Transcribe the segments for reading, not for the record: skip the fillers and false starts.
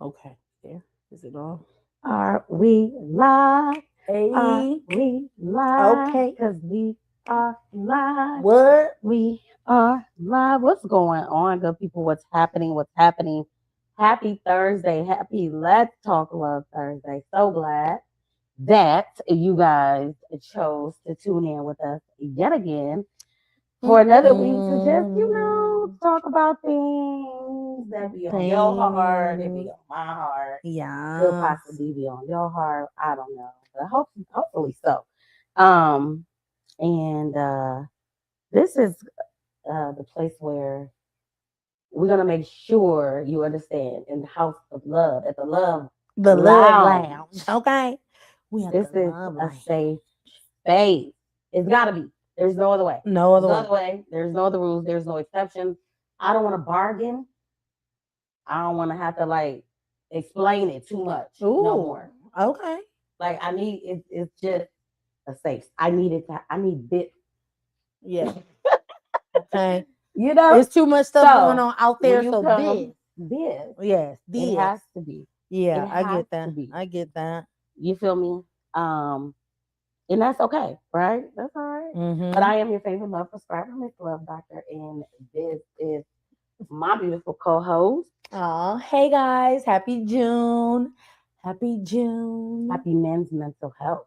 Okay. Yeah. Is it on? Are we live? Are Hey. we live? Okay. Because we are live. What? We are live. What's going on, good people? What's happening? What's happening? Happy Thursday. Happy Let's Talk Love Thursday. So glad that you guys chose to tune in with us yet again for another week to just, talk about things that be on your heart, that be on my heart, could Yeah. possibly be on your heart. I don't know, but hopefully so. Um, and this is the place where we're gonna make sure you understand in the house of love at the Love The Love Lounge. Lounge. Okay. We have This the is Love a Lounge. safe space. It's gotta be. There's no other way. No There's other no way. other way. There's no other rules. There's no exceptions. I don't want to bargain. I don't want to have to like explain it too much no Ooh. more. Okay. Like I need it's just a safe. I need it to. I need bit. Yeah. Okay. You know. There's too much stuff going So on out when there. you So come, this. this Yes. it This. has to be. It Yeah. I has get to that. be. I get that. You feel me? And that's okay, right? That's all right. But Mm-hmm. I am your favorite love prescriber, Miss Love Doctor, and this is my beautiful co-host. Oh, hey guys. Happy June. Happy June. Happy Men's Mental Health.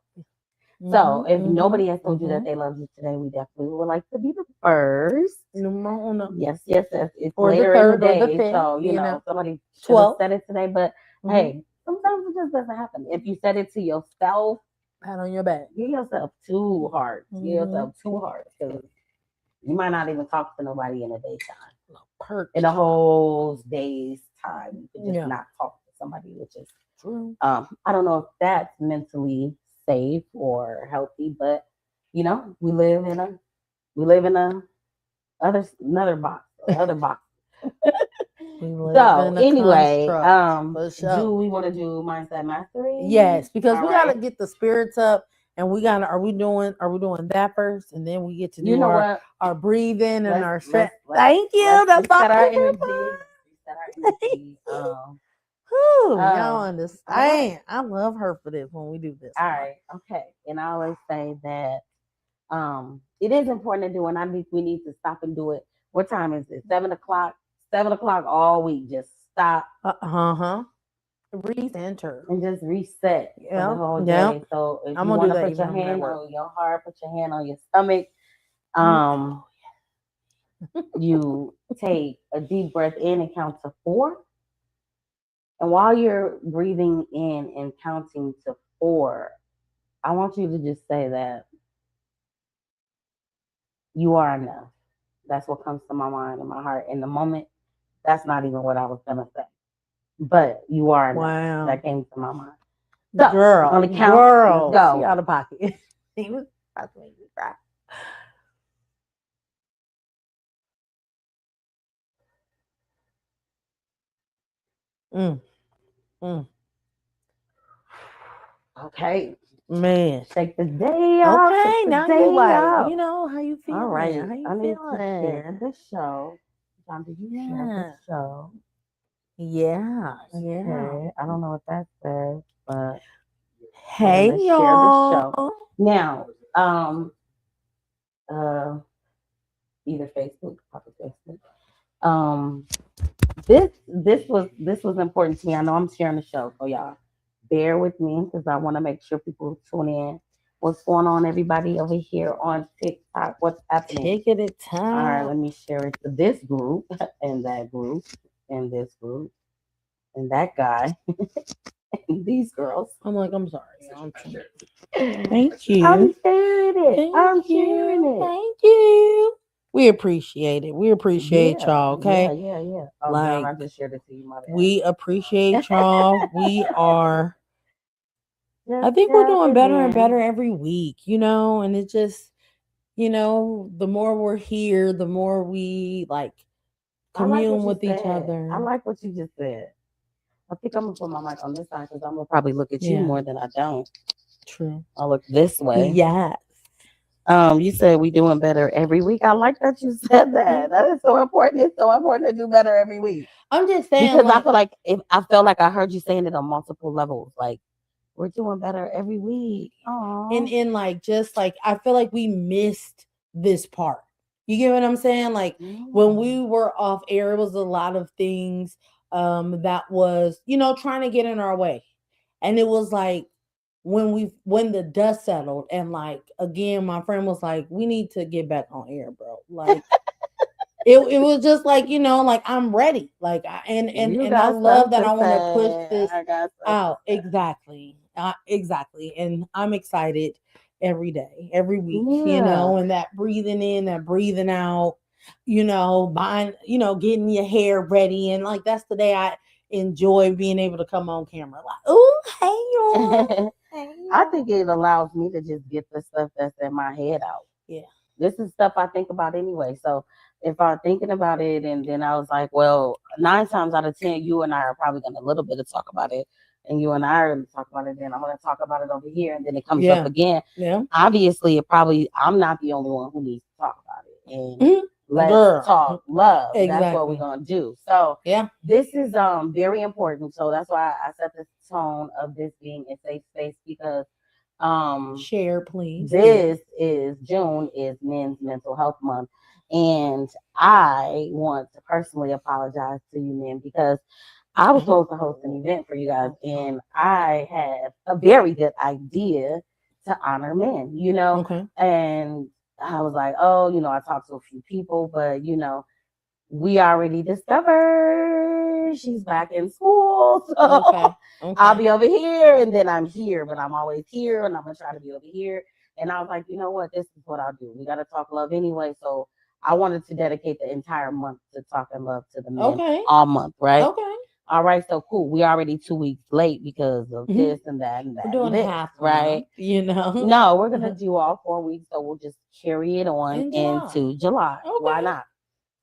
Mm-hmm. So, if Mm-hmm. nobody has told you Mm-hmm. that they love you today, we definitely would like to be the first. Numero uno. Yes, yes, yes. It's Or the later in the third or the day, fifth, so you know. somebody should have 12. said it today. But Mm-hmm. hey, sometimes it just doesn't happen. If you said it to yourself, Pat on your back. give yourself two hearts. Give Mm-hmm. yourself two hearts because you might not even talk to nobody in the daytime. No perk. In a whole day's time, you could just Yeah. not talk to somebody, which is True. I don't know if that's mentally safe or healthy, but we live in a another box, other box. We live So in a anyway, construct for do sure. we want to do mindset mastery? Yes, because All we gotta right. get the spirits up and we gotta are we doing that first and then we get to You do know our what? breathing and Let's our let's strength. let's Thank you. let's That's my reset our favorite energy. part. Reset our energy. Whew, y'all Um. All right. understand. I love her for this when we do this All one. right. Okay. And I always say that it is important to do, and I think we need to stop and do it. What time is it? 7 o'clock. 7 o'clock all week. Just stop Uh-huh. Recenter. and just reset for the Yep. whole Yep. day. So if I'm you gonna do want to that put even your when I'm at hand work. on your heart, put your hand on your stomach. Mm. Um, you take a deep breath in and count to four. And while you're breathing in and counting to four, I want you to just say that you are enough. That's what comes to my mind and my heart in the moment. That's not even what I was gonna say, but you are enough. Wow. That came to my mind. So we're Girl, gonna count. Let's girl, she go. out of pocket. He was about to make me cry. Mm, mm, Okay. man. Shake the day off. Okay, Shake the now you day like, off. how you All feeling? right. How you I need to feeling? share the show. John, did you share the Yeah, show? yeah, yeah. Okay. I don't know what that says, but we're Hey gonna share the y'all. show. Now, uh either Facebook, probably Facebook. Um this was important to me. I know I'm sharing the show, so y'all bear with me because I want to make sure people tune in. What's going on, everybody over here on TikTok? What's happening? Take it at All right, time. let me share it to this group and that group and this group and that guy and these girls. I'm like, I'm sorry. I'm Thank you. sharing it. I'm Thank sharing you. it. Thank you. We appreciate it. We appreciate Yeah, y'all, yeah, okay? yeah, yeah. Oh, John, Like, I just shared it to you, my we bad. appreciate y'all. We are, I Just think we're tap doing it better and better in. every week, and it just, the more we're here, the more we like I like commune what you with each said. I other. like what you just said. I think I'm gonna put my mic on this side because I'm gonna probably look at you Yeah, more than I don't. true. I'll look this way. Yes. You said we doing better every week. I like that you said that. That is so important. It's so important to do better every week. I'm just saying, Because I like, feel like if I felt like I heard you saying it on multiple levels. Like we're doing better every week. and Oh. in like just like I feel like we missed this part. You get what I'm saying? Like when we were off air, it was a lot of things that was, trying to get in our way. And it was like when the dust settled and like again my friend was like, we need to get back on air, bro. Like it was just like, like I'm ready. Like You and I got love stuff that to I want to push say. this I got stuff to out. say. Exactly. Exactly. And I'm excited every day, every week, Yeah. and that breathing in, that breathing out, buying, getting your hair ready. And like that's the day I enjoy being able to come on camera. Like, oh, hey y'all. Hey I y'all. think it allows me to just get the stuff that's in my head out. Yeah. This is stuff I think about anyway. So if I'm thinking about it and then I was like, well, 9 times out of 10, you and I are probably going to a little bit of talk about it. And you and I are going to talk about it. Then I'm going to talk about it over here. And then it comes up Yeah. again. Yeah. Obviously, I'm not the only one who needs to talk about it. And let's Girl. talk love. That's what we're Exactly. going to do. So Yeah. this is very important. So that's why I set the tone of this being a safe space because Share, please. this is June is Men's Mental Health Month, and I want to personally apologize to you men because I was supposed to host an event for you guys, and I had a very good idea to honor men, Okay. and I was like, oh, I talked to a few people, but we already discovered she's back in school. So Okay. I'll Okay. be over here and then I'm here, but I'm always here and I'm gonna try to be over here. And I was like, you know what? This is what I'll do. We gotta talk love anyway. So I wanted to dedicate the entire month to talking love to the men Okay. all month, right? Okay. All right, so cool. We already 2 weeks late because of Mhm. this and that and We're that and doing this, half a right? month, you know. No, we're gonna do all 4 weeks, so we'll just carry it on In July. into July. Why Okay. not?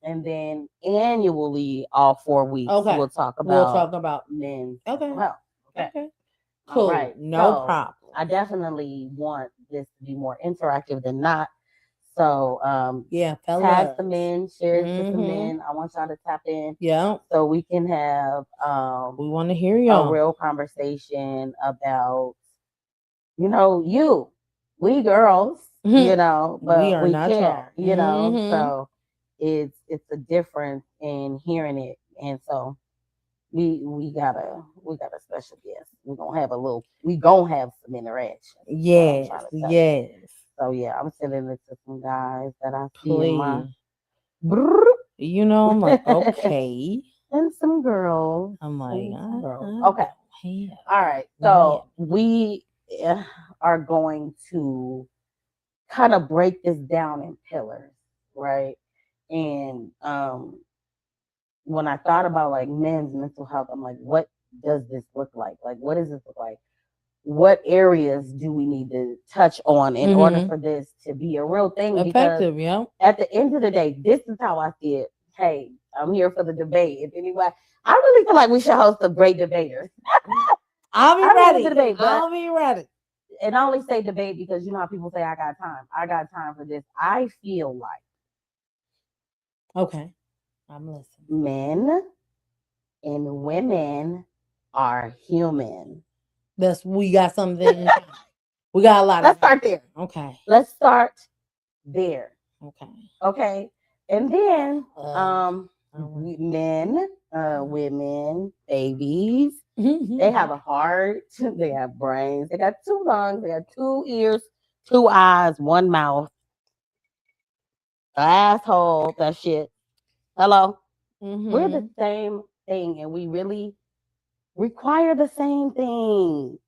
And then annually, all 4 weeks, Okay. we'll talk We'll about talk about. men's mental Okay. health. Okay. Okay. All Cool. right. No So problem. I definitely want this to be more interactive than not. So Yeah, tag fellas. some men, share it to some Mm-hmm. men. I want y'all to tap in Yeah. so we can have We want to hear a y'all. real conversation about, you, we girls, We but are we not y'all. care. Mm-hmm. So it's a difference in hearing it, and so we got a special guest. We gonna have some interaction. Is what I'm Yes. trying to say. Yes. So yeah, I'm sending it to some guys that I see in my Please. I'm like, okay. and some girls. I'm like, And some girls. I Okay. don't have All right. men. So we are going to kind of break this down in pillars, right? And when I thought about like men's mental health, I'm like, what does this look like? Like, what does this look like? What areas do we need to touch on in order Mm-hmm. for this to be a real thing? Because Effective, yeah. at the end of the day, this is how I see it. Hey, I'm here for the debate. If anybody, I really feel like we should host a great debater. I'll be I'm here for the ready. debate, but I'll be ready. and I only say debate because you know how people say I got time. I got time for this. I feel like Okay. I'm listening. men and women are human. We got something. We got a lot Let's of. start there. Okay. Let's start there. Okay. Okay. And then Alright. men, women, babies, they have a heart, they have brains, they got 2 lungs, they got 2 ears, 2 eyes, 1 mouth, an asshole, that shit. Hello. We're the Mhm. same thing and we really require the same thing.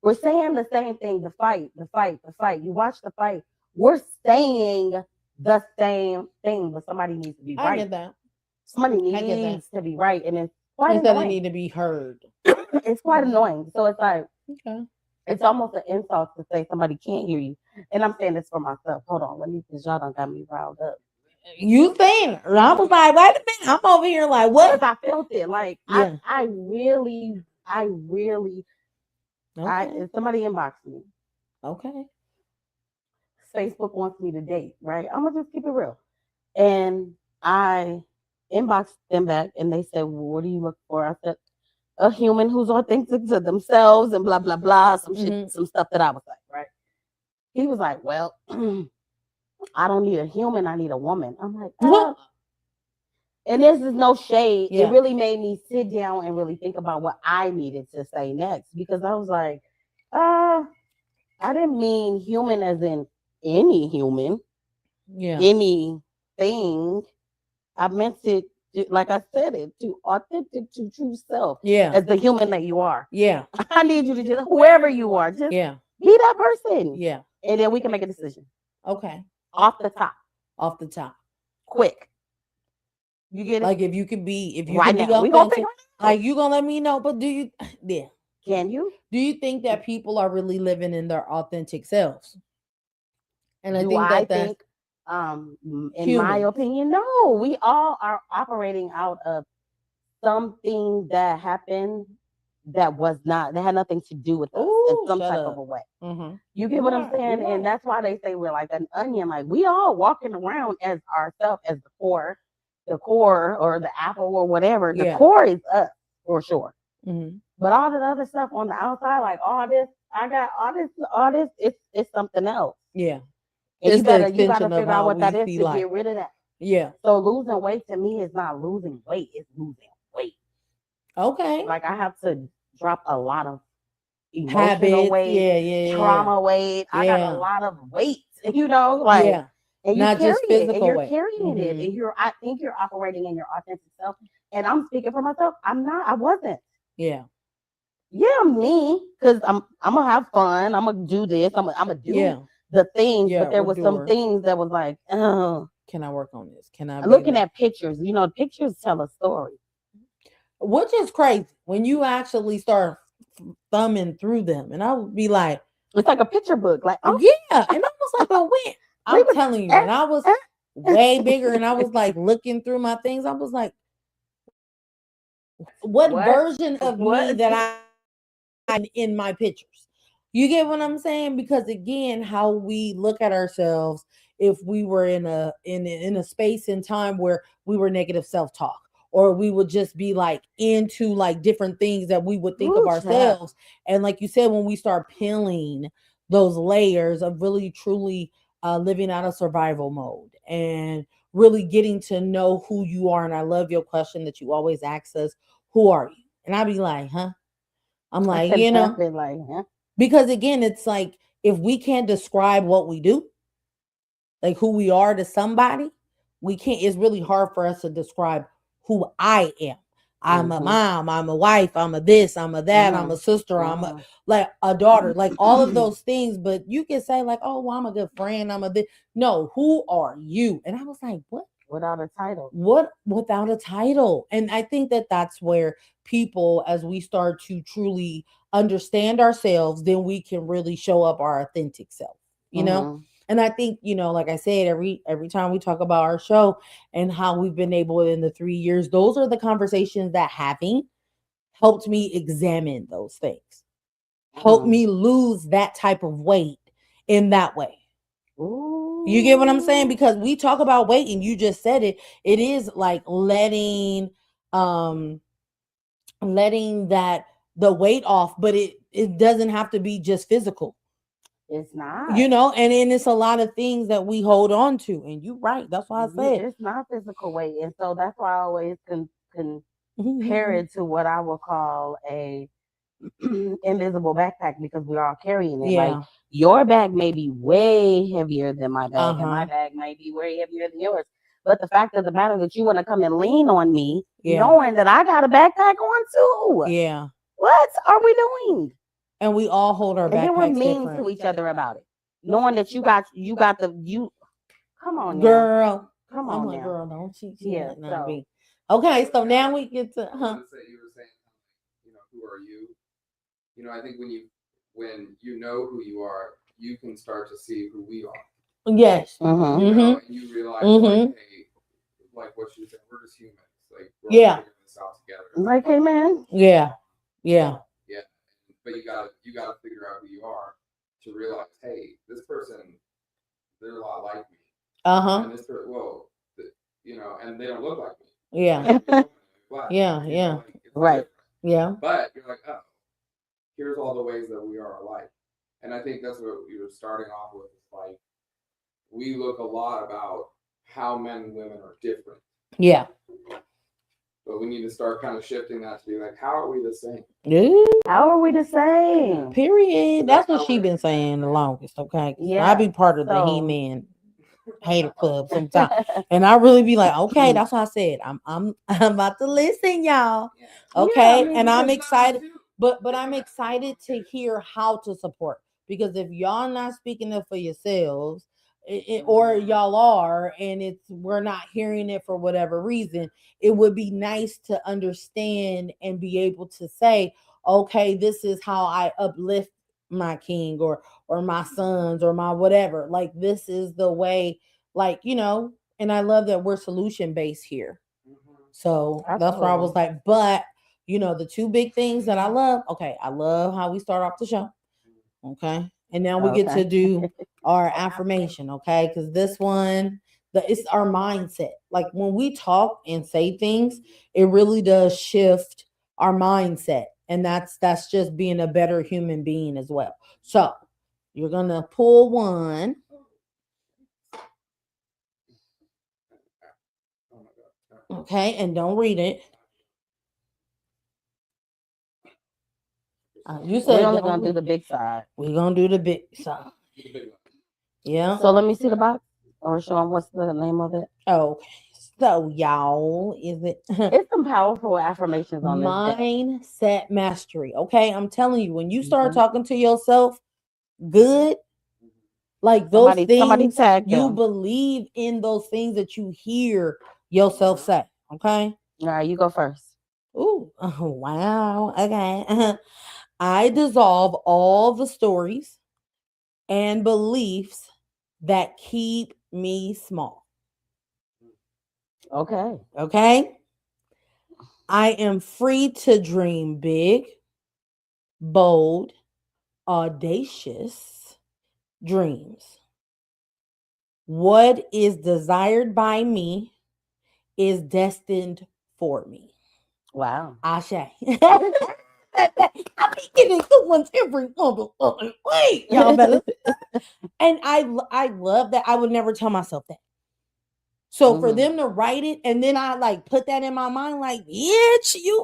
We're saying the same thing, the fight, the fight, the fight. You watch the fight. We're saying the same thing, but somebody needs to be I right. get that. Somebody I get that. needs to be right. And it's quite Instead, they annoying. need to be heard. It's quite annoying. So it's like, Okay. it's almost an insult to say somebody can't hear you. And I'm saying this for myself. Hold on, let me, because y'all done got me riled up. You saying it. I was like, wait a minute. I'm over here like, Because what? I felt it. Like, Yeah. I really, Okay. somebody inboxed me. Okay. Facebook wants me to date, right? I'm gonna just keep it real. And I inboxed them back and they said, well, what do you look for? I said, a human who's authentic to themselves and blah, blah, blah, some shit, some stuff that I was like, right? He was like, well, I don't need a human, I need a woman. I'm like, and this is no shade. It really made me sit down and really think about what I needed to say next because I was like, I didn't mean human as in any human, anything. I meant it, like I said it, to authentic to true self. As the human that you are. I need you to just, whoever you are, just be that person. And then we can make a decision. Okay. Off the top. Off the top. Quick. You get it? Like if you could be, if you right can now. be authentic, like you gonna let me know. But do you, can you? Do you think that people are really living in their authentic selves? And I think in my opinion, no. We all are operating out of something that happened that had nothing to do with us in some type of a way. You get what I'm saying? And that's why they say we're like an onion. Like we all walking around as ourselves, as the core or the apple or whatever. The core is us for sure. But all the other stuff on the outside, like all this, I got all this, it's something else. Yeah. And you gotta figure out what that is to get rid of that. Yeah. So losing weight to me is not losing weight, it's losing weight. Okay. Like I have to drop a lot of emotional weight, trauma weight. I got a lot of weight, you know, like and you not just physical and you're weight. carrying it, and I think you're operating in your authentic self. And I'm speaking for myself. I wasn't. Yeah, me, because I'm gonna have fun. I'm gonna do this. I'm gonna do the things. But there was some things that was like, oh, can I work on this? Can I? Looking at pictures, you know, pictures tell a story. Which is crazy when you actually start thumbing through them, and I would be like, it's like a picture book, like and I was like, but when I'm telling you, and I was way bigger, and I was like looking through my things, I was like, what? version of me that I in my pictures? You get what I'm saying? Because again, how we look at ourselves, if we were in a space and time where we were negative self-talk, or we would just be like into like different things that we would think of ourselves. And like you said, when we start peeling those layers of really truly living out of survival mode and really getting to know who you are. And I love your question that you always ask us, who are you? And I'd be like, huh? I'm like, you know, like, huh? Because again, it's like if we can't describe what we do, like who we are to somebody, we can't. It's really hard for us to describe who I am. I'm a mom, I'm a wife, I'm a this, I'm a that, I'm a sister, I'm like a daughter, like all of those things. But you can say like, oh, well, I'm a good friend, I'm a this. No, who are you? And I was like, what? Without a title. What? Without a title. And I think that that's where people, as we start to truly understand ourselves, then we can really show up our authentic self, you know? And I think, you know, like I said, every time we talk about our show and how we've been able in the 3 years, those are the conversations that having helped me examine those things, helped me lose that type of weight in that way. Ooh. You get what I'm saying? Because we talk about weight and you just said it. It is like letting that the weight off, but it doesn't have to be just physical. It's not, you know, and it's a lot of things that we hold on to. And you're right. That's why I said it's not physical weight. And so that's why I always compare it to what I would call a invisible backpack, because we're all carrying it. Like your bag may be way heavier than my bag, and my bag may be way heavier than yours. But the fact of the matter that you want to come and lean on me, knowing that I got a backpack on too. Yeah. What are we doing? And we all hold our backpacks and we're mean different. to each other about it, knowing that you got the. Come on, girl. Now. Come on, I'm like, now. girl, don't cheat. Yeah. So. Okay, so now we get to. You were saying, you know, who are you? You know, I think when you know who you are, you can start to see who we are. Yes. You know, and you realize, like, hey, like what you said, we're just humans. Like, we're all figuring this out together. Like, hey, man. Yeah. But you gotta figure out who you are to realize, hey, this person they're a lot like me. Uh-huh. And this person, well, you know, and they don't look like me. Yeah. Black, Yeah, you know, yeah. like, it's Right. different. Yeah. But you're like, oh, here's all the ways that we are alike. And I think that's what you're starting off with. Is like, we look a lot about how men and women are different. Yeah. But we need to start kind of shifting that to be like, how are we the same? Ooh, How are we the same? period. That's what how she we're- been saying the longest, okay? 'Cause Yeah, I be part of the so- He-Man hater club sometimes. And I really be like, okay, that's what I said. I'm I'm about to listen, y'all. Okay. Yeah, I mean, and I'm because- excited, but I'm excited to hear how to support, because if y'all not speaking up for yourselves, or y'all are, and we're not hearing it for whatever reason, it would be nice to understand and be able to say, okay, this is how I uplift my king or my sons or my whatever. Like, this is the way, like, and I love that we're solution based here. So that's where I was Absolutely. like, but the two big things that I love, okay, I love how we start off the show. Okay. And now we get Okay. to do our affirmation, okay? Because this one, it's our mindset. Like, when we talk and say things, it really does shift our mindset. And that's just being a better human being as well. So you're gonna pull one. Oh my God. Okay, and don't read it. You We're said only don't gonna do read. the big side. We're gonna do the big side. The big one. Yeah. So let me see the box, or show them what's the name of it. Okay. So y'all, is it It's some powerful affirmations on this deck. mindset mastery? Okay, I'm telling you, when you start Mhm. talking to yourself good, like those Somebody things, tag you them. believe in those things that you hear yourself say. Okay. All right, you go first. Ooh, oh, wow. Okay. I dissolve all the stories and beliefs that keep me small. Okay. Okay. I am free to dream big, bold, audacious dreams. What is desired by me is destined for me. Wow. Ashe. I be getting good ones every motherfucking week. Y'all better. And I love that. I would never tell myself that. So for Mhm. them to write it, and then I like put that in my mind, like, bitch, you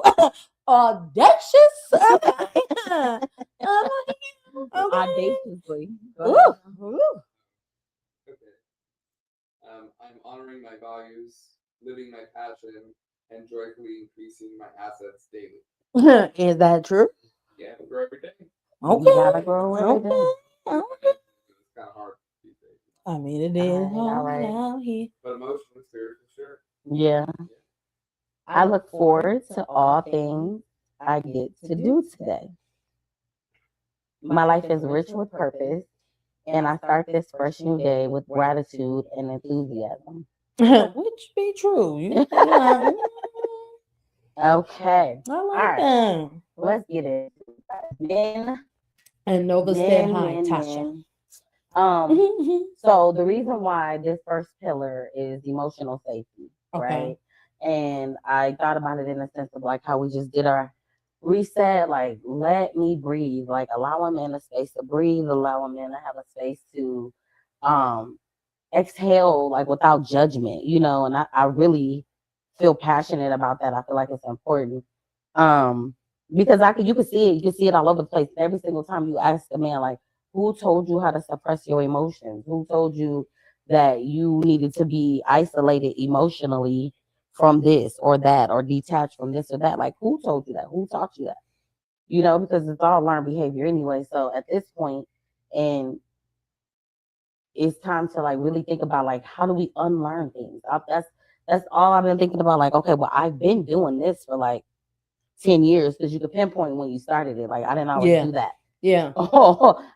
audacious. Okay. Audaciously. Go Ooh, ahead. ooh. Okay. I'm honoring my values, living my passion, and joyfully increasing my assets daily. Is that true? Yeah, grow every day. Okay. You gotta grow every day. Okay. It's kind of hard these days. I mean, it is All right. hard out here. But emotionally, spirit for sure. Yeah. I look forward to all things I get to do today. My life is rich with purpose, and I start this fresh new day with gratitude and enthusiasm. Which be true. Okay. I like right. that. Let's get it. Men, And Nova said men, hi, men, Tasha. men. So the reason why this first pillar is emotional safety, right? Okay. And I thought about it in the sense of like how we just did our reset, like let me breathe, like allow a man a space to breathe, allow a man to have a space to exhale, like without judgment, and I really feel passionate about that. I feel like it's important. Because you can see it, all over the place. Every single time you ask a man, like, who told you how to suppress your emotions? Who told you that you needed to be isolated emotionally from this or that, or detached from this or that? Like, who told you that? Who taught you that? Because it's all learned behavior anyway. So at this point, and it's time to like really think about like how do we unlearn things. That's all I've been thinking about. Like, okay, well, I've been doing this for like 10 years, because you could pinpoint when you started it. Like, I didn't always do that. Yeah.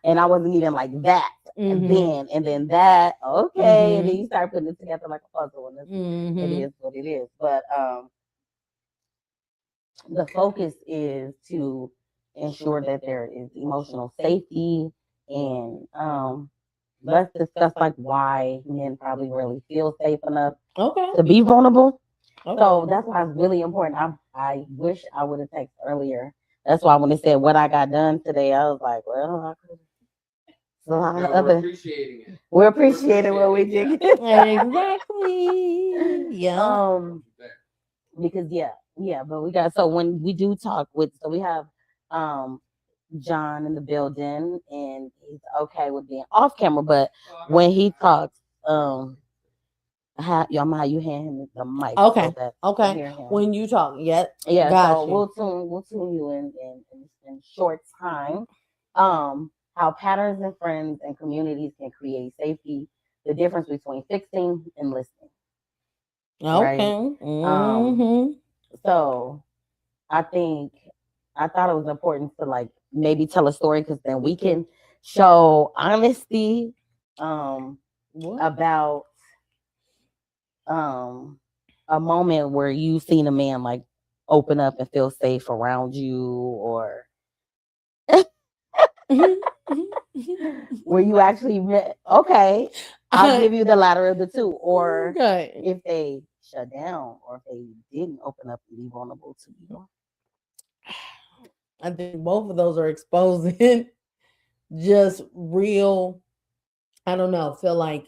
And I wasn't even like that. And then that, okay. And then you start putting it together like a puzzle, and it is what it is. But the focus is to ensure that there is emotional safety and let's discuss like why men probably really feel safe enough Okay. to be vulnerable. Okay. So that's why it's really important. I wish I would have texted earlier. That's why when they said what I got done today, I was like, well, I could. A lot of No, we're other. appreciating it. We're appreciating what we did. Exactly. Yeah. Because yeah, but we got so when we do talk with so we have um John in the building and he's okay with being off camera, but when he talks, how you hand him the mic so Okay. that you can Okay. hear him. When you talk, yep. Yeah, Got so you. we'll tune you in short time. How patterns and friends and communities can create safety, the difference between fixing and listening. Right. Okay. Um, Mm-hmm. so I think I thought it was important to like maybe tell a story because then we can show honesty What? about um a moment where you seen a man like open up and feel safe around you or where you actually met, okay, I'll give you the latter of the two, or Okay. if they shut down or if they didn't open up and be vulnerable to you. I think both of those are exposing just real. I don't know. Feel like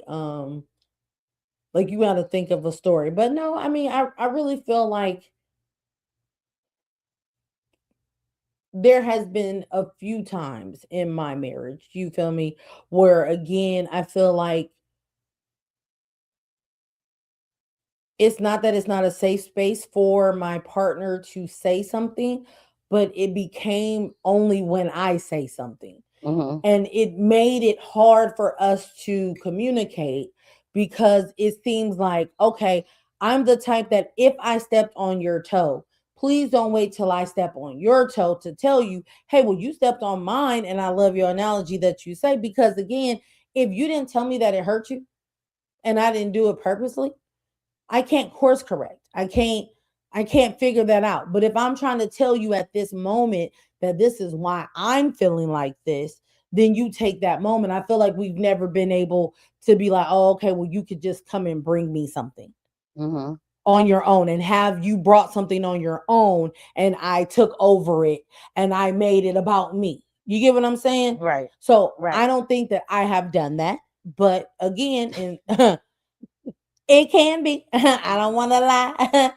you got to think of a story, but no. I mean, I really feel like there has been a few times in my marriage. You feel me? Where again, I feel like it's not that it's not a safe space for my partner to say something, but it became only when I say something. Mm-hmm. And it made it hard for us to communicate because it seems like, okay, I'm the type that if I stepped on your toe, please don't wait till I step on your toe to tell you, hey, well, you stepped on mine. And I love your analogy that you say, because again, if you didn't tell me that it hurt you and I didn't do it purposely, I can't course correct. I can't figure that out. But if I'm trying to tell you at this moment that this is why I'm feeling like this, then you take that moment. I feel like we've never been able to be like, oh, okay, well, you could just come and bring me something Mm-hmm. on your own and have you brought something on your own and I took over it and I made it about me. You get what I'm saying? Right. So Right. I don't think that I have done that. But again, and it can be. I don't want to lie.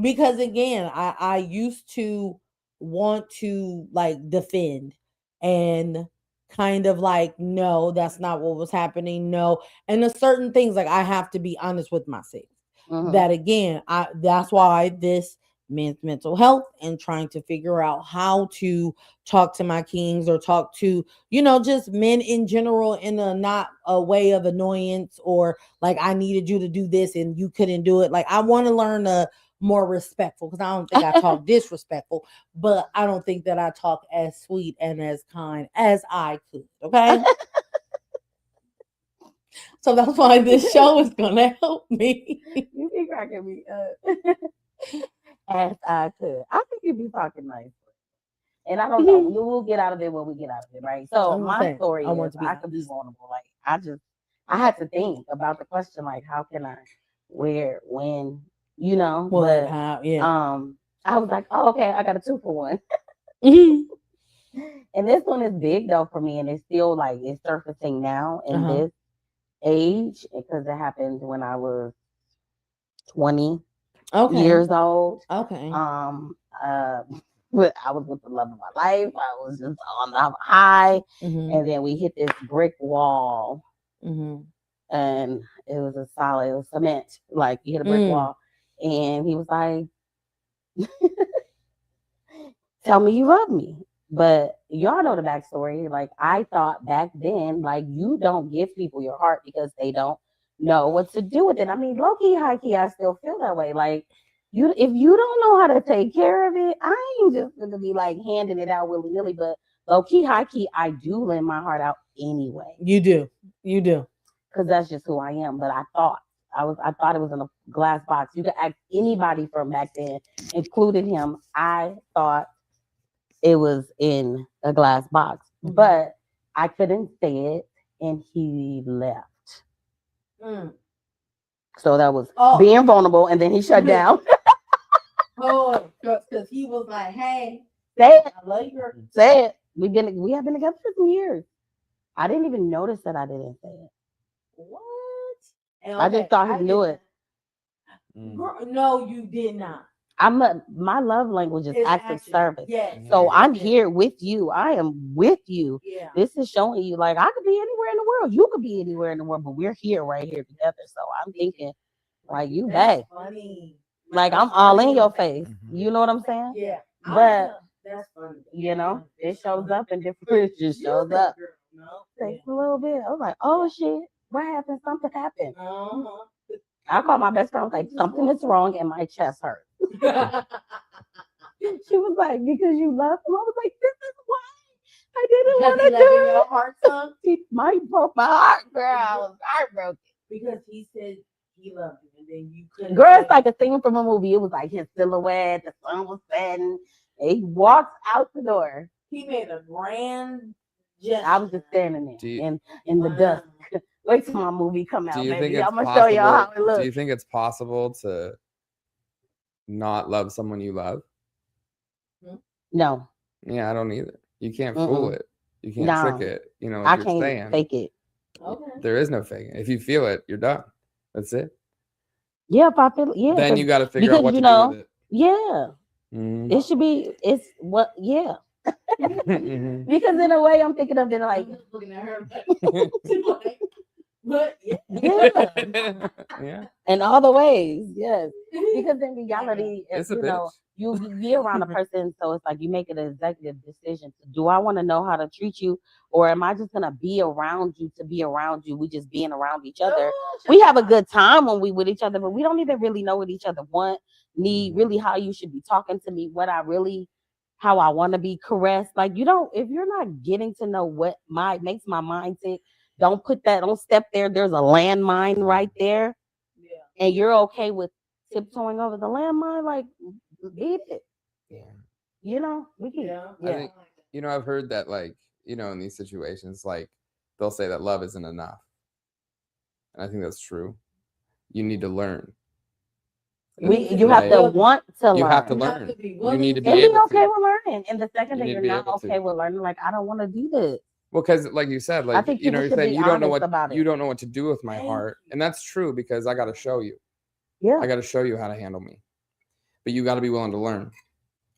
Because again, I used to want to like defend and kind of like, no, that's not what was happening. No. And there's certain things like I have to be honest with myself. Mm-hmm. That again, that's why this men's mental health and trying to figure out how to talk to my kings or talk to, just men in general in a not a way of annoyance or like I needed you to do this and you couldn't do it. Like I want to learn a more respectful because I don't think I talk disrespectful, but I don't think that I talk as sweet and as kind as I could. Okay. So that's why this show is gonna help me. You be cracking me up. As I could. I think you'd be talking nice. And I don't know. We will get out of it when we get out of it, right? So I'm gonna my say story I want is to be I could be honest. vulnerable. Like I had to think about the question, like how can I, where, when, Well, but how? Yeah. I was like, oh, okay, I got a 2 for 1. And this one is big though for me, and it's still like it's surfacing now in Uh-huh. this age because it happened when I was 20 Okay. years old. Okay. Um, uh, I was with the love of my life. I was just on the high, Mhm. and then we hit this brick wall, Mhm. and it was a solid, it was cement. Like you hit a brick Mm. wall, and he was like, "Tell me you love me." But y'all know the backstory. Like I thought back then, like you don't give people your heart because they don't know what to do with it. I mean, low key, high key, I still feel that way. Like you, if you don't know how to take care of it, I ain't just gonna be like handing it out willy nilly. But low key, high key, I do lend my heart out anyway You do. You do. because that's just who I am. But I thought it was in a glass box. You could ask anybody from back then, including him. I thought it was in a glass box, Mhm. but I couldn't say it. and he left. Mm. So that was Oh. being vulnerable, and then he shut down. Oh, because he was like, "Hey, Say it. I love you." Say it. We have been together for some years. I didn't even notice that I didn't say it. What? And I just thought he knew it. Girl, no, you did not. My love language is It's acts of action. service. Yes. So yes, I'm yes. here with you. I am with you. Yeah. This is showing you like I could be anywhere in the world. You could be anywhere in the world, but we're here right here together. So I'm thinking like you That's back. funny. Like I'm all in your face. You know what I'm saying? Yeah. But That's funny. you know, it shows up in different. It just shows up. Takes a little bit. I was like, oh shit, what happened? Something happened. Uh-huh. I called my best friend. I was like, something is wrong and my chest hurt. She was like, because you love him. I was like, this is why I didn't want to do your it. heart sunk He might broke my heart, girl. I was heartbroken. because he said he loved you, and then you couldn't. Girl, it's like a scene from a movie. It was like his silhouette, the sun was setting, and he walks out the door. He made a grand gesture. I was just standing there in the dust. Wait till my movie come out, Do you think baby. it's I'm gonna show y'all how it possible? looks. Do you think it's possible to not love someone you love? No, Yeah, I don't either. You can't fool it. You can't No. trick it. You know, like I you're can't saying. fake it. Okay. There is no faking. If you feel it, you're done. That's it. Yeah, if I feel Then 'cause- you got to figure out because what you to know, do with it. yeah, Mhm. it should be. It's what, yeah. Mhm. Because in a way, I'm thinking of it like, I'm just looking at her. Like, but yeah. yeah, Yeah. in all the ways, yes. Because in reality, It's a you know, bitch. you be around a person, so it's like you make an executive decision. Do I want to know how to treat you, or am I just gonna be around you to be around you? We just being around each other. We have a good time when we with each other, but we don't even really know what each other want, need, really how you should be talking to me, what I really, how I want to be caressed. Like you don't, if you're not getting to know what makes my mind tick, don't step there. There's a landmine right there, Yeah. and you're okay with tiptoeing over the landmine, like beat it. Yeah. You know, we can. Yeah. I think, I've heard that, like, in these situations, like, they'll say that love isn't enough. And I think that's true. You need to learn. You have to want to learn. You have to learn. You need to be and able okay to. with learning. And the second You that need you're to be not able to. okay with learning, like I don't want to do this. Well, because like you said, like think you're people should saying be you don't know honest what about you it. don't know what to do with my heart, and that's true because I got to show you. Yeah. I got to show you how to handle me, but you got to be willing to learn.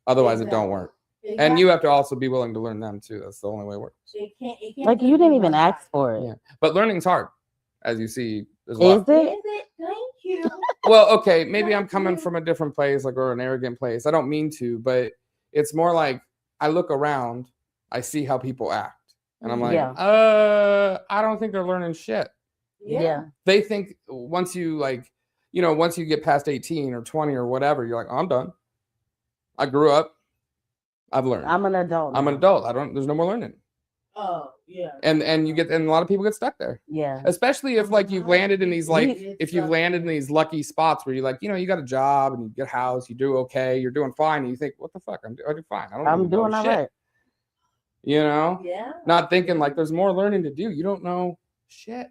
Otherwise, it don't work. And you have to also be willing to learn them too. That's the only way it works. It can't Like you didn't even ask for it. Yeah, but learning's hard, as you see. There's a Is lot. it? Is it? Thank you. Well, okay, maybe I'm coming from a different place, like, or an arrogant place. I don't mean to, but it's more like I look around, I see how people act, and I'm like, I don't think they're learning shit. Yeah. They think once you once you get past 18 or 20 or whatever, you're like, oh, I'm done. I grew up. I've learned. I'm an adult. I'm an adult. There's no more learning. Oh, yeah. And a lot of people get stuck there. Yeah. Especially if like you've landed in these if you've landed in these lucky spots where you're like, you got a job and you get a house, you do okay, you're doing fine, and you think, what the fuck? I'm doing fine. I'm doing all right. Yeah. Not thinking like there's more learning to do. You don't know shit.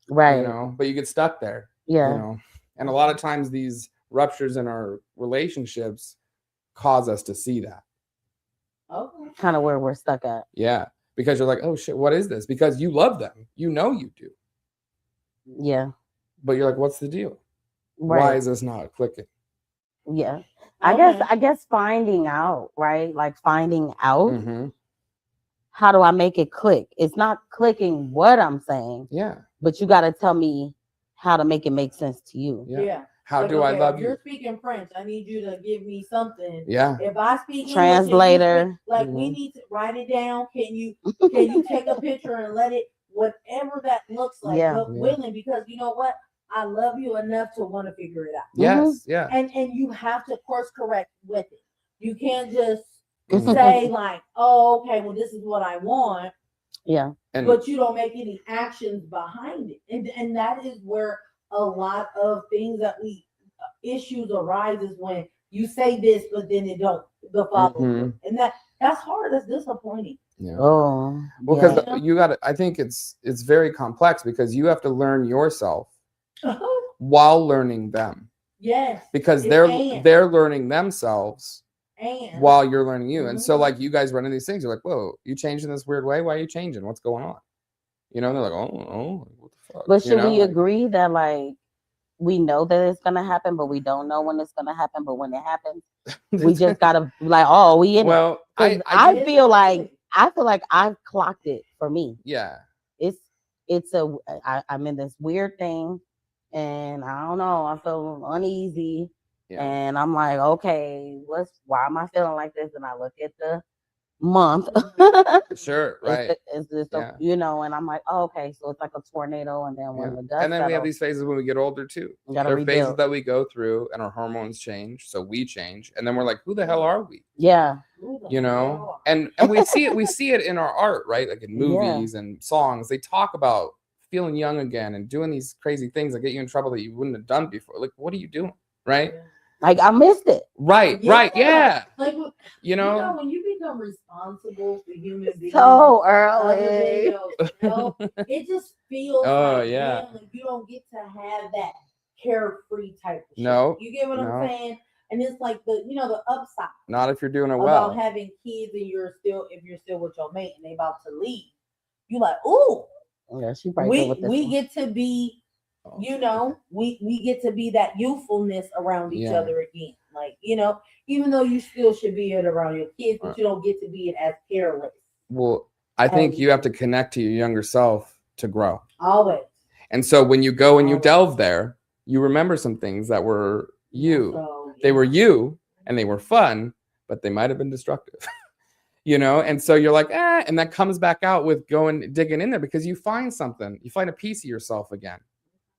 Right. But you get stuck there. Yeah. And a lot of times these ruptures in our relationships cause us to see that. Okay. Kind of where we're stuck at. Yeah. Because you're like, oh shit, what is this? Because you love them. You do. Yeah. But you're like, what's the deal? Right. Why is this not clicking? Yeah. I guess finding out, right? Like finding out how do I make it click? It's not clicking what I'm saying. Yeah. But you got to tell me how to make it make sense to you. Yeah. How do I love if you? you're speaking French, I need you to give me something. Yeah. If I speak English, translator, we need to write it down. Can you take a picture and let it, whatever that looks like, but willing, because you know what? I love you enough to want to figure it out. Yes. Yeah. And you have to course correct with it. You can't just say like, oh, okay, well, this is what I want. Yeah. But you don't make any actions behind it. And that is where a lot of things that issues arises when you say this, but then it don't follow. And that's hard. That's disappointing. Yeah. Oh, Well, because you got to, I think it's very complex because you have to learn yourself while learning them. Yes. Because they're learning themselves while you're learning you. And so like you guys run into these things, you're like, whoa, you changed in this weird way? Why are you changing? What's going on? You know, and they're like, oh, what the fuck? But should we agree that like we know that it's gonna happen, but we don't know when it's gonna happen, but when it happens, we just gotta like, oh, we in it. I feel like I've clocked it for me. Yeah. I'm in this weird thing and I don't know, I feel uneasy. Yeah. And I'm like, okay, why am I feeling like this? And I look at the month. Sure, right. You know, and I'm like, oh, okay, so it's like a tornado. And then when the dust and then we have these phases when we get older too. There are phases that we go through and our hormones change, so we change, and then we're like, who the hell are we? Yeah. You know, and we see it in our art, right? Like in movies and songs, they talk about feeling young again and doing these crazy things that get you in trouble that you wouldn't have done before. Like, what are you doing? Right? Like I missed it. Right, right, yeah. Like you know when you become responsible for human beings so early, it just feels man, like you don't get to have that carefree type of shit. No. You get what I'm saying? And it's like the upside. Not if you're doing it well. About having kids and if you're still with your mate and they about to leave. You like, ooh. Yeah, we get to be we get to be that youthfulness around each other again. Like, even though you still should be it around your kids, but you don't get to be it as careless. Well, I think you have to connect to your younger self to grow. Always. And so when you go and you delve there, you remember some things that were you. So, they were you and they were fun, but they might have been destructive. And so you're like, and that comes back out with digging in there because you find something, you find a piece of yourself again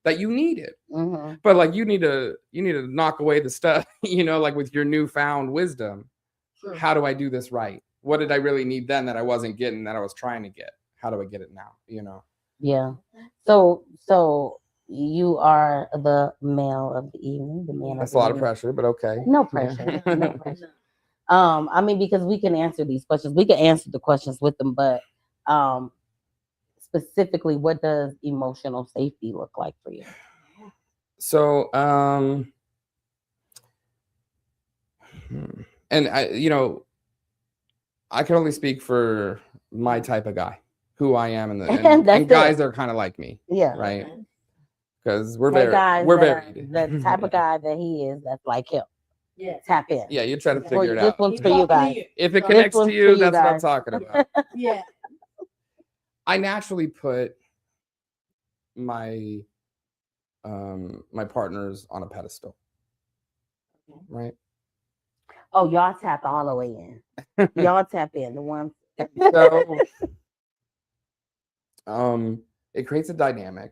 that you needed. Mm-hmm. But like you need to knock away the stuff, like with your newfound wisdom. Sure. How do I do this right? What did I really need then that I wasn't getting that I was trying to get? How do I get it now? Yeah. So you are the male of the evening, the man. That's a lot of pressure, but okay. No pressure. No pressure. I mean, because we can answer these questions. We can answer the questions with them, but specifically, what does emotional safety look like for you? So, and I can only speak for my type of guy, who I am, and guys that are kind of like me. Yeah. Right. Because we're varied. The type of guy that he is, that's like him. Yeah. Tap in. Yeah, you try to figure it out. This one's for you guys. If it connects to you, that's what I'm talking about. Yeah. I naturally put my my partners on a pedestal. Right? Oh, y'all tap all the way in. Y'all tap in. The ones. So it creates a dynamic,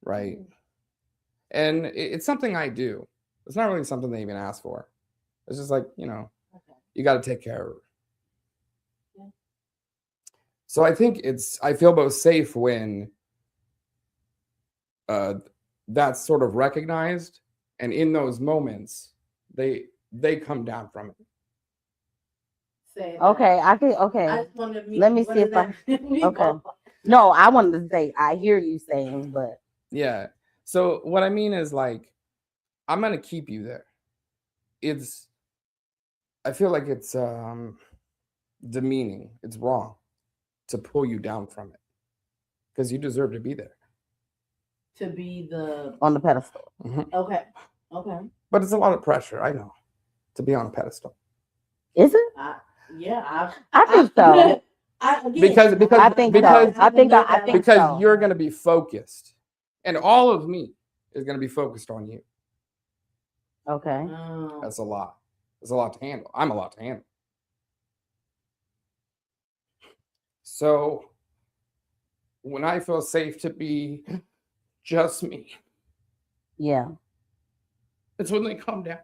right? And it's something I do. It's not really something they even ask for. It's just like, you got to take care of her. Yeah. So I think I feel most safe when that's sort of recognized, and in those moments, they come down from it. Okay, let me see if I. Okay. No, I wanted to say I hear you saying, but yeah. So what I mean is like, I'm gonna keep you there. I feel like it's demeaning. It's wrong to pull you down from it because you deserve to be there. To be on the pedestal. Mm-hmm. Okay. But it's a lot of pressure. I know to be on a pedestal. Is it? Yeah, I think so. Because I think so. I think because you're gonna be focused, and all of me is gonna be focused on you. Okay. That's a lot. It's a lot to handle. I'm a lot to handle. So when I feel safe to be just me, yeah, it's when they come down.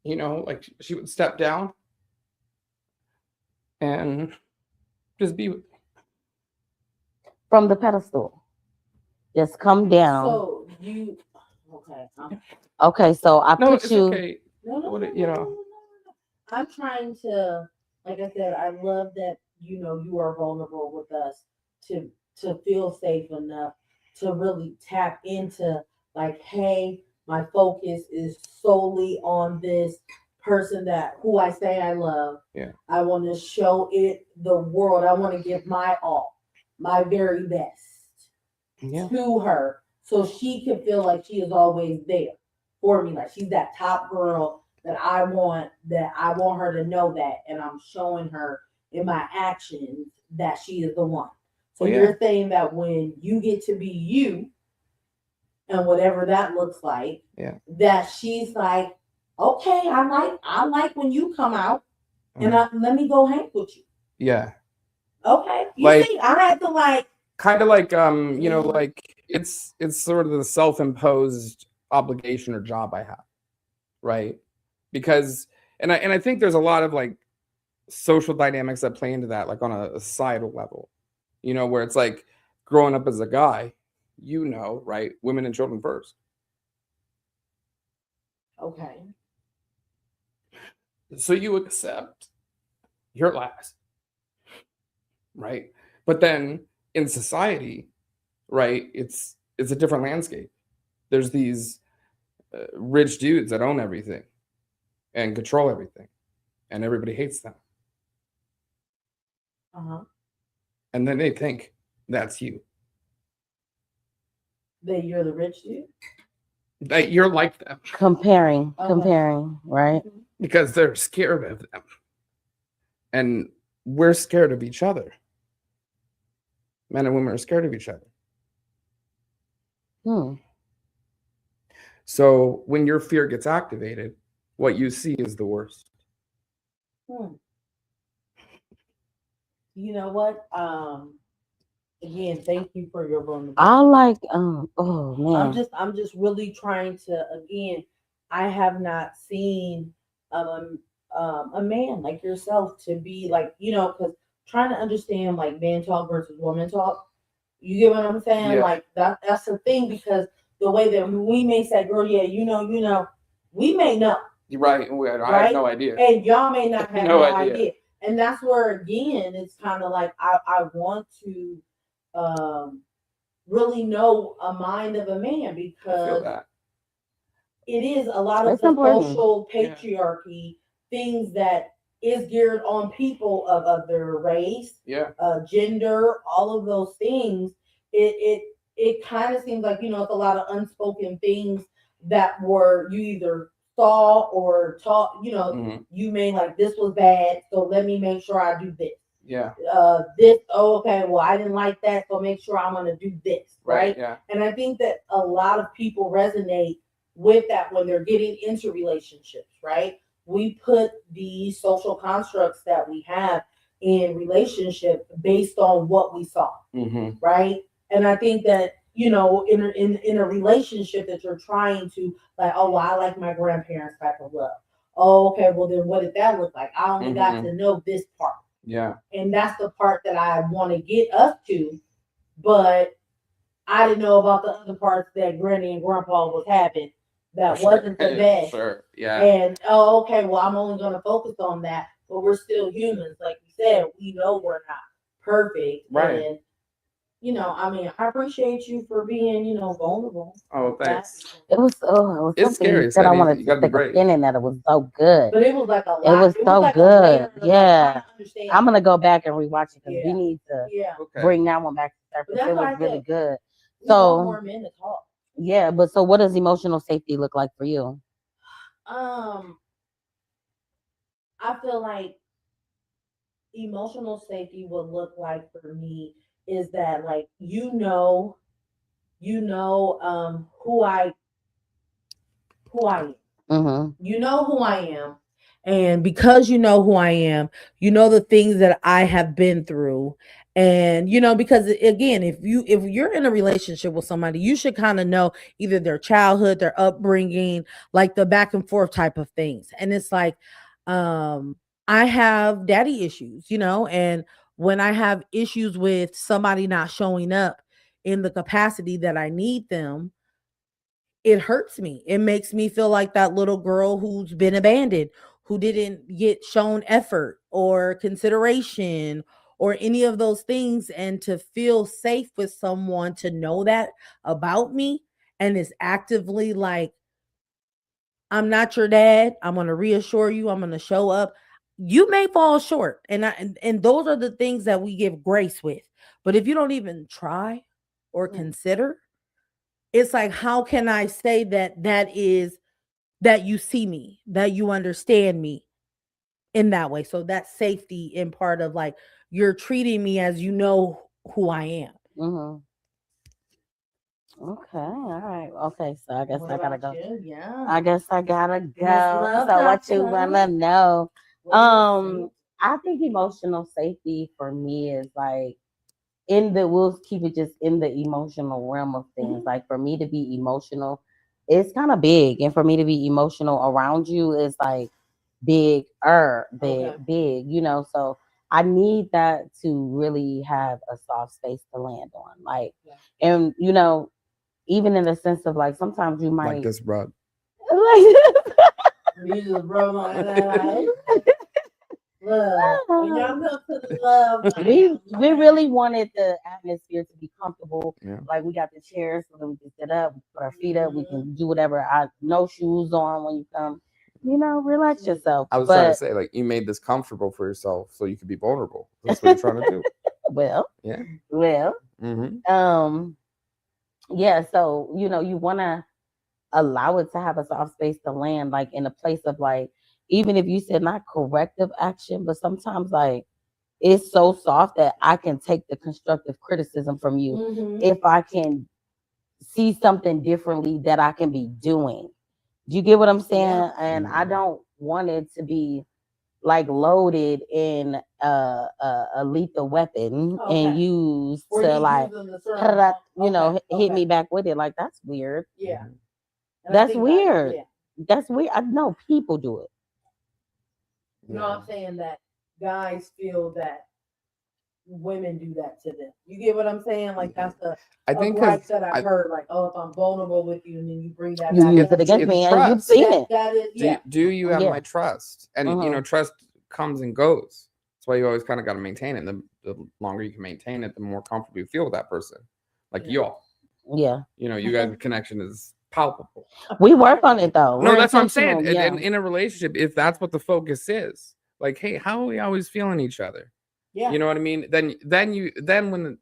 Like she would step down and just be with me. From the pedestal. Just come down. So you okay, so I put you. Okay. No. I'm trying to, like I said, I love that you are vulnerable with us to feel safe enough to really tap into like, hey, my focus is solely on this person that who I say I love. Yeah. I want to show it the world. I want to give my all, my very best to her so she can feel like she is always there for me. Like she's that top girl that I want her to know that, and I'm showing her in my actions that she is the one. So you're saying that when you get to be you and whatever that looks like, that she's like, okay, I like when you come out and let me go hang with you. Yeah. Okay. You see, I had to like kind of like like it's sort of the self-imposed obligation or job I have, right? Because and I think there's a lot of like social dynamics that play into that, like on a societal level, where it's like growing up as a guy, right? Women and children first. Okay. So you accept your last, right? But then in society, right, it's a different landscape. There's these rich dudes that own everything and control everything, and everybody hates them. And then they think that's you. That you're the rich dude? That you're like them. Comparing, right? Because they're scared of them. And we're scared of each other. Men and women are scared of each other. So when your fear gets activated, what you see is the worst. You know what? Again, thank you for your vulnerability. I like oh man. I'm just really trying to, again, I have not seen a man like yourself to be like, because trying to understand like man talk versus woman talk. You get what I'm saying? Yeah. Like that's the thing, because the way that we may say, girl, yeah, we may know. You're right. I have no idea. And y'all may not have no idea. And that's where, again, it's kind of like I want to really know a mind of a man, because it is a lot of the social patriarchy things that is geared on people of other race, gender, all of those things. It kind of seems like, it's a lot of unspoken things that were you either saw or taught, you may like, this was bad, so let me make sure I do this. Okay, well, I didn't like that, so make sure I'm gonna do this, right? And I think that a lot of people resonate with that when they're getting into relationships, right? We put the social constructs that we have in relationship based on what we saw, right? And I think that, in a relationship that you're trying to like, oh, well, I like my grandparents type of love. Oh, okay, well then what did that look like? I only got to know this part. And that's the part that I want to get us to, but I didn't know about the other parts that Granny and Grandpa was having that wasn't the best. And okay, well, I'm only going to focus on that, but we're still humans. Like you said, we know we're not perfect. Right. And, I appreciate you for being, vulnerable. Oh, thanks. It was it's scary. You said I wanted to stick a pin in that. It was so good. But it was like a lot. It was so like good. Yeah. I'm gonna gonna go back and rewatch it because we need to bring that one back to surface. It was really good. So more men to talk. Yeah, but so what does emotional safety look like for you? I feel like emotional safety would look like for me is that, like, who I am. You know who I am. And because you know who I am, you know the things that I have been through. And because again, if you're in a relationship with somebody, you should kind of know either their childhood, their upbringing, like the back and forth type of things. And it's like, I have daddy issues, and when I have issues with somebody not showing up in the capacity that I need them, it hurts me. It makes me feel like that little girl who's been abandoned, who didn't get shown effort or consideration or any of those things, and to feel safe with someone to know that about me and is actively like, I'm not your dad. I'm going to reassure you. I'm going to show up. You may fall short. And those are the things that we give grace with. But if you don't even try or consider, it's like, how can I say that you see me, that you understand me in that way? So that's safety in part of like, you're treating me as you know who I am. Mm-hmm. Okay, all right. Okay, so I guess I gotta go. You? Yeah. I guess I gotta go. Love, So what you Dr. wanna know? I think emotional safety for me is like we'll keep it just in the emotional realm of things. Like for me to be emotional, it's kind of big, and for me to be emotional around you is like big, you know. So I need that to really have a soft space to land on, like, and you know, even in the sense of like sometimes you might like this rug. You just rub on that. Love. When y'all come to the love, we really wanted the atmosphere to be comfortable. Yeah. Like we got the chairs so that we can sit up, put our feet up, we can do whatever. No shoes on when you come. You know, relax yourself. I was trying to say, like, you made this comfortable for yourself so you could be vulnerable. That's what you're trying to do. Well, yeah. Well, mm-hmm. Yeah. So you know, you want to allow it to have a soft space to land, like in a place of like, even if you said not corrective action, but sometimes like it's so soft that I can take the constructive criticism from you if I can see something differently that I can be doing. Do you get what I'm saying? Yeah. And I don't want it to be like loaded in a lethal weapon and used to like, you know, hit me back with it. Like that's weird. Yeah. That's weird. That's weird. I know people do it. You know what I'm saying? That guys feel that women do that to them. You get what I'm saying? Like that's I think gripe that I've heard. Like, oh, if I'm vulnerable with you, and then you bring that you back, use it against me, and you've seen it. That is, do you have my trust? And you know, trust comes and goes. That's why you always kind of got to maintain it. And the longer you can maintain it, the more comfortable you feel with that person. Like y'all. Yeah. You know, you guys' connection is palpable. We work on it though. No, that's what I'm saying. In a relationship, if that's what the focus is, like, hey, how are we always feeling each other? Yeah. You know what I mean? Then when the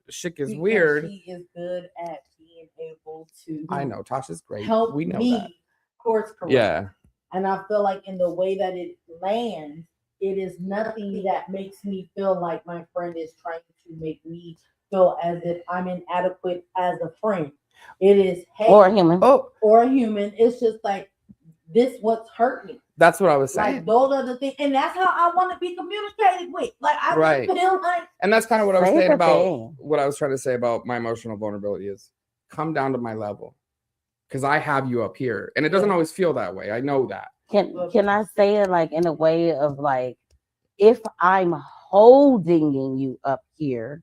shit gets weird. She is good at being able to. I know Tasha's great. Help we know me that. Course correct. Yeah. And I feel like in the way that it lands, it is nothing that makes me feel like my friend is trying to make me feel as if I'm inadequate as a friend. It is or a human. Or a human. It's just like this what's hurt me. That's what I was saying. Like those are the things, and that's how I want to be communicated with. Like I feel like, and that's kind of what I was saying about what I was trying to say about my emotional vulnerability is come down to my level, because I have you up here, and it doesn't always feel that way. I know that. Can I say it like in a way of like, if I'm holding you up here,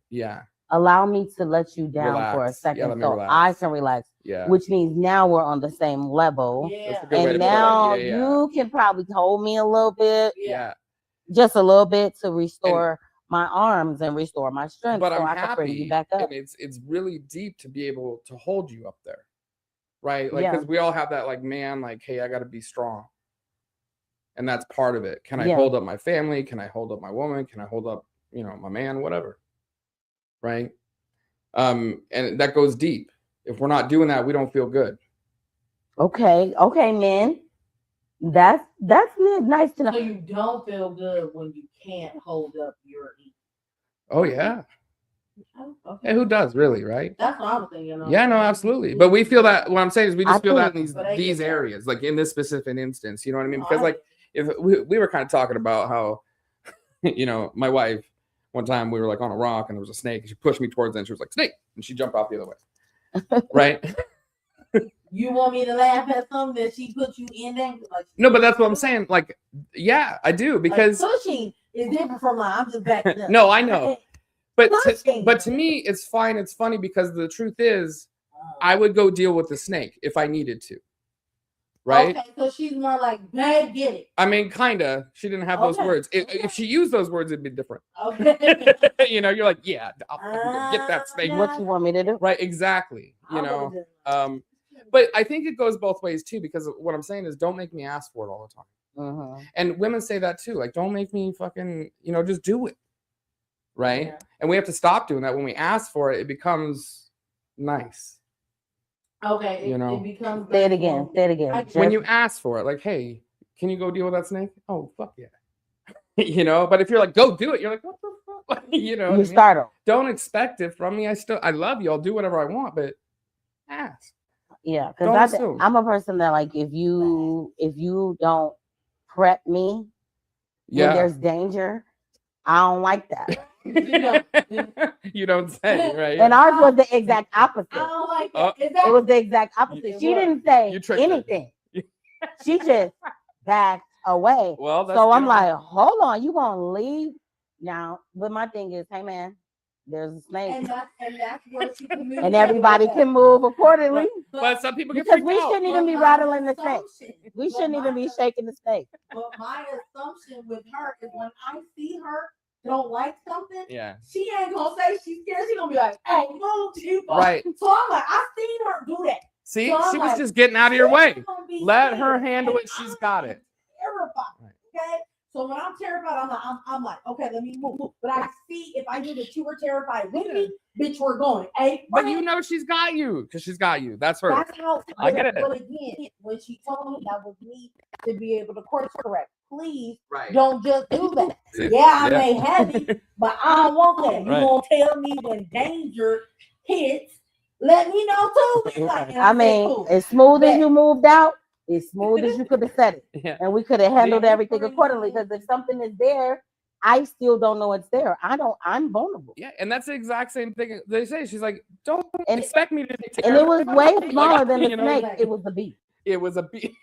allow me to let you down for a second so I can relax. Yeah. Which means now we're on the same level. Yeah. And now you can probably hold me a little bit. Yeah. Just a little bit to restore my arms and restore my strength. But so I'm I happy. Can bring you back up. And it's really deep to be able to hold you up there. Right? Like, because we all have that like, man, like, hey, I gotta be strong. And that's part of it. Can I hold up my family? Can I hold up my woman? Can I hold up, you know, my man, whatever. Right. And that goes deep. If we're not doing that, we don't feel good. Okay, man. That's nice to know. So you don't feel good when you can't hold up your ego. Oh yeah. Okay. Hey, who does really, right? That's what I was thinking. Yeah, no, absolutely. But we feel that. What I'm saying is, we just feel that in these areas, like in this specific instance. You know what I mean? Because like, if we were kind of talking about how, you know, my wife. One time we were like on a rock and there was a snake and she pushed me towards it and she was like, snake, and she jumped off the other way. Right? You want me to laugh at something that she put you in there? Like, no, but that's what I'm saying. Like, yeah, I do, because like pushing is different from I'm just backing up. No, I know. But to me, it's fine. It's funny because the truth is I would go deal with the snake if I needed to. right? Okay, so she's more like, babe, get it. I mean, kinda. She didn't have those Okay, words. okay. If she used those words, it'd be different. Okay. You know, you're like, yeah, I'll fucking go get that snake. Yeah. What you want me to do? Right, exactly. You I know, would've done but I think it goes both ways too, because what I'm saying is, don't make me ask for it all the time. And women say that too, like, don't make me fucking, you know, just do it, right? Yeah. And we have to stop doing that. When we ask for it, it becomes nice. Okay, You know. it becomes. Say it again. Say it again. When you ask for it, like, hey, can you go deal with that snake? Oh, fuck yeah. You know, but if you're like, go do it, you're like, what the fuck? You know, you startle. Don't expect it from me. I love you. I'll do whatever I want, but ask. Yeah, Don't because assume. I'm a person that, like, if you don't prep me when there's danger, I don't like that. You don't say, right? And ours was the exact opposite. I don't like that. It was the exact opposite. She didn't say anything. She just backed away. Well, so I'm like, hold on, you gonna leave now? But my thing is, hey man, there's a snake, and that's where she can move. and everybody can move accordingly. But some people get Because freaked we out. shouldn't even be rattling the snake. We shouldn't even be shaking the snake. But my assumption with her is when I see her don't like something, she ain't gonna say she's scared. She's gonna be like, hey, move, you. Right. So I'm like, I seen her do that. See, so she like, was just getting out of your way. Let scared. her handle it. She's got it. Terrified. Okay. So when I'm terrified, I'm like, okay, let me move. But I see if I knew that you were terrified with me, bitch, we're going. Hey, but you know she's got you because she's got you. That's her. That's how I get it. But again, when she told me that was me to be able to course correct, please Right. don't just do that. Yeah, I may have it, but I don't want that. You gonna tell me when danger hits, let me know too. Like, I mean, cool. as smooth as you moved out, as smooth as you could have said it. And we could have handled everything accordingly. Because if something is there, I still don't know it's there. I'm vulnerable. Yeah, and that's the exact same thing they say. She's like, don't expect me to take And it was way smaller than the snake. It was the bee. It was a bee.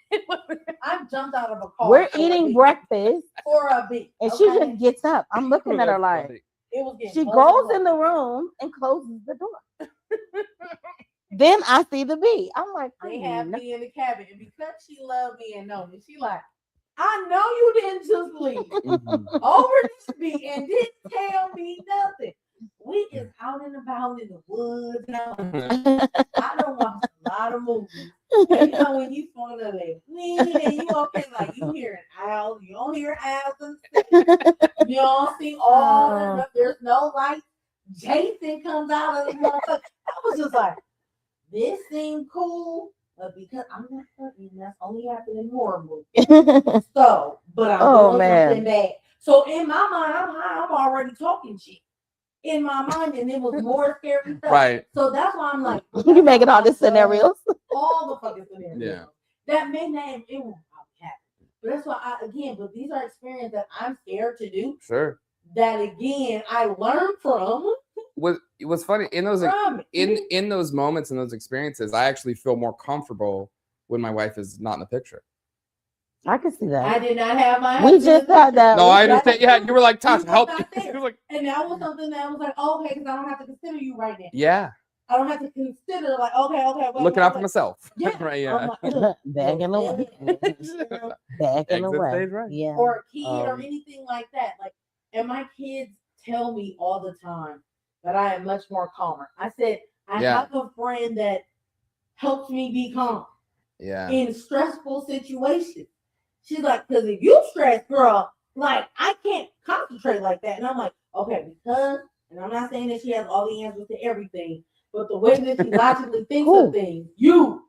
I jumped out of a car. We're eating breakfast for a bee. And she just gets up. I'm looking at her like, she goes in the room and closes the door. Then I see the bee. I'm like, they have me in the cabin, and because she loved me and know me, she like, I know you didn't just leave over this bee and didn't tell me nothing. We is out and about in the woods now. I don't watch a lot of movies. And you know when you fall in there, and you okay, like you hear an owl, you don't hear owls and you don't see all there's no light. Jason comes out of the motherfucker. I was just like, this seemed cool, but because I'm not hurting, that's only happening in horror movies. So, but I'm doing something bad. So in my mind, I'm already talking shit. In my mind, and it was more scary stuff. Right. So that's why I'm like, you making all the scenarios. All the fucking scenarios. Yeah. That may not it won't happen. But that's why but these are experiences that I'm scared to do. Sure. That again I learned from. What's funny in those in those moments and those experiences, I actually feel more comfortable when my wife is not in the picture. I can see that. I did not have my. We just had that. No, I understand. Yeah, you were like, Tasha, help. Like, and that was something that was like, okay, because I don't have to consider you right now. Yeah. I don't have to consider like, okay. Looking out for myself. Yeah. Right. Yeah. Backing away. Backing away. Right. Yeah. Or a kid or anything like that. Like, and my kids tell me all the time that I am much more calmer. I said I have a friend that helps me be calm. Yeah. In stressful situations. She's like, because if you stress, girl, like I can't concentrate like that. And I'm like, okay, because, and I'm not saying that she has all the answers to everything, but the way that she logically thinks of things, you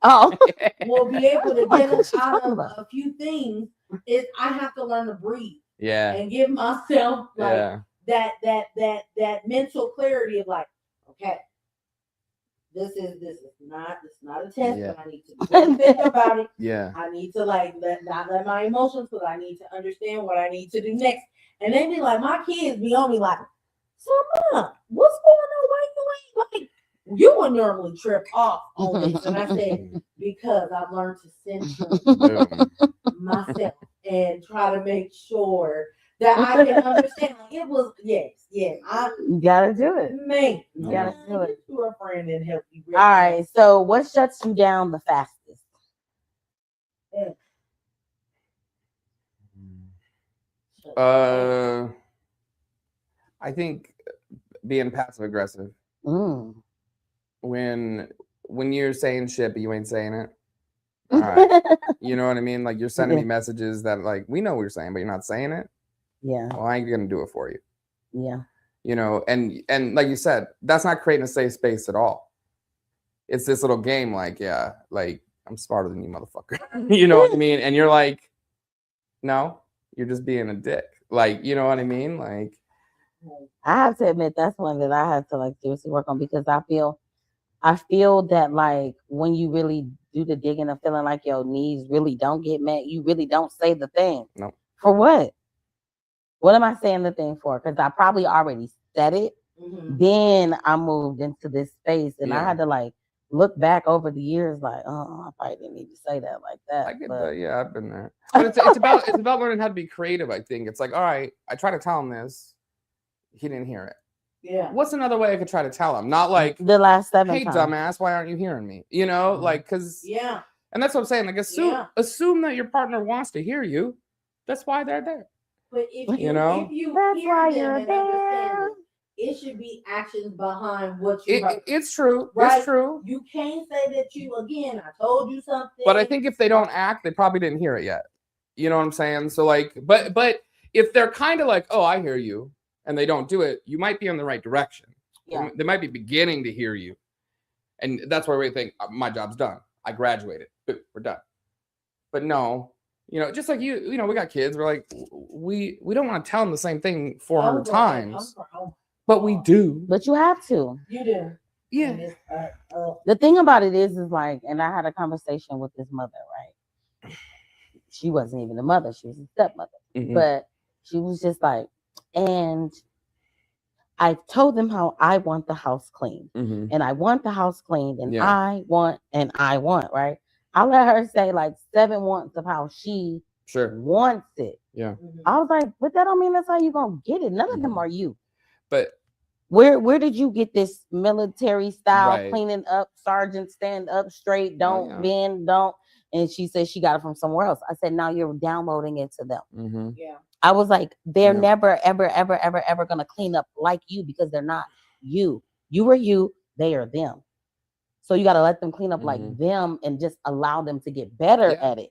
will be able to get us out of a few things. Is I have to learn to breathe. Yeah. And give myself like that mental clarity of like, okay, this is not a test, but I need to think about it. Yeah. I need to like not let my emotions, because I need to understand what I need to do next. And they be like, my kids be on me like, so mom, what's going on? Why you ain't like you would normally trip off on this? And I said, because I've learned to censor myself and try to make sure that I can understand. Like, it was you gotta do it. Man, you gotta do it. To a friend and help you. All right. So, what shuts you down the fastest? Yeah. I think being passive aggressive. When you're saying shit but you ain't saying it. All right. You know what I mean? Like you're sending me messages that like we know what you're saying, but you're not saying it. Yeah. Well, I ain't gonna do it for you. Yeah. You know, and like you said, that's not creating a safe space at all. It's this little game, like, yeah, like I'm smarter than you, motherfucker. You know what I mean? And you're like, no, you're just being a dick. Like, you know what I mean? Like, I have to admit that's one that I have to like seriously work on because I feel that like when you really do the digging of feeling like your needs really don't get met, you really don't say the thing. No. For what? What am I saying the thing for? Because I probably already said it. Then I moved into this space and I had to like look back over the years like, oh, I probably didn't need to say that like that. I get that. Yeah, I've been there. But it's about learning how to be creative, I think. It's like, all right, I try to tell him this. He didn't hear it. Yeah. What's another way I could try to tell him? Not like the last 7 hey, times. dumbass, why aren't you hearing me? You know, like because and that's what I'm saying. Like assume that your partner wants to hear you. That's why they're there. But if you that's why you're there. It should be actions behind what you. It's true. Right? It's true. You can't say that I told you something. But I think if they don't act, they probably didn't hear it yet. You know what I'm saying? So like, but if they're kind of like, oh, I hear you, and they don't do it, you might be in the right direction. Yeah. They might be beginning to hear you. And that's where we think my job's done. I graduated. We're done. But no, you know, just like you know, we got kids. We're like, we don't want to tell them the same thing 400 times. But we do. But you have to. You do. Yeah. The thing about it is like, and I had a conversation with this mother, right? She wasn't even a mother. She was a stepmother. But she was just like, and I told them how I want the house clean. And I want the house cleaned. And I want, right? I let her say like 7 wants of how she wants it. Yeah. I was like, but that don't mean that's how you gonna get it. None of them are you. But where did you get this military style cleaning up, sergeant, stand up straight, don't bend, don't? And she said she got it from somewhere else. I said, now you're downloading it to them. Yeah. I was like, they're never, ever, ever, ever, ever gonna clean up like you because they're not you. You are you, they are them. So you gotta let them clean up like them and just allow them to get better at it.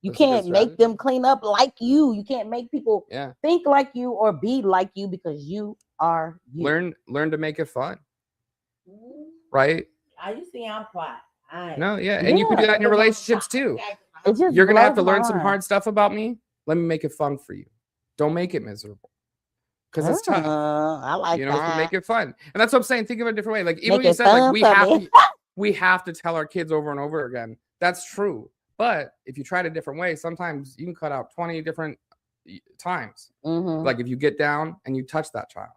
You can't make them clean up like you. You can't make people think like you or be like you because you are you. Learn to make it fun. Right? I just think I'm quiet. And you can do that in your relationships too. You're gonna have to learn some hard stuff about me. Let me make it fun for you. Don't make it miserable. Because it's tough. I like that. Make it fun. And that's what I'm saying. Think of it a different way. Like even when you said like we have to tell our kids over and over again. That's true. But if you try it a different way, sometimes you can cut out 20 different times. Like if you get down and you touch that child.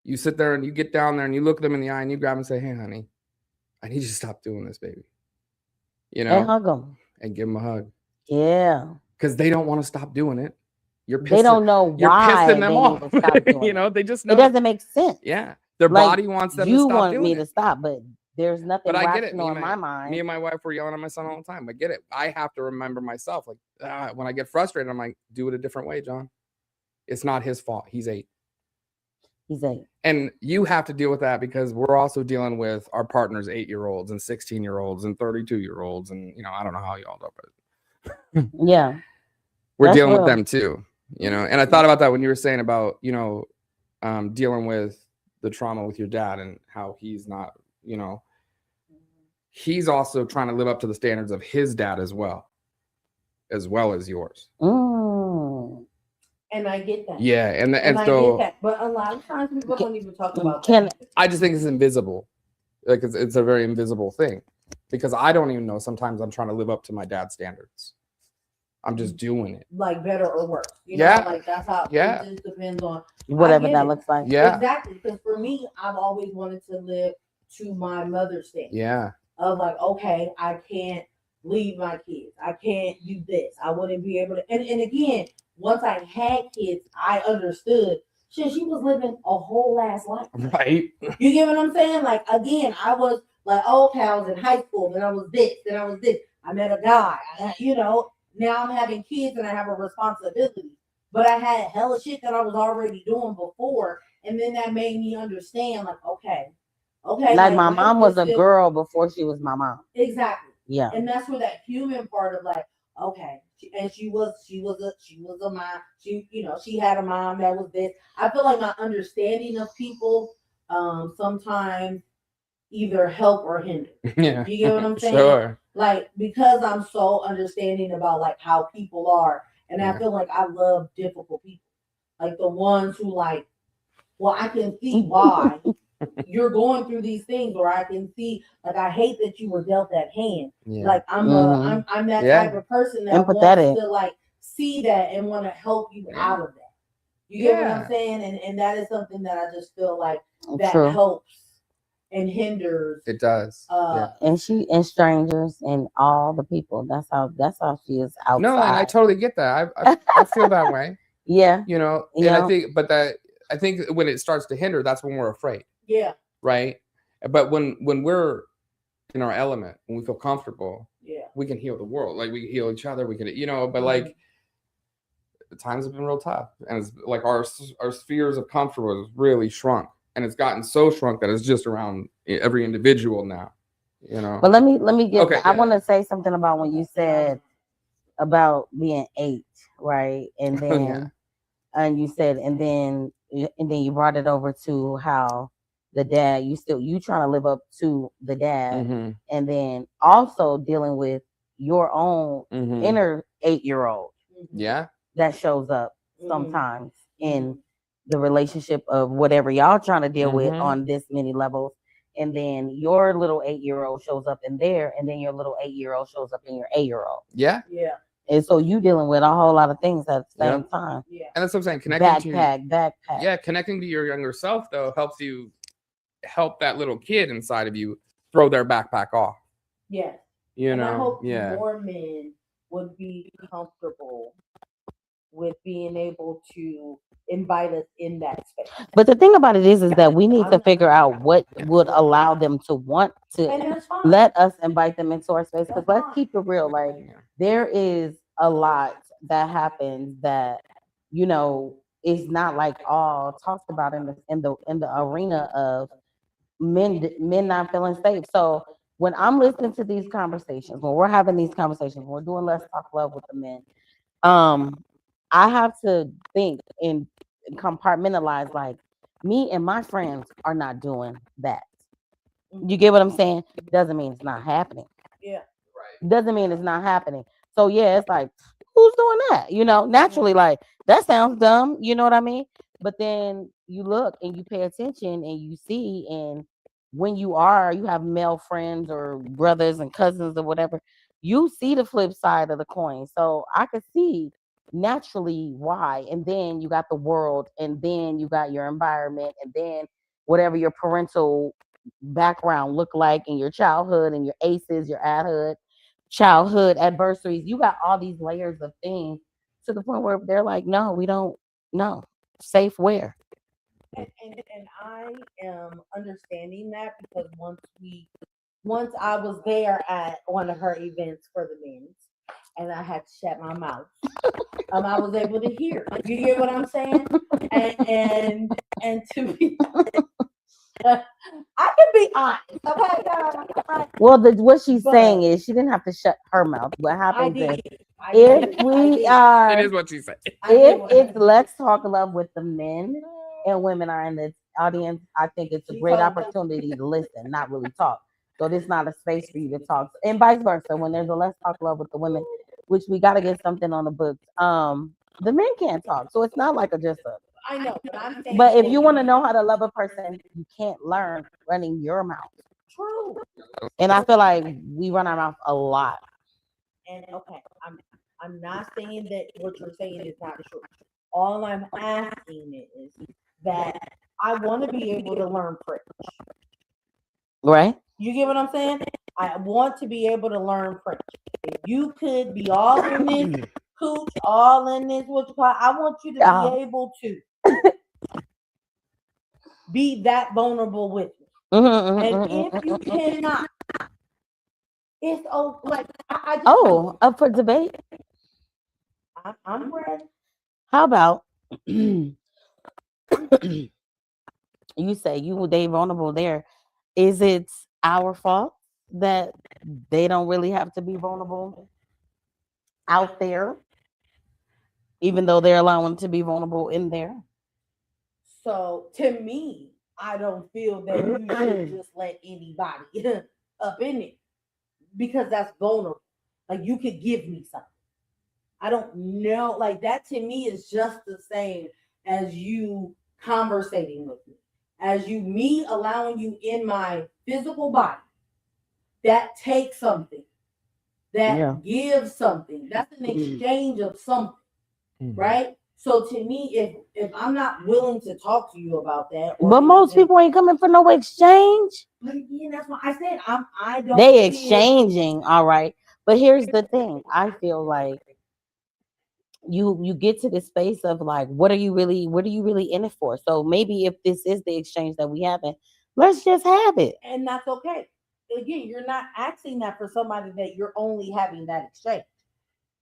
You sit there and you get down there and you look them in the eye and you grab them and say, hey, honey, I need you to stop doing this, baby. You know? And hug them. And give them a hug. Yeah. Because they don't want to stop doing it. They don't know why. You're pissing them off. You know, they just know. It doesn't make sense. Yeah. Their body wants them to stop doing it. You want me to stop, but there's nothing rational in my mind. Me and my wife were yelling at my son all the time. I get it. I have to remember myself. Like when I get frustrated, I'm like, do it a different way, John. It's not his fault. He's 8. And you have to deal with that because we're also dealing with our partners, 8-year-olds and 16-year-olds and 32-year-olds. And, you know, I don't know how y'all do it. Yeah. We're dealing with them too, you know? And I thought about that when you were saying about, you know, dealing with the trauma with your dad and how he's not, you know, he's also trying to live up to the standards of his dad as well as yours. And I get that. Yeah, and I so get that. But a lot of times people don't even talk about that. I just think it's invisible. Like it's a very invisible thing because I don't even know. Sometimes I'm trying to live up to my dad's standards. I'm just doing it. Like better or worse. You know, like that's how it just depends on whatever that looks like. Yeah. Exactly. Because for me, I've always wanted to live to my mother's standards. Yeah. Of like, okay, I can't leave my kids. I can't do this. I wouldn't be able to. And again, once I had kids, I understood. Shit, she was living a whole ass life. Right. You get what I'm saying? Like, again, I was like, okay, I was in high school, then I was this, then I was this. I met a guy, you know. now I'm having kids and I have a responsibility. But I had hella shit that I was already doing before, and then that made me understand, like, okay, like my mom was a girl before she was my mom. Exactly. Yeah. And that's where that human part of like, okay, and she was a mom. She had a mom that was this. I feel like my understanding of people sometimes either help or hinder. Yeah. You get what I'm saying? Sure. Like, because I'm so understanding about like how people are, and I feel like I love difficult people. Like the ones who like, well, I can see why you're going through these things, or I can see, like, I hate that you were dealt that hand. Yeah. Like I'm that type of person that empathetic. wants to like see that and want to help you out of that. You get what I'm saying? And that is something that I just feel like that helps and hinders. It does. And strangers and all the people. That's how she is outside. No, and I totally get that. I feel that way. Yeah. And I think when it starts to hinder, that's when we're afraid. Yeah. Right. But when we're in our element, when we feel comfortable, we can heal the world. Like we can heal each other. We can, but like the times have been real tough, and it's like our spheres of comfort was really shrunk, and it's gotten so shrunk that it's just around every individual now. But let me get. Okay, I want to say something about when you said about being 8, right? And then, and you said, and then you brought it over to how the dad, you trying to live up to the dad, and then also dealing with your own inner 8-year-old. Yeah. That shows up sometimes in the relationship of whatever y'all trying to deal with on this many levels. And then your little 8-year-old shows up in there, and then your little 8-year-old shows up in your 8-year-old. Yeah. Yeah. And so you dealing with a whole lot of things at the same time. Yeah. And that's what I'm saying. Backpack. Yeah, connecting to your younger self though helps you help that little kid inside of you throw their backpack off. Yeah. And I hope more men would be comfortable with being able to invite us in that space. But the thing about it is that we need to figure out what would allow them to want to let us invite them into our space. Because let's keep it real. Like there is a lot that happens that is not like all talked about in the arena of men not feeling safe. So when I'm listening to these conversations, when we're having these conversations, when we're doing Let's Talk Love with the men, I have to think and compartmentalize, like, me and my friends are not doing that. You get what I'm saying? Doesn't mean it's not happening. Yeah. Right. Doesn't mean it's not happening. So yeah, it's like, who's doing that? Naturally, like, that sounds dumb. You know what I mean? But then you look and you pay attention and you see, and when you have male friends or brothers and cousins or whatever, you see the flip side of the coin. So I could see naturally why. And then you got the world, and then you got your environment, and then whatever your parental background look like in your childhood and your ACEs, your adhood, childhood adversaries. You got all these layers of things to the point where they're like, no, we don't know. Safe where? And I am understanding that because once I was there at one of her events for the men's, and I had to shut my mouth. I was able to hear. You get what I'm saying? And to be, I can be honest. Okay, well, what she's saying is she didn't have to shut her mouth. What happens is if we are, it is what she said. If it's Let's Talk Love with the men and women are in the audience, I think it's a great opportunity to listen, not really talk. So this is not a space for you to talk, and vice versa. When there's a Let's Talk Love with the women, which we got to get something on the books, the men can't talk. So it's not like I know, but if you want to know how to love a person, you can't learn running your mouth. True. And I feel like we run our mouth a lot. And okay, I'm not saying that what you're saying is not true. All I'm asking is that I want to be able to learn French. Right? You get what I'm saying? I want to be able to learn French. If you could be all in this cooch, all in this I want you to be able to be that vulnerable with me. And if you cannot, it's like I just up for debate. I'm ready. How about you say they vulnerable there? Is it our fault that they don't really have to be vulnerable out there, even though they're allowing to be vulnerable in there? So to me, I don't feel that you should just let anybody up in it because that's vulnerable. Like you could give me something. I don't know. Like that to me is just the same as you conversating with me, as you me allowing you in my physical body. That takes something. Yeah. That gives something. That's an exchange of something, right? So to me, if I'm not willing to talk to you about that, But most people ain't coming for no exchange. But again, that's what I said. I don't. They exchanging, all right. But here's the thing. I feel like you get to the space of like, what are you really in it for? So maybe if this is the exchange that we having, let's just have it. And that's okay. Again, you're not asking that for somebody that you're only having that exchange.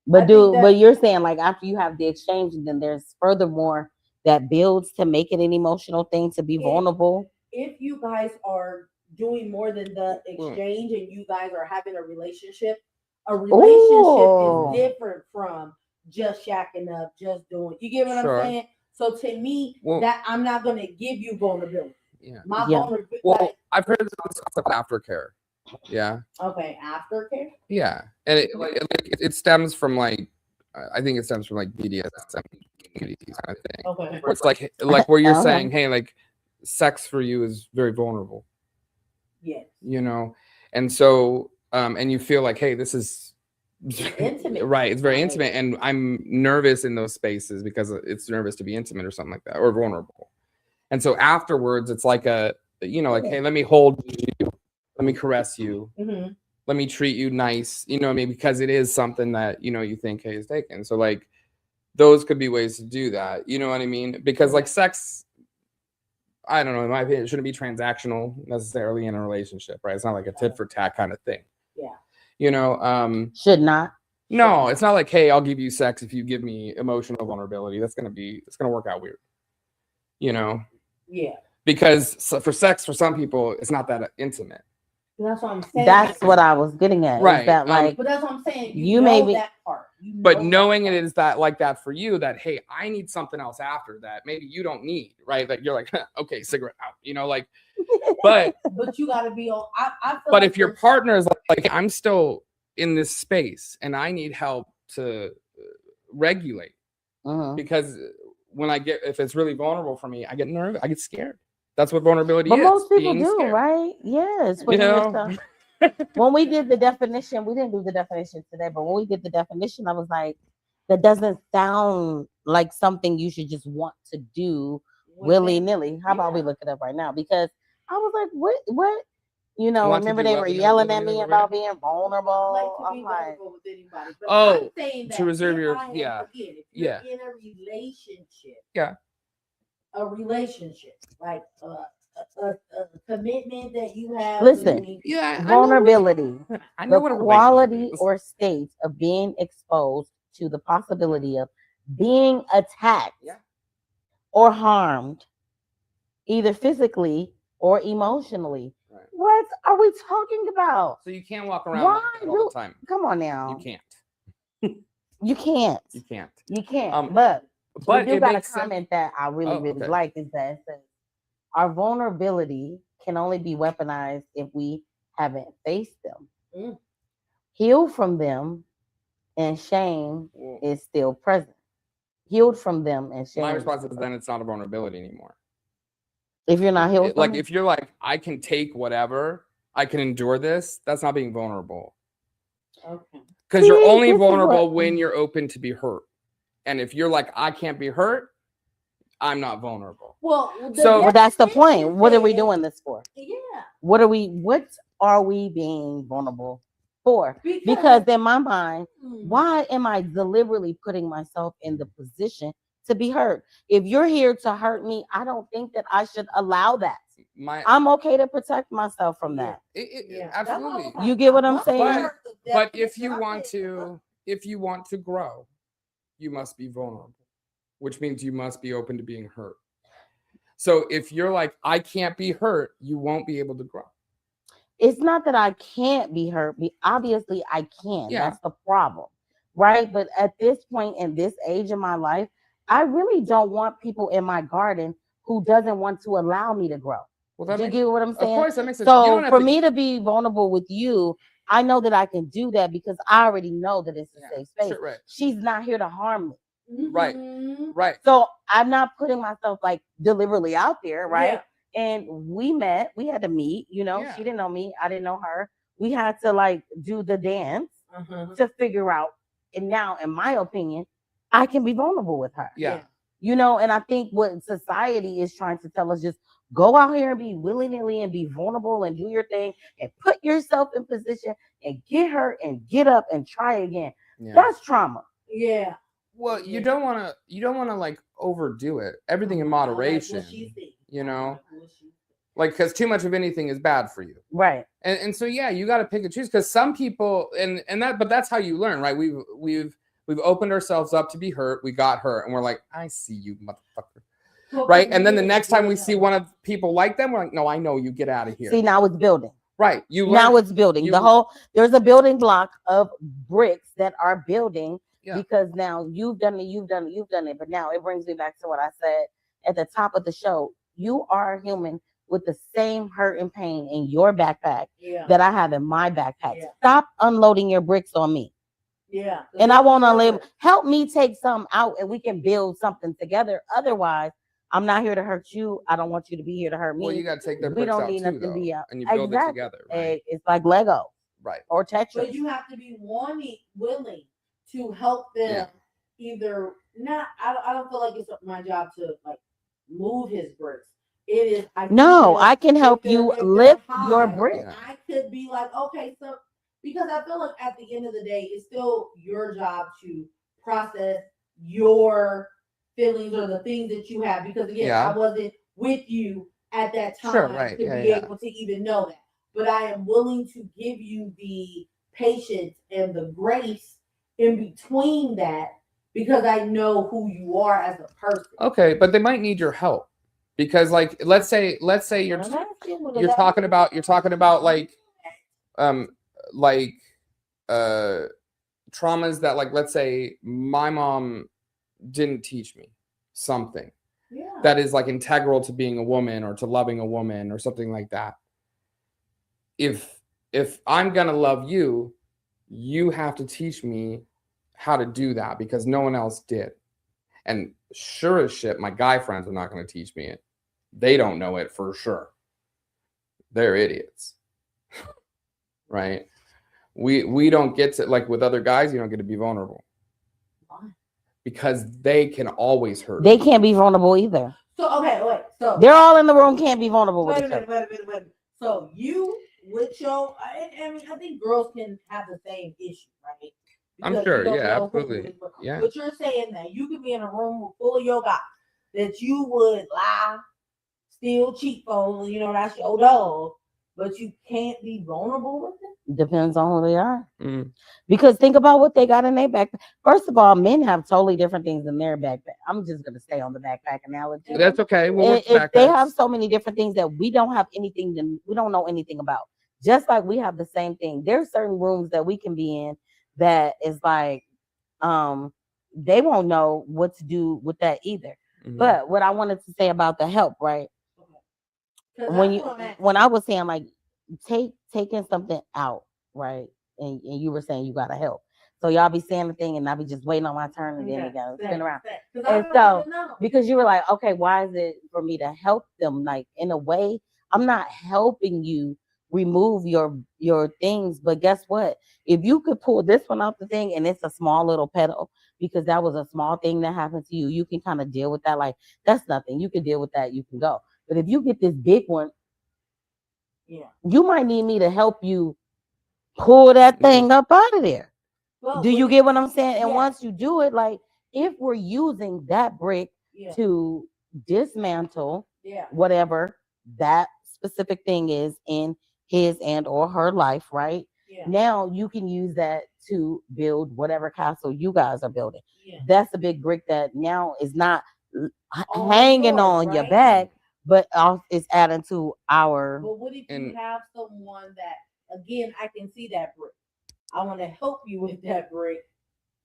But but you're saying like after you have the exchange, and then there's furthermore that builds to make it an emotional thing to be vulnerable. If you guys are doing more than the exchange and you guys are having a relationship is different from just shacking up, just doing. You get what I'm saying? So to me, that I'm not going to give you vulnerability. Yeah. Vulnerability. Well, I've heard this concept of aftercare. Yeah. Okay, aftercare. Yeah, and it stems from like I think it stems from like BDSM communities kind of thing. Okay. Where it's like where you're saying, hey, like sex for you is very vulnerable. Yes. You know, and so and you feel like, hey, this is intimate. Right, it's very intimate, and I'm nervous in those spaces because it's nervous to be intimate or something like that, or vulnerable. And so afterwards, it's like a like, hey, let me hold you. Let me caress you. Mm-hmm. Let me treat you nice. You know what I mean? Because it is something that, you think, hey, is taken. So like those could be ways to do that. You know what I mean? Because like sex, I don't know, in my opinion, it shouldn't be transactional necessarily in a relationship, right? It's not like a tit for tat kind of thing. Yeah. Should not. No, it's not like, hey, I'll give you sex if you give me emotional vulnerability. It's gonna work out weird. Yeah. Because for sex, for some people, it's not that intimate. That's what I'm saying. That's what I was getting at. Right. Is that like, but that's what I'm saying. You know that part. But knowing it is that like that for you, that hey, I need something else after that. Maybe you don't need, right? Like you're like, okay, cigarette out. But you got to be on. I feel but if your partner is like, I'm still in this space and I need help to regulate, because if it's really vulnerable for me, I get nervous, I get scared. That's what vulnerability is. But most people do, scared. right? Yes. When we did the definition, we didn't do the definition today, but when we did the definition, I was like, that doesn't sound like something you should just want to do willy-nilly. How about we look it up right now? Because I was like, what? Remember they were yelling at me about being vulnerable. I'm like, vulnerable with anybody. But I'm saying that to reserve your if you're in a relationship. Yeah. A relationship, like a commitment that you have. Listen, vulnerability, I know the quality or state of being exposed to the possibility of being attacked or harmed, either physically or emotionally. Right. What are we talking about? So you can't walk around like that all the time. Come on now. You can't. You can't. You can't. You can't. But you got a comment that I really okay. like is that it says our vulnerability can only be weaponized if we haven't faced them. Heal from them, and shame is still present. Healed from them and shame. My response is then it's not a vulnerability anymore. If you're not healed, like if you're like, I can take whatever, I can endure this, that's not being vulnerable. Okay. Because you're only vulnerable when you're open to be hurt. And if you're like, I can't be hurt, I'm not vulnerable. Well, that's the point. What are we doing this for? Yeah. What are we being vulnerable for? Because in my mind, why am I deliberately putting myself in the position to be hurt? If you're here to hurt me, I don't think that I should allow that. I'm okay to protect myself from that. Absolutely. You get what I'm saying? But if you want to grow, you must be vulnerable, which means you must be open to being hurt. So if you're like, I can't be hurt, you won't be able to grow. It's not that I can't be hurt. Obviously, I can. Yeah. That's the problem, right? But at this point in this age in my life, I really don't want people in my garden who doesn't want to allow me to grow. Well, Do you get what I'm saying? Of course, that makes sense. So for me to be vulnerable with you, I know that I can do that because I already know that it's a safe space. Sure, right. She's not here to harm me. Right. Right. So I'm not putting myself like deliberately out there, right? Yeah. And we had to meet, you know, she didn't know me, I didn't know her. We had to like do the dance to figure out. And now, in my opinion, I can be vulnerable with her. Yeah. You know, and I think what society is trying to tell us, just go out here and be willy-nilly and be vulnerable and do your thing and put yourself in position and get hurt and get up and try again. Yeah. That's trauma. Yeah. Well, you don't want to like overdo it. Everything in moderation, you know, like, because too much of anything is bad for you. Right. And so, yeah, you got to pick and choose, because some people, but that's how you learn, right? We've opened ourselves up to be hurt. We got hurt and we're like, I see you, motherfucker. Right. And then the next time we see one of people like them, we're like, no, I know you, get out of here. See, now it's building. Right. Now it's building. There's a building block of bricks that are building. Yeah. Because now you've done it. But now it brings me back to what I said at the top of the show. You are a human with the same hurt and pain in your backpack that I have in my backpack. Yeah. Stop unloading your bricks on me. Yeah. And I won't unload. Help me take some out and we can build something together. Otherwise, I'm not here to hurt you. I don't want you to be here to hurt me. Well, you got to take their bricks out too, though, and you build it together. Right? It's like Lego. Right. Or Tetris. But you have to be willing to help them either not. I don't feel like it's my job to like move his bricks. It is. I can help you lift your bricks. I could be like, okay, so because I feel like at the end of the day, it's still your job to process your feelings or the things that you have. Because again, I wasn't with you at that time to be able to even know that. But I am willing to give you the patience and the grace in between that, because I know who you are as a person. Okay, but they might need your help, because like let's say you're talking about like traumas that, like, let's say my mom didn't teach me something that is like integral to being a woman or to loving a woman or something like that. If I'm gonna love you, you have to teach me how to do that, because no one else did. And sure as shit, my guy friends are not going to teach me it. They don't know it for sure. They're idiots. Right? We don't get to, like with other guys, you don't get to be vulnerable. Why? Because they can always hurt. They can't be vulnerable either. So so they're all in the room, can't be vulnerable with each other. Wait a minute. So you with your, I mean, I think girls can have the same issue, right? Because I'm sure, absolutely. Yeah. But you're saying that you could be in a room full of your guys that you would lie, steal, cheat for, you know, that's your dog, but you can't be vulnerable with it? Depends on who they are. Because think about what they got in their backpack. First of all, men have totally different things in their backpack. I'm just going to stay on the backpack analogy. That's okay. If they have so many different things that we don't have anything, we don't know anything about. Just like we have the same thing. There's certain rooms that we can be in that is like, they won't know what to do with that either. But what I wanted to say about the help, right? When I was saying like taking something out, right? And you were saying you gotta help. So y'all be saying the thing and I be just waiting on my turn and then it gotta spin around. And so because you were like, okay, why is it for me to help them? Like in a way, I'm not helping you remove your things, but guess what? If you could pull this one out the thing and it's a small little pedal because that was a small thing that happened to you, you can kind of deal with that. Like that's nothing. You can deal with that. You can go. But if you get this big one, you might need me to help you pull that thing up out of there. Well, do you get what I'm saying? And once you do it, like if we're using that brick to dismantle whatever that specific thing is in his and or her life, right? Now you can use that to build whatever castle you guys are building. that's a big brick that now is not On hanging yours, on your right? back, but it's adding to our. But what if you And have someone that, again, I can see that brick. I want to help you with that brick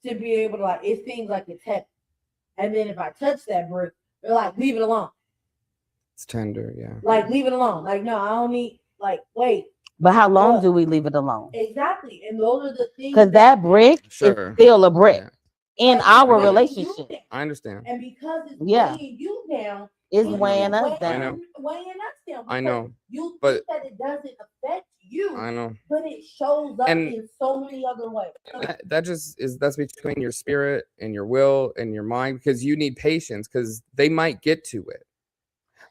to be able to, like, it seems like it's heavy. And then if I touch that brick, they're like, leave it alone. it's tender, yeah. Like, leave it alone. Like, no, I don't need, like, wait. But how long What? do we leave it alone? Exactly. And those are the things Because that brick is Sure. still a brick Yeah. in like, our weighing you relationship. down. I understand. And because it's Yeah. weighing you down, It's I know. weighing us weighing, I know. down. weighing us down. I Because know. you But think that it doesn't affect you, I know. but it shows up And in so many other ways. that just is that's between your spirit and your will and your mind because you need patience because they might get to it.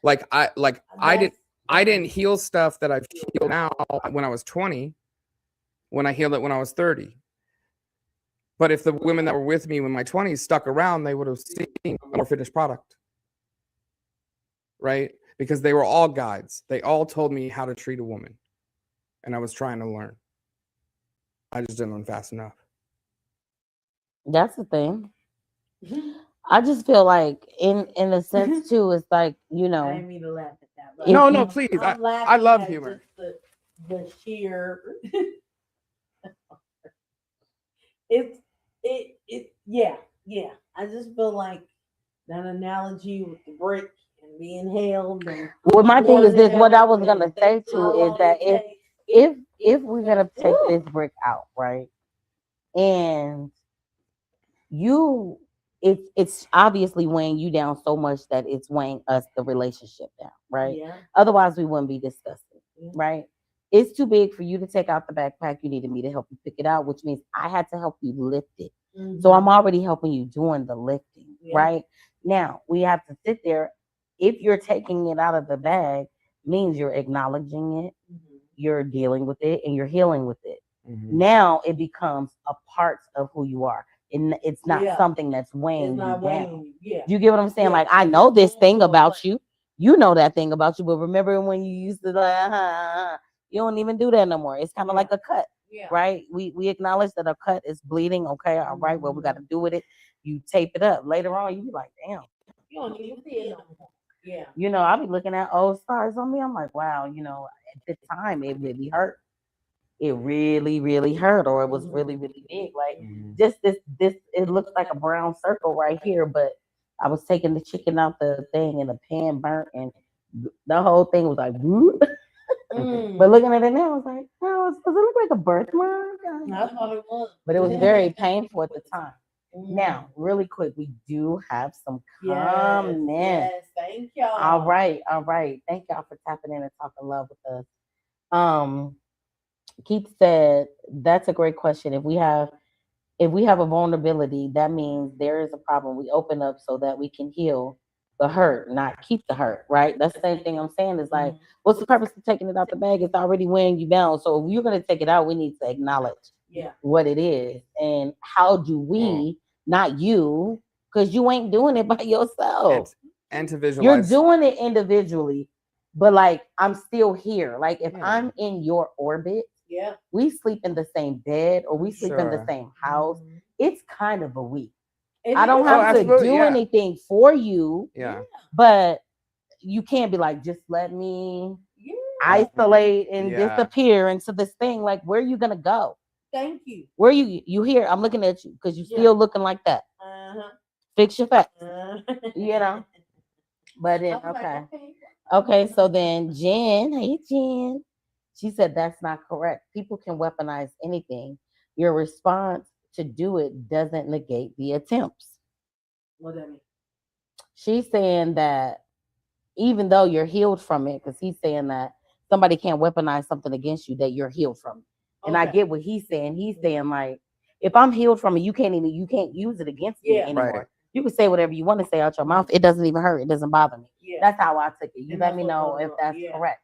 Like I didn't heal stuff that I've healed now when I was 20, when I healed it when I was 30. But if the women that were with me in my 20s stuck around, they would have seen a more finished product. Right? Because they were all guides. They all told me how to treat a woman. And I was trying to learn. I just didn't learn fast enough. That's the thing. I just feel like in a sense too, it's like, you I know. didn't mean to laugh at that. But No, please. I'm I love at humor. just the sheer. Yeah. I just feel like that analogy with the brick and being held. And Well, my thing is this. What I was and gonna say how too is long that it takes. if we're gonna take this brick out, right, and you, it's obviously weighing you down so much that it's weighing us, the relationship, down, right? Yeah. Otherwise, we wouldn't be discussing, Yeah. right? It's too big for you to take out the backpack. You needed me to help you pick it out, which means I had to help you lift it. So I'm already helping you doing the lifting, right? Now we have to sit there. If you're taking it out of the bag, means you're acknowledging it, you're dealing with it, and you're healing with it. Now it becomes a part of who you are. And it's not something that's weighing you down. You get what I'm saying? Like, I know this thing about you. You know that thing about you, but remember when you used to like, you don't even do that no more. It's kind of like a cut. Right? We acknowledge that a cut is bleeding. Okay, all right, well, we got to do with it. You tape it up. Later on, you be like, damn. You don't even see it no more. Yeah. You know, I'll be looking at old scars on me. I'm like, wow, you know, at the time it really hurt. It really, really hurt, or it was really, really big. Like just this it looks like a brown circle right here, but I was taking the chicken out the thing and the pan burnt and the whole thing was like whoop. But looking at it now, I was like, oh, does it look like a birthmark? That's what it was. But it was very painful at the time. Now, really quick, we do have some comments. Yes, thank y'all. All right. Thank y'all for tapping in and talking love with us. Keith said, that's a great question. If we have a vulnerability, that means there is a problem. We open up so that we can heal the hurt, not keep the hurt, right? That's the same thing I'm saying. Is like, what's the purpose of taking it out the bag? It's already weighing you down. So if you're gonna take it out, we need to acknowledge what it is. And how do we, not you, because you ain't doing it by yourself. And to visualize. You're doing it individually, but like I'm still here. Like if I'm in your orbit, we sleep in the same bed or we sleep in the same house. It's kind of a week. I don't have to do anything for you. But you can't be like, just let me isolate and disappear into this thing. Like, where are you gonna go? Thank you. Where you here? I'm looking at you because you still looking like that. Fix your face. You know. But then okay. So then Jen, hey Jen, she said that's not correct. People can weaponize anything. Your response to do it doesn't negate the attempts. What does that mean? She's saying that even though you're healed from it, because he's saying that somebody can't weaponize something against you that you're healed from. And I get what he's saying. He's saying like, if I'm healed from it, you can't use it against me anymore. Right. You can say whatever you want to say out your mouth. It doesn't even hurt. It doesn't bother me. That's how I took it. You let me know if that's correct.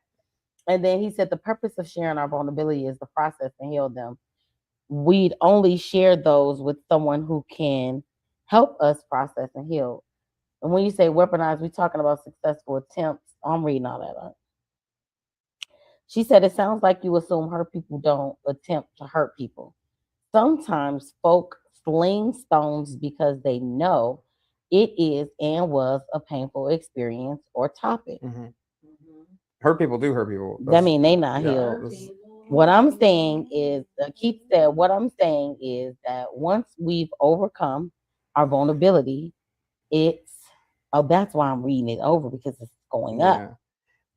And then he said the purpose of sharing our vulnerability is the process to heal them. We'd only share those with someone who can help us process and heal. And when you say weaponize, we're talking about successful attempts. I'm reading all that up. She said, it sounds like you assume hurt people don't attempt to hurt people. Sometimes folk sling stones because they know it is and was a painful experience or topic. Mm-hmm. Hurt people do hurt people. That mean they not healed. What I'm saying is, Keith said, what I'm saying is that once we've overcome our vulnerability, that's why I'm reading it over, because it's going up.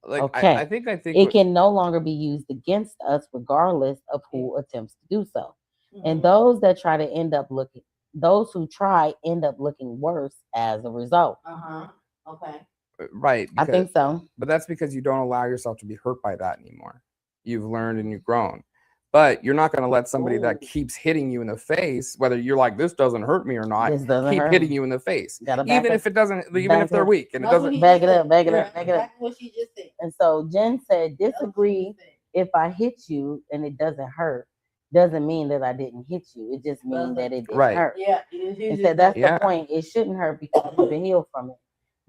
Like, okay. I think it can no longer be used against us, regardless of who attempts to do so. And those who try end up looking worse as a result. Okay. Right. I think so. But that's because you don't allow yourself to be hurt by that anymore. You've learned and you've grown. But you're not going to let somebody that keeps hitting you in the face, whether you're like, this doesn't hurt me or not, keep hitting you in the face. Even if it doesn't, even if they're weak and it doesn't. Back it up. Exactly what she just said. And so Jen said, disagree. If I hit you and it doesn't hurt, doesn't mean that I didn't hit you. It just means that it didn't hurt. Yeah. And said that's the point. It shouldn't hurt because you've been healed from it.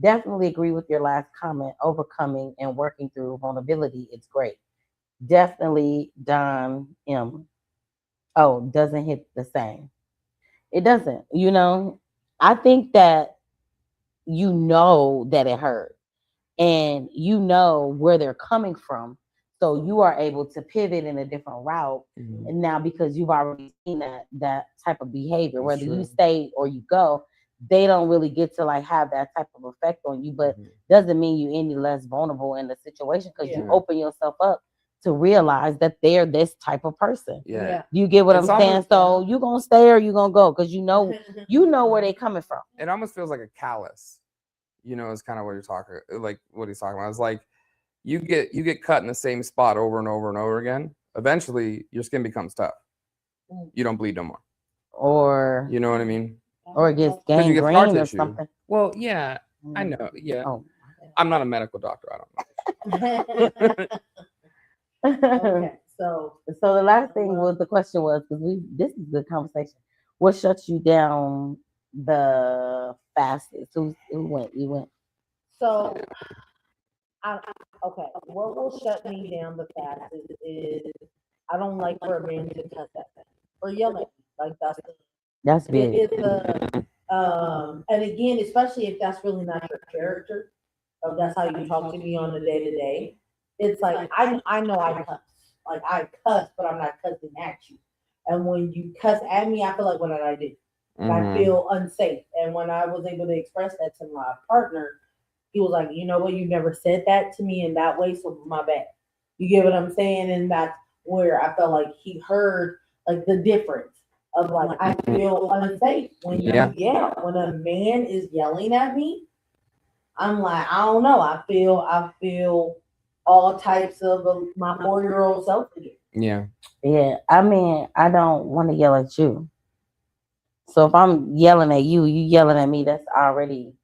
Definitely agree with your last comment. Overcoming and working through vulnerability, it's great. Definitely Don M. Oh, doesn't hit the same. It doesn't. I think that that it hurt and where they're coming from. So you are able to pivot in a different route. And now because you've already seen that type of behavior, whether you stay or you go, they don't really get to like have that type of effect on you, but doesn't mean you're any less vulnerable in the situation because you open yourself up to realize that they're this type of person. You get what I'm saying? So you gonna stay or you gonna go because you know where they coming from. It almost feels like a callus. Is kind of what you're talking, like what he's talking about. It's like you get cut in the same spot over and over and over again. Eventually, your skin becomes tough. You don't bleed no more. Or you know what I mean? Or it gets gangrene or something. Well, yeah, I know. Yeah, I'm not a medical doctor. I don't know. Okay, so the last thing the question was, because this is the conversation. What shuts you down the fastest? Who went? You went. So, okay. What will shut me down the fastest is I don't like for a man to cuss at me or yell at me. Like that's big. And again, especially if that's really not your character, or that's how you talk to me on a day to day. It's like I know I cuss. Like I cuss, but I'm not cussing at you. And when you cuss at me, I feel like what did I do? And I feel unsafe. And when I was able to express that to my partner, he was like, you know what, you never said that to me in that way, so my bad. You get what I'm saying? And that's where I felt like he heard like the difference of like I feel unsafe when you yell. When a man is yelling at me, I'm like, I don't know. I feel all types of my 4-year-old self again. Yeah. I mean, I don't want to yell at you. So if I'm yelling at you, you yelling at me, that's already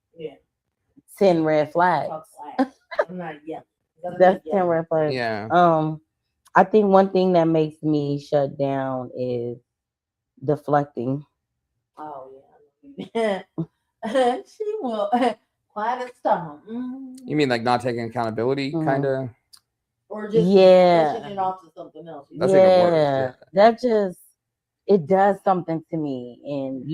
10 red flags. I'm not yelling. That's 10 red flags. I think one thing that makes me shut down is deflecting. Oh yeah. She will. Quiet as storm. You mean like not taking accountability, kind of? Or just pushing it off to something else. That's that just it does something to me, and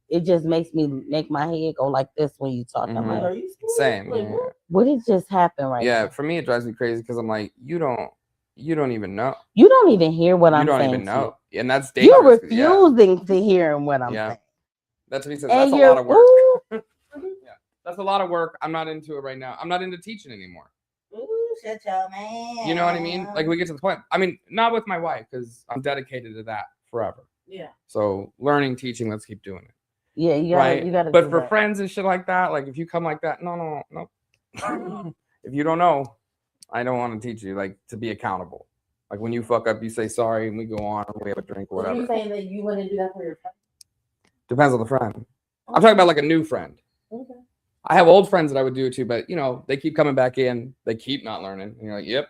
it just makes me make my head go like this when you talk. I'm like, are you same? What did just happen right now? For me it drives me crazy because I'm like, you don't even know. You don't even hear what I'm saying. You don't even know, and that's dangerous. You're refusing to hear what I'm saying. That's what he says. That's a lot of work. That's a lot of work. I'm not into it right now. I'm not into teaching anymore. Ooh, shut your man. You know what I mean? Like we get to the point. I mean, not with my wife because I'm dedicated to that forever. Yeah. So learning, teaching, let's keep doing it. Yeah, you gotta. But for friends and shit like that, like if you come like that, no. If you don't know, I don't want to teach you like to be accountable. Like when you fuck up, you say sorry and we go on or we have a drink or whatever. Are you saying that you wouldn't do that for your friend? Depends on the friend. I'm talking about like a new friend. Okay. I have old friends that I would do it to, but they keep coming back in. They keep not learning. And you're like, yep.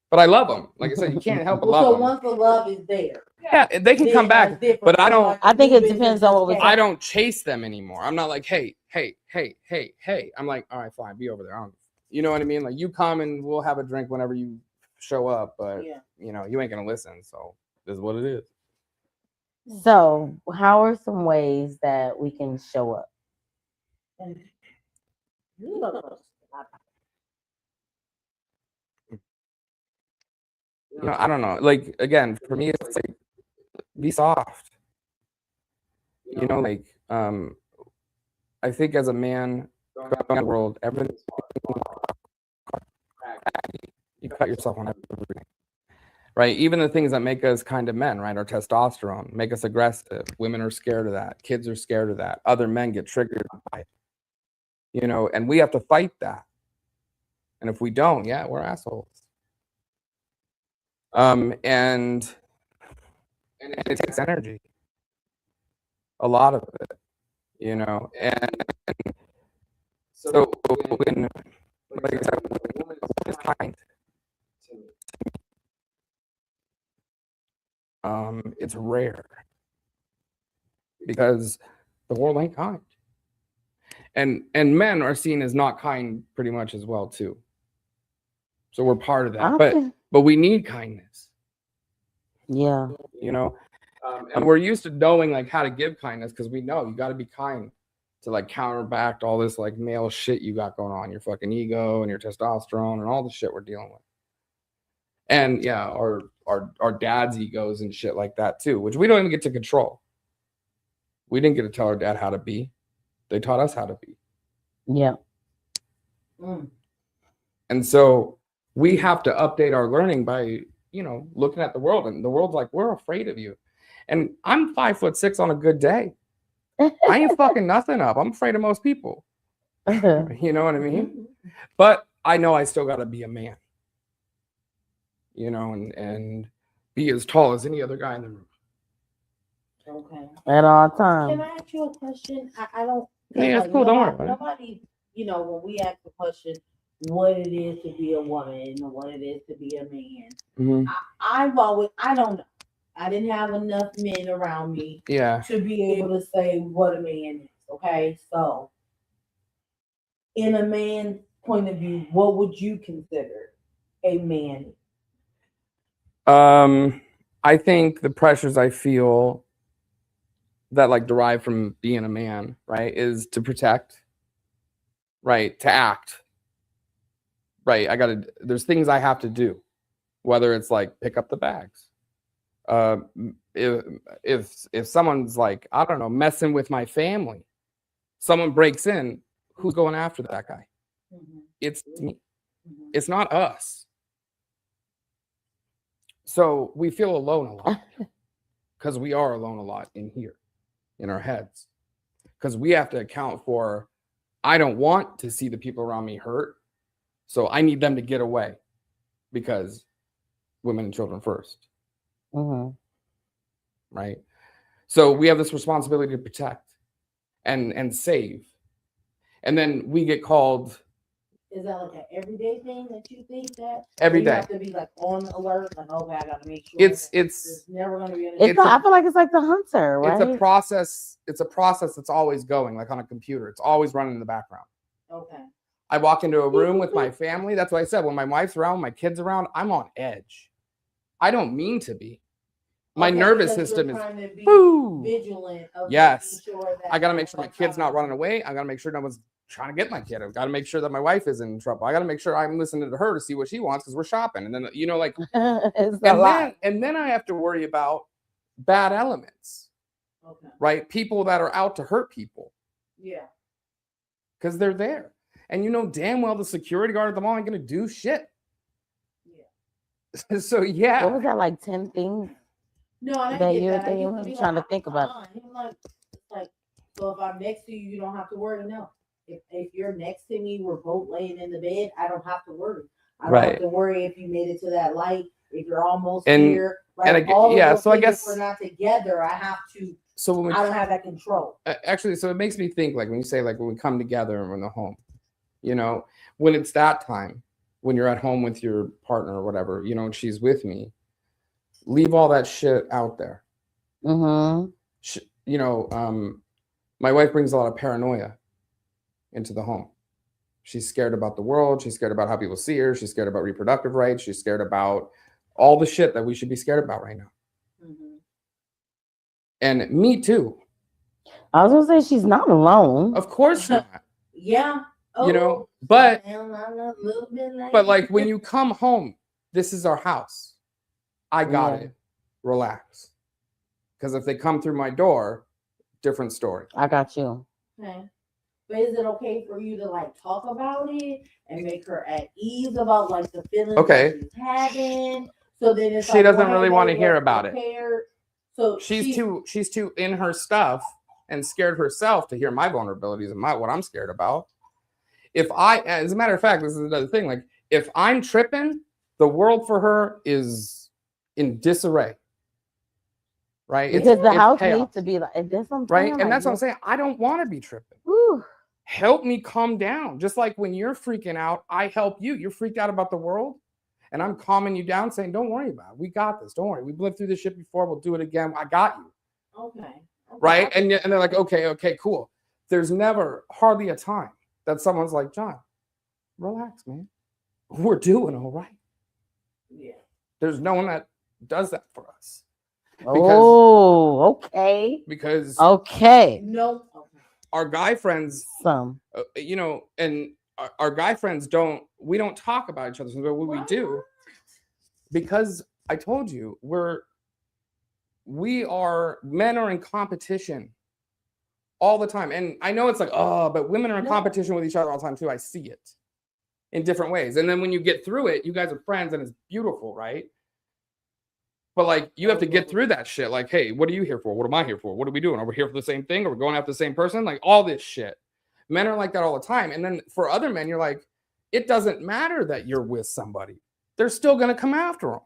But I love them. Like I said, you can't help but love them. So once the love is there. Yeah, they can come back. But I don't. I think it depends on what I don't chase them anymore. I'm not like, hey. I'm like, all right, fine, be over there. You know what I mean? Like you come and we'll have a drink whenever you show up. But you ain't gonna listen. So this is what it is. So, how are some ways that we can show up? I don't know. Like again, for me, it's like be soft. Like I think as a man in the world, everything you cut yourself on everything. Right? Even the things that make us kind of men, right? Our testosterone make us aggressive. Women are scared of that. Kids are scared of that. Other men get triggered by it. And we have to fight that. And if we don't, yeah, we're assholes. And it takes energy. A lot of it, and so when, like I said, when a woman is kind, it's rare because the world ain't kind, and men are seen as not kind pretty much as well too. So we're part of that, but we need kindness. Yeah, and we're used to knowing like how to give kindness because we know you got to be kind to like counteract all this like male shit you got going on, your fucking ego and your testosterone and all the shit we're dealing with. And yeah, our dad's egos and shit like that too, which we don't even get to control. We didn't get to tell our dad how to be. They taught us how to be. Yeah. And so we have to update our learning by, looking at the world, and the world's like, we're afraid of you. And I'm 5'6" on a good day. I ain't fucking nothing up. I'm afraid of most people. You know what I mean? But I know I still got to be a man. And be as tall as any other guy in the room. Okay. At all times. Can I ask you a question? I don't. Yeah, it's cool. Don't worry about it. Nobody, when we ask the question, what it is to be a woman and what it is to be a man, I've always, I don't know. I didn't have enough men around me to be able to say what a man is. Okay, so in a man's point of view, what would you consider a man? I think the pressures I feel that like derive from being a man, right, is to protect, right, to act, right. There's things I have to do, whether it's like pick up the bags. If someone's like, I don't know, messing with my family, someone breaks in, who's going after that guy? It's me. It's not us. So we feel alone a lot because we are alone a lot in here, in our heads, because we have to account for, I don't want to see the people around me hurt. So I need them to get away because women and children first. Right. So we have this responsibility to protect and save. And then we get called. Is that like an everyday thing that you think that every day you have to be like on alert, like, okay, I gotta make sure it's never gonna be I feel like it's like the hunter, right? It's a process that's always going, like on a computer. It's always running in the background. Okay. I walk into a room with my family. That's what I said. When my wife's around, my kids around, I'm on edge. I don't mean to be. My nervous system is vigilant of yes. Sure I gotta make sure my kid's not running away. I gotta make sure no one's trying to get my kid. I've got to make sure that my wife is in trouble. I got to make sure I'm listening to her to see what she wants because we're shopping. And then, like, and then I have to worry about bad elements, right? People that are out to hurt people. Yeah. Because they're there. And damn well the security guard at the mall ain't going to do shit. Yeah. So, yeah. What was that, like 10 things? No, I didn't get that. I'm trying to think about it. Like, so if I'm next to you, you don't have to worry. No. If you're next to me, we're both laying in the bed, I don't have to worry. I don't have to worry if you made it to that light, if you're almost here. Like, so I guess if we're not together, I have to. So when I don't have that control. Actually, so it makes me think, like when you say, like when we come together and we're in the home, when it's that time, when you're at home with your partner or whatever, and she's with me, leave all that shit out there. My wife brings a lot of paranoia into the home. She's scared about the world. She's scared about how people see her. She's scared about reproductive rights. She's scared about all the shit that we should be scared about right now. And me too. I was gonna say she's not alone. Of course not. Yeah. You know, but But like when you come home, this is our house. I got it. Relax. Because if they come through my door, different story. I got you. Okay. But is it okay for you to like talk about it and make her at ease about like the feelings that she's having? So then it's she doesn't really want to hear about it. So she's too in her stuff and scared herself to hear my vulnerabilities and what I'm scared about. As a matter of fact, this is another thing. Like if I'm tripping, the world for her is in disarray. Right? Because the house needs to be like this. Right? And that's what I'm saying. I don't want to be tripping. Whew. Help me calm down. Just like when you're freaking out, I help you. You're freaked out about the world. And I'm calming you down, saying, don't worry about it. We got this. Don't worry. We've lived through this shit before. We'll do it again. I got you. Okay. Right? And they're like, okay, cool. There's never hardly a time that someone's like, John, relax, man. We're doing all right. Yeah. There's no one that does that for us. Okay. Because no, our guy friends, you know, and our guy friends we don't talk about each other. But what we do, because I told you, men are in competition all the time. And I know it's like, but women are in competition with each other all the time too. I see it in different ways. And then when you get through it, you guys are friends and it's beautiful, right? But like you have to get through that shit. Like, hey, what are you here for? What am I here for? What are we doing? Are we here for the same thing? Are we going after the same person? Like all this shit. Men are like that all the time. And then for other men, you're like, it doesn't matter that you're with somebody. They're still going to come after them.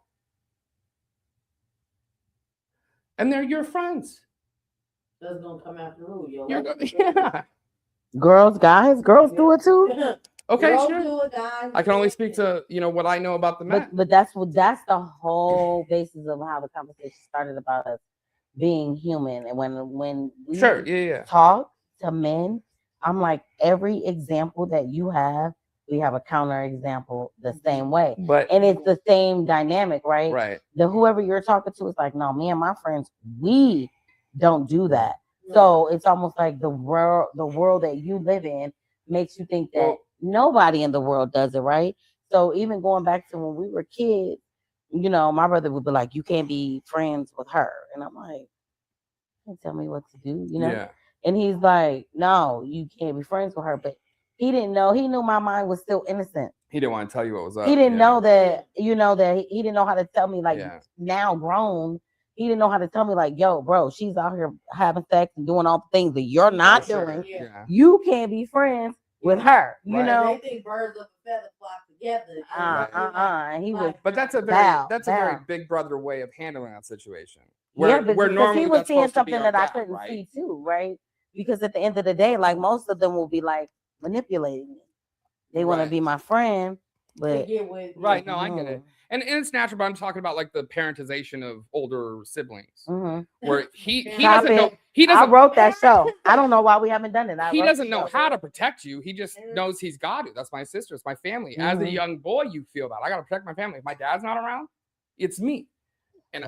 And they're your friends. That's going to come after who? Yeah. Girls do it too. Okay, sure. I can only speak to what I know about the men. But that's the whole basis of how the conversation started about us being human. And when we talk to men, I'm like, every example that you have, we have a counter example the same way. And it's the same dynamic, right? Right. Whoever you're talking to is like, no, me and my friends, we don't do that. So it's almost like the world that you live in makes you think that nobody in the world does it, right? So even going back to when we were kids, my brother would be like, you can't be friends with her. And I'm like, can't tell me what to do, Yeah. And he's like, no, you can't be friends with her. But he didn't know. He knew my mind was still innocent. He didn't want to tell you what was up. He didn't know that, that he didn't know how to tell me, like, now grown. He didn't know how to tell me, like, yo, bro, she's out here having sex and doing all the things that you're not doing. Yeah. You can't be friends with her, you know. They think birds of a feather flock together. And he was, but that's a very big brother way of handling that situation. Where normally he was seeing something that I couldn't see too, right? Because at the end of the day, like most of them will be like manipulating me. They want to be my friend, but right? No, I get it. And it's natural, but I'm talking about like the parentization of older siblings, where he doesn't know. I wrote that show. I don't know why we haven't done it. He doesn't know how to protect you. He just knows he's got it. That's my sister. It's my family. As a young boy, you feel that I got to protect my family. If my dad's not around, it's me. And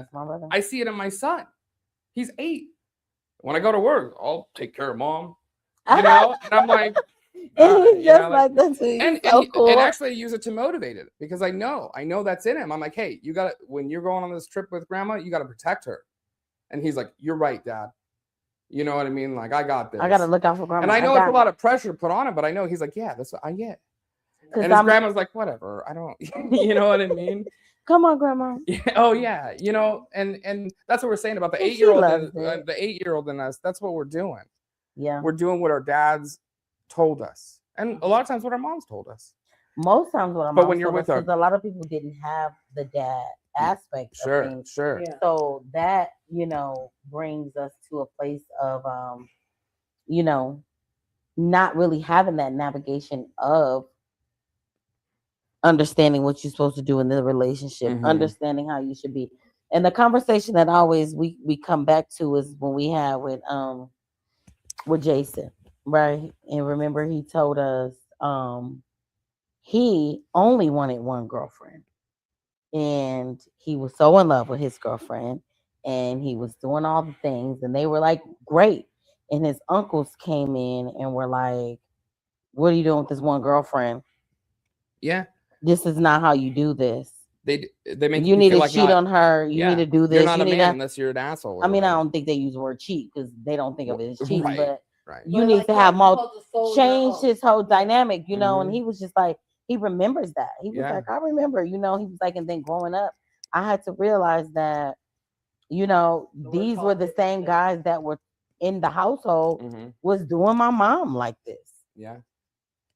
I see it in my son. He's 8. When I go to work, I'll take care of mom. And I'm like. And he's just like this. And actually use it to motivate it because I know that's in him. I'm like, hey, you got to, when you're going on this trip with grandma, you got to protect her. And he's like, you're right, Dad. You know what I mean? Like, I got this. I got to look out for grandma. And I know it's a lot of pressure to put on him, but I know he's like, yeah, that's what I get. And his grandma's like, whatever. I don't, you know what I mean? Come on, grandma. Oh yeah. And that's what we're saying about the 8-year-old in us. That's what we're doing. Yeah. We're doing what our dads told us, and a lot of times what our moms told us. Most times what our moms when you're with us, a lot of people didn't have the dad aspect of things. Sure. Yeah. So that brings us to a place of not really having that navigation of understanding what you're supposed to do in the relationship, understanding how you should be. And the conversation that always we come back to is when we have with Jason. Right. And remember, he told us he only wanted one girlfriend. And he was so in love with his girlfriend. and he was doing all the things, and they were like great. And his uncles came in and were like, "What are you doing with this one girlfriend? Yeah. This is not how you do this. They make You you need feel to like cheat not, on her. You need to do this. You're not you a need man to." unless you're an asshole. I mean, I don't think they use the word cheat because they don't think of it as cheating, Right. but Right. you But need like, to yeah, have you're more supposed to soul your change own. his whole dynamic, and Mhm. he was just like, he remembers that. He was Yeah. like, I remember, he was like, and then growing up, I had to realize that, these were the same guys that were in the household Mhm. was doing my mom like this. Yeah.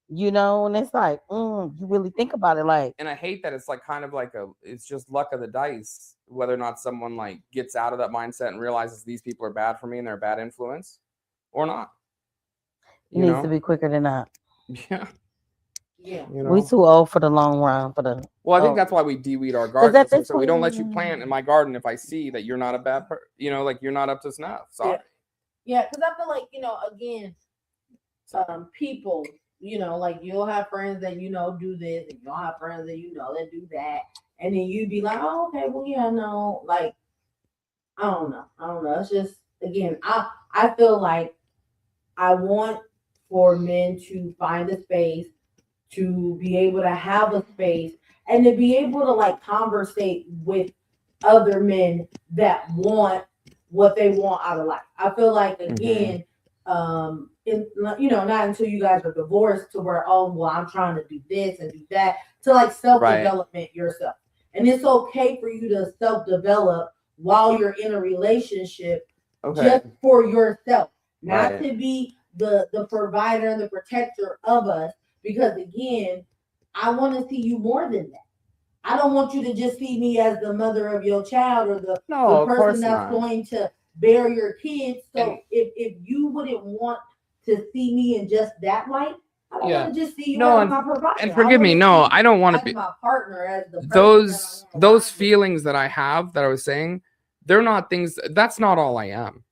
And it's like, you really think about it, like, And I hate that it's like kind of like it's just luck of the dice whether or not someone like gets out of that mindset and realizes these people are bad for me and they're a bad influence or not. it needs to be quicker than that. Yeah. Yeah. We too old for the long run. Well, I think that's why we de-weed our gardens. So we don't let you plant in my garden if I see that you're not a bad person, like you're not up to snuff. Sorry. Yeah, because I feel like, again, people, like you'll have friends that do this, and you'll have friends that that do that, and then you'd be like, oh, okay, well, yeah, no, like, I don't know. It's just, again, I feel like I want for men to find a space, to be able to have a space, and to be able to like conversate with other men that want what they want out of life. I feel like, again, not until you guys are divorced to where, oh, well, I'm trying to do this and do that, to like self-development yourself. And it's okay for you to self-develop while you're in a relationship, just for yourself, not to be the provider and the protector of us. Because again, I want to see you more than that. I don't want you to just see me as the mother of your child or the person that's going to bear your kids. So if you wouldn't want to see me in just that light, I don't want to just see you as my provider. And forgive me, no, I don't want to be my partner, as the those feelings that I have that I was saying, they're not things. That's not all I am.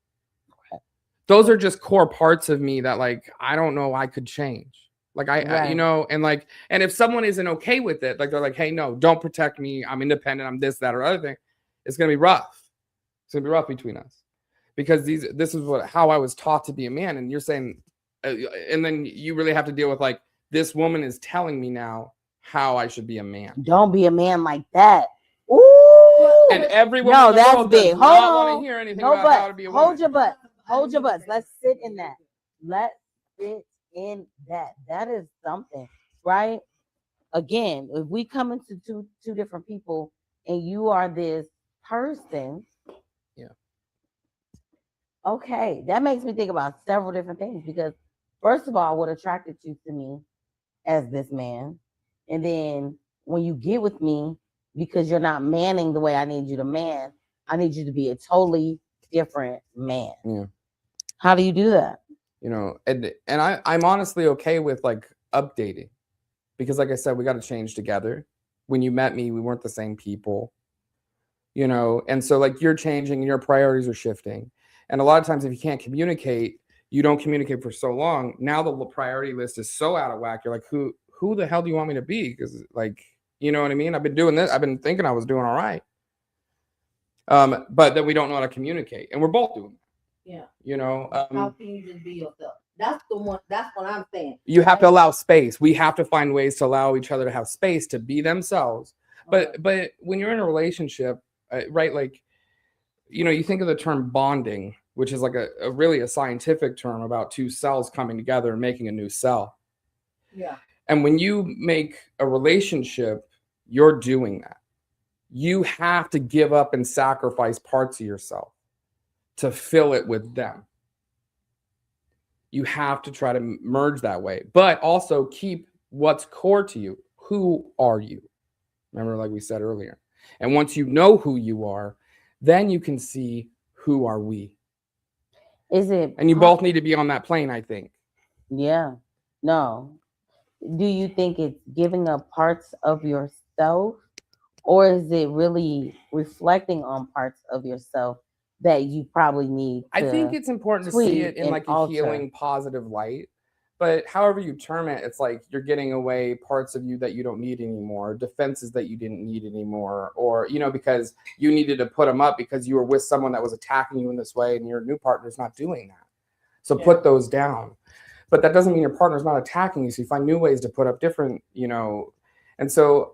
Those are just core parts of me that like I don't know I could change. Like and if someone isn't okay with it, like they're like, hey, no, don't protect me. I'm independent. I'm this, that, or other thing. It's gonna be rough. It's gonna be rough between us because this is how I was taught to be a man. And you're saying, and then you really have to deal with like this woman is telling me now how I should be a man. Don't be a man like that. Ooh. And everyone in the that's world big. does not want to hear anything about how to be a woman. Hold your butt. Hold your butts. Let's sit in that. Let's sit in that. That is something, right? Again, if we come into two different people and you are this person, okay, that makes me think about several different things. Because first of all, what attracted you to me as this man, and then when you get with me, because you're not manning the way I need you to man, I need you to be a totally different man. Yeah. How do you do that? And I'm honestly okay with like updating, because like I said, we got to change together. When you met me, we weren't the same people, and so like you're changing and your priorities are shifting. And a lot of times if you can't communicate, you don't communicate for so long. Now the priority list is so out of whack. You're like, who the hell do you want me to be? Because like, you know what I mean? I've been doing this. I've been thinking I was doing all right. But then we don't know how to communicate, and we're both doing that. Yeah. How can you just be yourself? That's what I'm saying. You have to allow space. We have to find ways to allow each other to have space to be themselves. But when you're in a relationship, right? Like, you think of the term bonding, which is like a really a scientific term about two cells coming together and making a new cell. Yeah. And when you make a relationship, you're doing that. You have to give up and sacrifice parts of yourself to fill it with them. You have to try to merge that way, but also keep what's core to you. Who are you? Remember, like we said earlier. And once you know who you are, then you can see who are we. And you both need to be on that plane, I think. Yeah. No. Do you think it's giving up parts of yourself, or is it really reflecting on parts of yourself that you probably need to I think it's important to see it in like a healing, positive light. But however you term it, it's like you're getting away parts of you that you don't need anymore, defenses that you didn't need anymore, or, you know, because you needed to put them up because you were with someone that was attacking you in this way and your new partner's not doing that. So put those down. But that doesn't mean your partner's not attacking you. So you find new ways to put up different, you know, and so,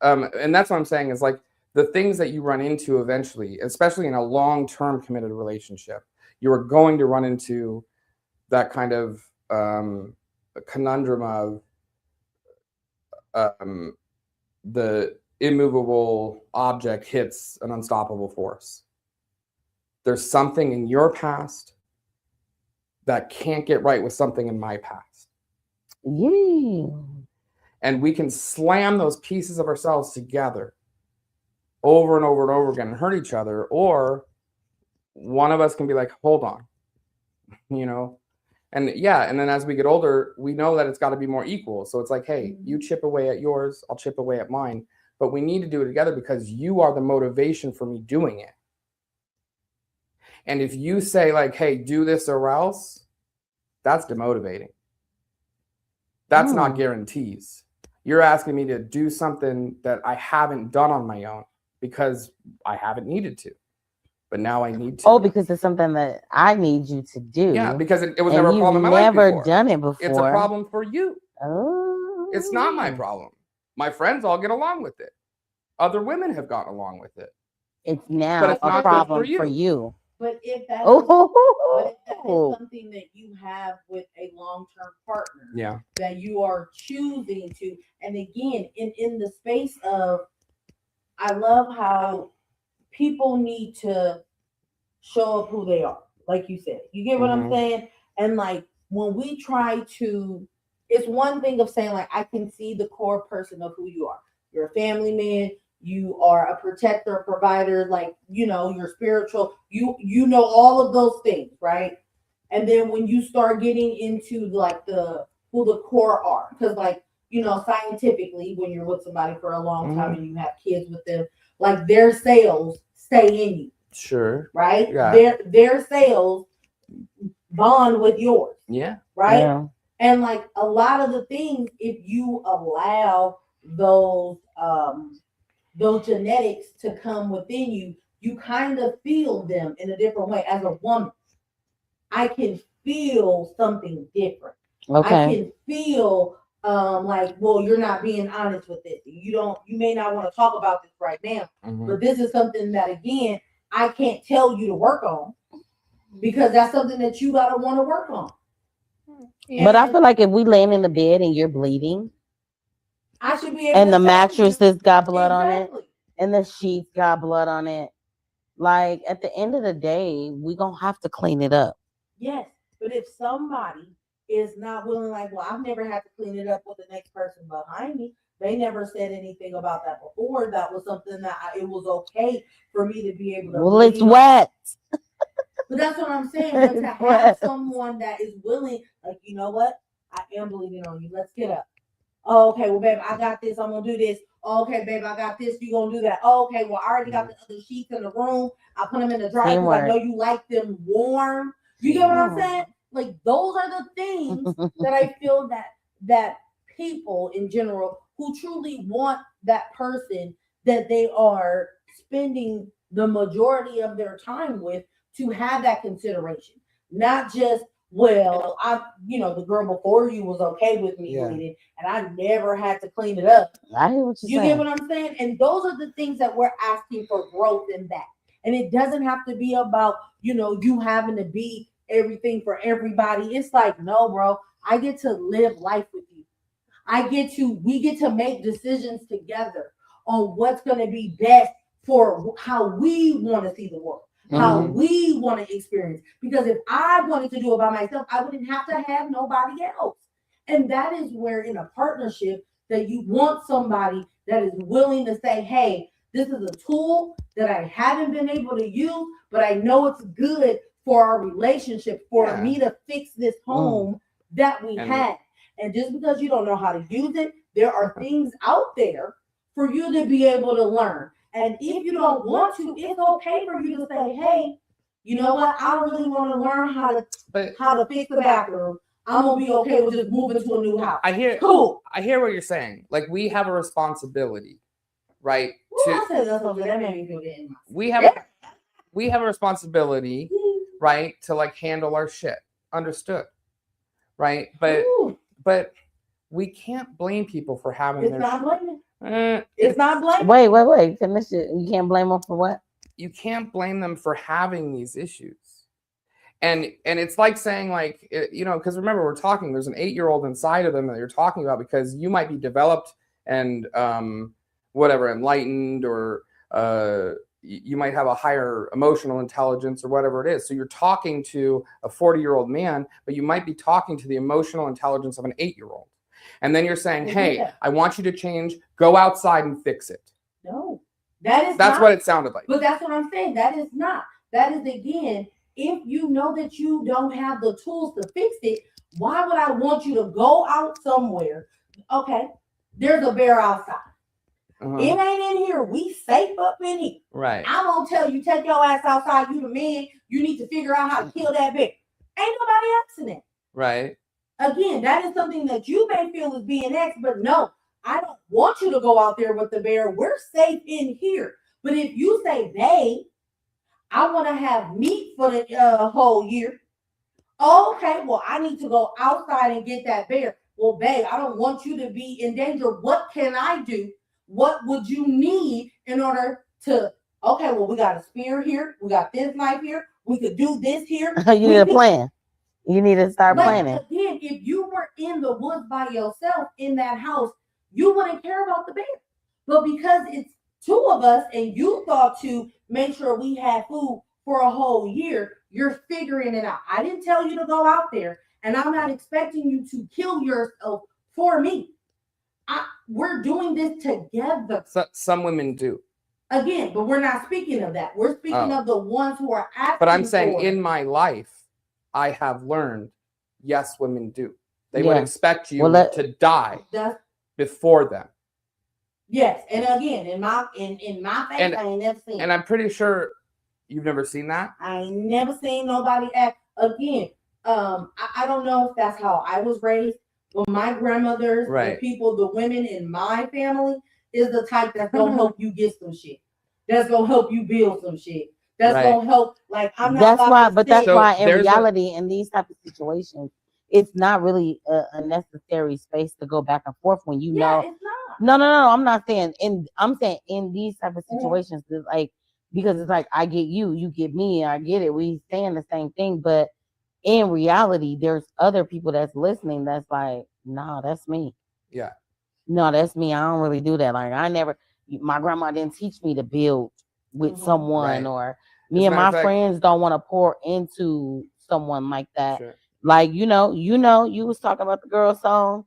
and that's what I'm saying is like the things that you run into eventually, especially in a long-term committed relationship, you are going to run into that kind of a conundrum of the immovable object hits an unstoppable force. There's something in your past that can't get right with something in my past. Yeah. And we can slam those pieces of ourselves together over and over and over again and hurt each other. Or one of us can be like, hold on, you know? And yeah, and then as we get older, we know that it's got to be more equal. So it's like, hey, you chip away at yours, I'll chip away at mine. But we need to do it together because you are the motivation for me doing it. And if you say like, hey, do this or else, that's demotivating. That's not guarantees. You're asking me to do something that I haven't done on my own because I haven't needed to. But now I need to. Oh, because it's something that I need you to do. Yeah, because it was never a problem in my life before. You've never done it before. It's a problem for you. Oh. It's not my problem. My friends all get along with it. Other women have gotten along with it. It's now a problem for you. But if that is something that you have with a long-term partner, that you are choosing to, and again, in the space of, I love how people need to show up who they are, like you said. You get what I'm saying? And like when we try to, it's one thing of saying like, I can see the core person of who you are. You're a family man. You are a protector, a provider, like, you know, you're spiritual, you know, all of those things, right? And then when you start getting into like who the core are, because like, you know, scientifically, when you're with somebody for a long time and you have kids with them, like their cells stay in you. Sure. Right? Yeah. Their cells bond with yours. Yeah. Right? Yeah. And like a lot of the things, if you allow those genetics to come within you, you kind of feel them in a different way. As a woman, I can feel something different. Okay. I can feel like, well, you're not being honest with it. You may not want to talk about this right now, but this is something that, again, I can't tell you to work on because that's something that you gotta want to work on. But I feel like if we laying in the bed and you're bleeding, I should be able and the mattress has got blood on it, and the sheets got blood on it. Like at the end of the day, we gonna have to clean it up. Yes, but if somebody is not willing, like, well, I've never had to clean it up with the next person behind me. They never said anything about that before. That was something that it was okay for me to be able to. Well, it's wet. But that's what I'm saying. But to have someone that is willing, like, you know what? I am bleeding on you. Let's get up. Oh, okay, well, babe, I got this. I'm going to do this. Oh, okay, babe, I got this. You going to do that. Oh, okay, well, I already got the other sheets in the room. I put them in the dryer because I know you like them warm. You get what I'm saying? Like, those are the things that I feel that people in general who truly want that person that they are spending the majority of their time with to have that consideration. Not just, well, the girl before you was okay with me bleeding, and I never had to clean it up. I hear what you're saying. You get what I'm saying? And those are the things that we're asking for growth in that. And it doesn't have to be about, you having to be everything for everybody. It's like, no, bro, I get to live life with you. We get to make decisions together on what's going to be best for how we want to see the world. How we want to experience. Because if I wanted to do it by myself, I wouldn't have to have nobody else. And that is where in a partnership that you want somebody that is willing to say, hey, this is a tool that I haven't been able to use, but I know it's good for our relationship, for me to fix this home that we had. And just because you don't know how to use it, there are things out there for you to be able to learn. And if you don't want to, it's okay for you to say, hey, you know what? I really want to learn how to fix the bathroom. I'm gonna be okay with just moving to a new house. I hear what you're saying. Like, we have a responsibility, right? We have a responsibility, right, to like handle our shit. Understood, right? But we can't blame people for having it's not blaming. It's not blaming. Wait. Finish it. You can't blame them for what? You can't blame them for having these issues. And it's like saying, like, you know, because remember, we're talking, there's an 8-year-old inside of them that you're talking about, because you might be developed and whatever, enlightened, or you might have a higher emotional intelligence or whatever it is. So you're talking to a 40-year-old man, but you might be talking to the emotional intelligence of an 8-year-old. And then you're saying, hey, I want you to change, go outside and fix it. No, that's not what it sounded like. But that's what I'm saying. That is not. That is, again, if you know that you don't have the tools to fix it, why would I want you to go out somewhere? Okay, there's a bear outside. It ain't in here. We safe up in here. Right. I'm gonna tell you, take your ass outside. You the man. You need to figure out how to kill that bear. Ain't nobody else in it. Right. Again, that is something that you may feel is being expert. No, I don't want you to go out there with the bear. We're safe in here. But if you say, babe, I want to have meat for the whole year. Okay, well, I need to go outside and get that bear. Well, babe, I don't want you to be in danger. What can I do? What would you need in order to, okay, well, we got a spear here. We got this knife here. We could do this here. You need a plan. You need to start planning. Again, if you were in the woods by yourself in that house, you wouldn't care about the bear. But because it's 2 of us and you thought to make sure we had food for a whole year, you're figuring it out. I didn't tell you to go out there, and I'm not expecting you to kill yourself for me. We're doing this together. Some women do. Again, but we're not speaking of that. We're speaking of the ones who are asking. But I'm saying in my life, I have learned, yes, women do. They would expect you to die before them. Yes, and again, in my face, I ain't never seen. And I'm pretty sure you've never seen that. I ain't never seen nobody act again. I don't know if that's how I was raised. But my grandmothers, the people, the women in my family is the type that's gonna help you get some shit. That's gonna help you build some shit. That's gonna help. Like, I'm not. That's why in reality, in these type of situations, it's not really a necessary space to go back and forth when you know. It's not. No. I'm not saying I'm saying in these type of situations, it's like, because it's like, I get you, you get me, I get it. We saying the same thing, but in reality, there's other people that's listening that's like, nah, that's me. Yeah. No, that's me. I don't really do that. Like, my grandma didn't teach me to build with someone, or me and my friends don't want to pour into someone like that. Sure. Like, you was talking about the girl song,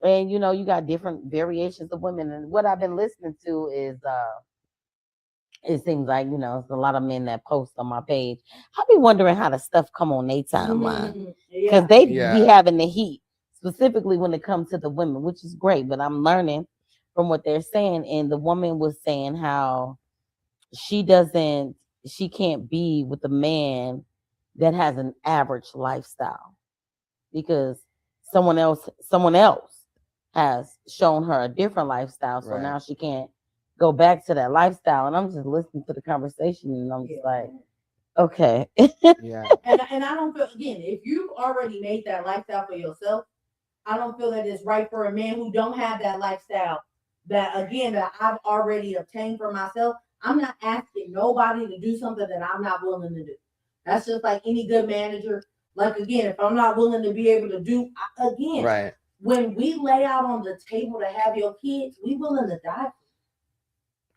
and you got different variations of women. And what I've been listening to is it seems like, it's a lot of men that post on my page. I be wondering how the stuff come on their timeline, because they be having the heat, specifically when it comes to the women, which is great. But I'm learning from what they're saying. And the woman was saying how she can't be with a man that has an average lifestyle, because someone else has shown her a different lifestyle. So now she can't go back to that lifestyle. And I'm just listening to the conversation, and I'm just like, okay. And I don't feel, again, if you've already made that lifestyle for yourself, I don't feel that it's right for a man who don't have that lifestyle that I've already obtained for myself. I'm not asking nobody to do something that I'm not willing to do. That's just like any good manager. Like, again, if I'm not willing to be able to do, when we lay out on the table to have your kids, we willing to die.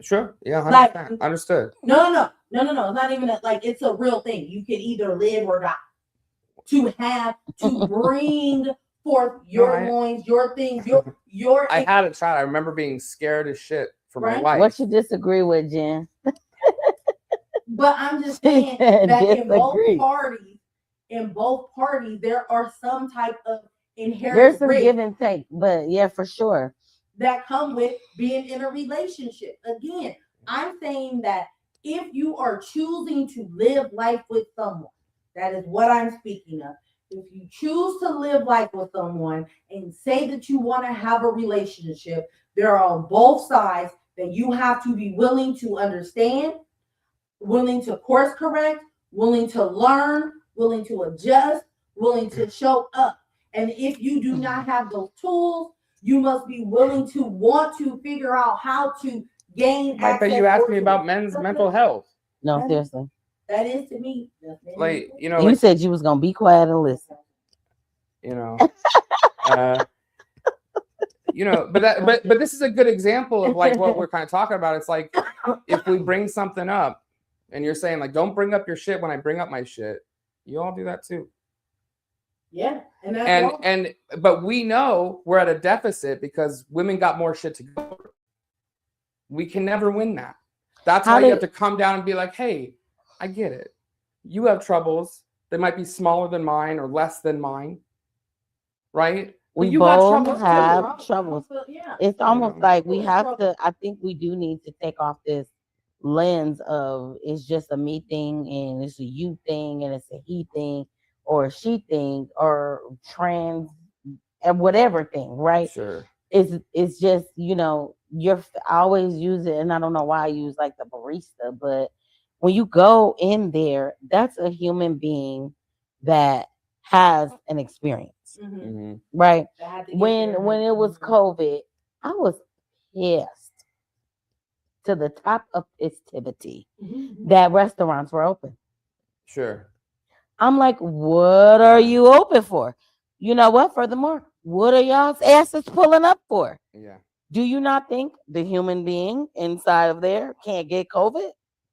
Sure. Yeah. 100%. Like, understood. No. It's not even like, it's a real thing. You can either live or die. To bring forth your loins, your things, your. I had a child. I remember being scared as shit for my life. What you disagree with, Jen? But I'm just saying that in both parties, there are some type of inherent. There's some give and take, but yeah, for sure. That come with being in a relationship. Again, I'm saying that if you are choosing to live life with someone, that is what I'm speaking of. if you choose to live life with someone and say that you want to have a relationship, there are on both sides that you have to be willing to understand, willing to course correct, willing to learn, willing to adjust, willing to show up. And if you do not have those tools, you must be willing to want to figure out how to gain Like that, access. you asked me about men's mental health. No, seriously. That is to me. Like, you know, You like, said you was gonna be quiet and listen. you know, uh, but this is a good example of like what we're kind of talking about. It's like if we bring something up, and you're saying like, don't bring up your shit when I bring up my shit. You all do that too. Yeah, and but we know we're at a deficit because women got more shit to go through. We can never win that. That's why you have to come down and be like, hey, I get it. You have troubles. They might be smaller than mine or less than mine, right? We you both got have troubles. Yeah. It's almost like we have to. I think we do need to take off this lens of it's just a me thing and it's a you thing and it's a he thing or a she thing or trans and whatever thing, right? Sure. It's just, I always use it, and I don't know why I use like the barista, but when you go in there, that's a human being that has an experience, right? When it was COVID, I was pissed to the top of festivity that restaurants were open. Sure. I'm like, what are you open for? You know what? Furthermore, what are y'all's asses pulling up for? Yeah. Do you not think the human being inside of there can't get COVID?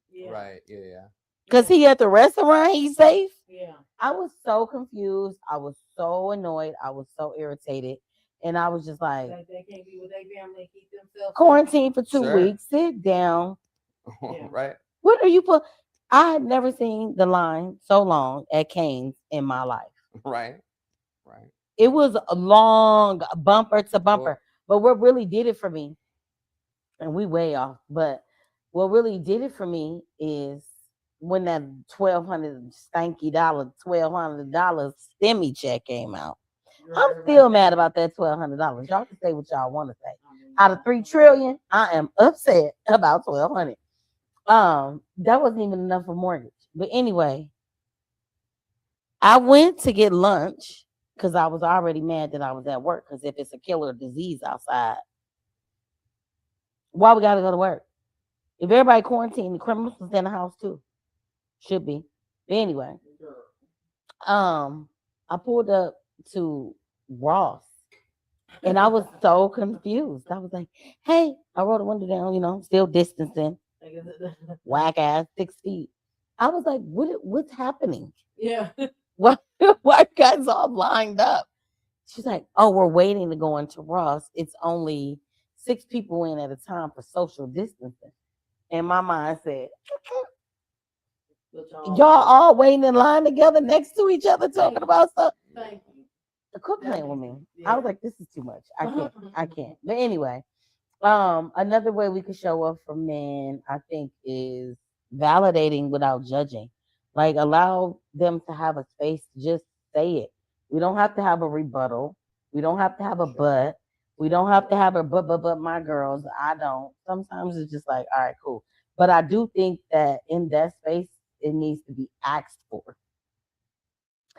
Yeah. Right. Yeah. Because he at the restaurant, he's safe. Yeah. I was so confused. I was so annoyed. I was so irritated. And I was just like they can't be with their family, keep themselves quarantine for 2 weeks. Sit down. Yeah. Right. What are you put? I had never seen the line so long at Cane's in my life. Right. It was a long bumper to bumper. But what really did it for me, and we way off, but what really did it for me is when that $1,200 stimmy check came out. I'm still mad about that $1,200. Y'all can say what y'all want to say. Out of $3 trillion, I am upset about $1,200. That wasn't even enough for mortgage. But anyway, I went to get lunch because I was already mad that I was at work. Because if it's a killer disease outside, why we gotta go to work? If everybody quarantined, the criminals was in the house too. Should be. But anyway, I pulled up to Ross and I was so confused. I was like, hey, I rolled the window down, still distancing. Whack ass 6 feet. I was like, what's happening? Yeah. Why guys all lined up? She's like, oh, we're waiting to go into Ross. It's only 6 people in at a time for social distancing. And my mind said, y'all all waiting in line together next to each other talking about stuff. Thank you. Quit playing with me. Yeah. I was like, this is too much. I can't. But anyway, another way we could show up for men, I think, is validating without judging. Like, allow them to have a space to just say it. We don't have to have a rebuttal. We don't have to have a but. We don't have to have a but my girls. I don't. Sometimes it's just like, all right, cool. But I do think that in that space, it needs to be asked for.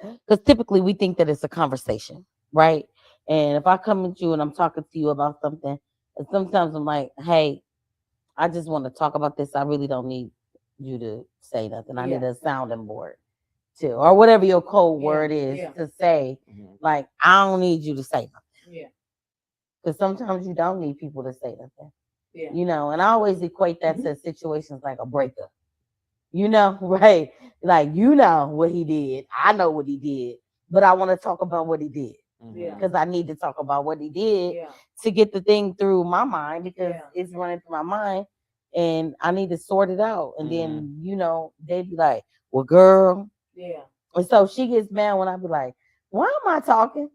Because typically we think that it's a conversation, right? And if I come at you and I'm talking to you about something, and sometimes I'm like, hey, I just want to talk about this. I really don't need you to say nothing. I need a sounding board too, or whatever your code word is to say. Like, I don't need you to say nothing. Yeah. Because sometimes you don't need people to say nothing. Yeah. And I always equate that to situations like a breakup. Right? Like, what he did. I know what he did, but I want to talk about what he did. Because I need to talk about what he did to get the thing through my mind because it's running through my mind and I need to sort it out. And then, they'd be like, well, girl. Yeah. And so she gets mad when I be like, why am I talking?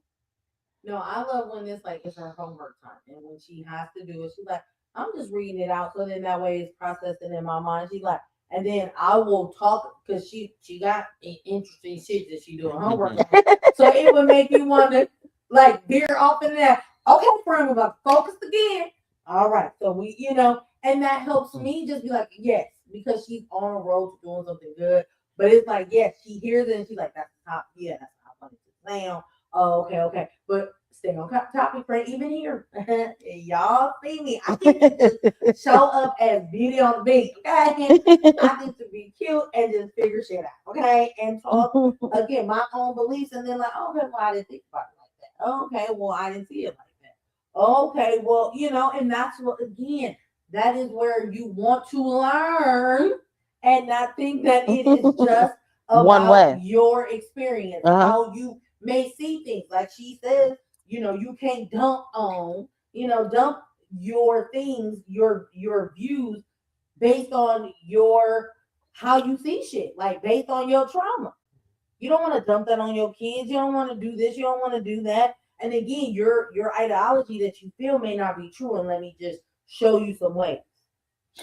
No, I love when it's her homework time. And when she has to do it, she's like, I'm just reading it out. So then that way it's processing in my mind. She's like, and then I will talk because she got interesting shit that she doing homework on. So it would make you want to like veer off in that. Okay, friend, we're about to focus again. All right, so we, and that helps me just be like, yes, because she's on a road to doing something good. But it's like, yes, she hears it and she's like, that's top, yeah, that's how I want it to sound. Oh, okay. But stay on topic, friend. Even here, y'all see me. I need to just show up as Beauty on the Beat, okay? I need to be cute and just figure shit out, okay? And talk again my own beliefs, and then like, okay, well, I didn't think about it like that. Okay, well, I didn't see it like that. Okay, well, and that's what again, that is where you want to learn and not think that it is just one way your experience, how you may see things. Like she says, you can't dump your things, your views based on your how you see shit, like based on your trauma. You don't want to dump that on your kids. You don't want to do this. You don't want to do that. And again, your ideology that you feel may not be true. And let me just show you some ways.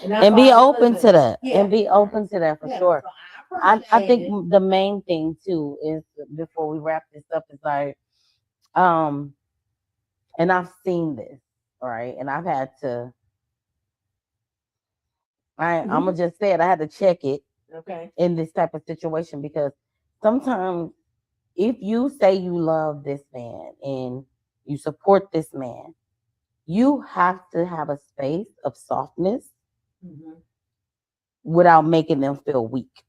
And be open to that. Yeah. And be open to that for sure. So I think the main thing too is before we wrap this up is like, and I've seen this, right? And I've had to, I'm gonna just say it. I had to check it, in this type of situation because sometimes if you say you love this man and you support this man, you have to have a space of softness without making them feel weak.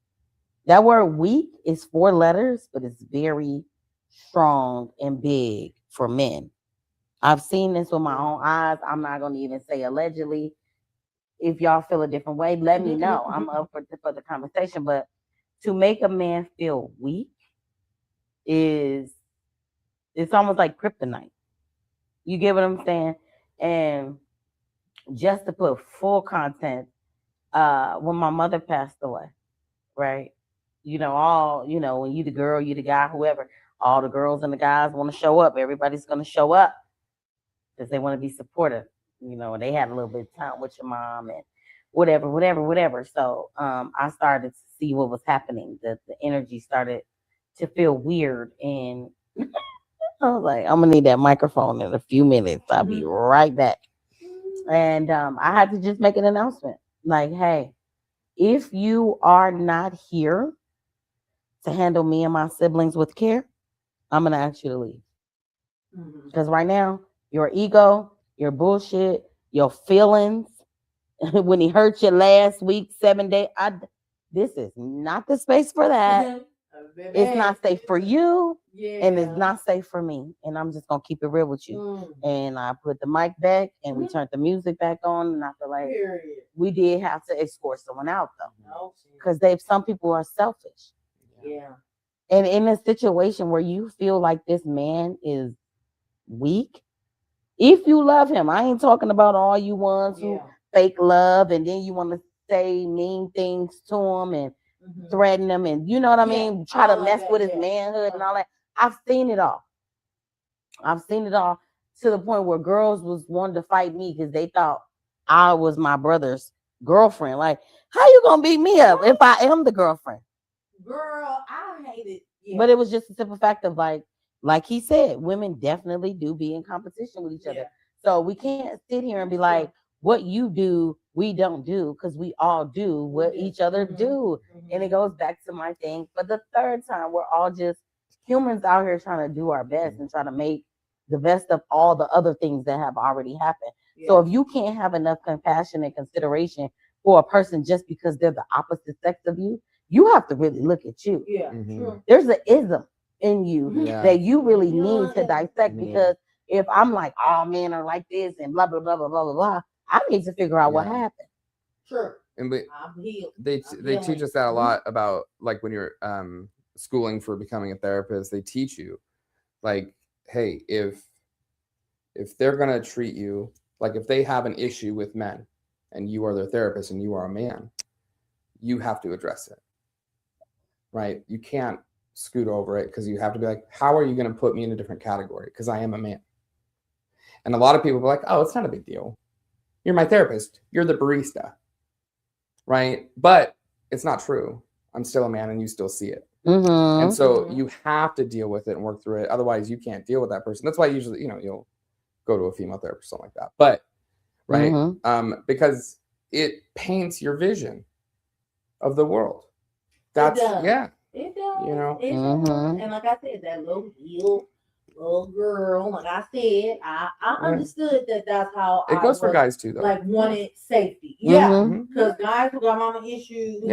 That word weak is 4 letters, but it's very strong and big for men. I've seen this with my own eyes. I'm not going to even say allegedly. If y'all feel a different way, let me know. I'm up for the conversation. But to make a man feel weak it's almost like kryptonite. You get what I'm saying? And just to put full content, when my mother passed away, right? When you the girl, you the guy, whoever, all the girls and the guys want to show up. Everybody's going to show up because they want to be supportive. They had a little bit of time with your mom and whatever. So I started to see what was happening. The energy started to feel weird. And I was like, I'm going to need that microphone in a few minutes. I'll be right back. And I had to just make an announcement. Like, hey, if you are not here to handle me and my siblings with care, I'm going to ask you to leave. Because right now, your ego, your bullshit, your feelings, when he hurt you last week, 7 days, this is not the space for that. It's not safe for you, and it's not safe for me. And I'm just going to keep it real with you. And I put the mic back, and we turned the music back on, and I feel like we did have to escort someone out, though. Because some people are selfish. Yeah. And in a situation where you feel like this man is weak, if you love him, I ain't talking about all you ones who fake love and then you want to say mean things to him and threaten him and you know what I mean, try to mess with his manhood and all that. I've seen it all. To the point where girls was wanting to fight me because they thought I was my brother's girlfriend. Like, how you gonna beat me up if I am the girlfriend? Girl, I hate it. Yeah. But it was just a simple fact of like he said, women definitely do be in competition with each other. So we can't sit here and be like, what you do, we don't do, because we all do what each other do. And it goes back to my thing. For the third time, we're all just humans out here trying to do our best and try to make the best of all the other things that have already happened. So if you can't have enough compassion and consideration for a person just because they're the opposite sex of you, you have to really look at you. Yeah, sure. There's an ism in you that you really need to dissect, because if I'm like, all men are like this and blah blah blah blah blah blah, I need to figure out what happened. Sure. And they teach us that a lot about, like, when you're schooling for becoming a therapist, they teach you like, hey, if they're gonna treat you like, if they have an issue with men and you are their therapist and you are a man, you have to address it. Right? You can't scoot over it, because you have to be like, how are you going to put me in a different category? Because I am a man. And a lot of people are like, oh, it's not a big deal. You're my therapist. You're the barista. Right? But it's not true. I'm still a man and you still see it. Mm-hmm. And so you have to deal with it and work through it. Otherwise you can't deal with that person. That's why usually, you'll go to a female therapist, something like that. But right. Because it paints your vision of the world. That's it does. Yeah. It does. You know? It does. And like I said, that little girl, like I said, I understood that's how it goes for guys too, though. Like wanted safety. Yeah. Because guys who got mama issues,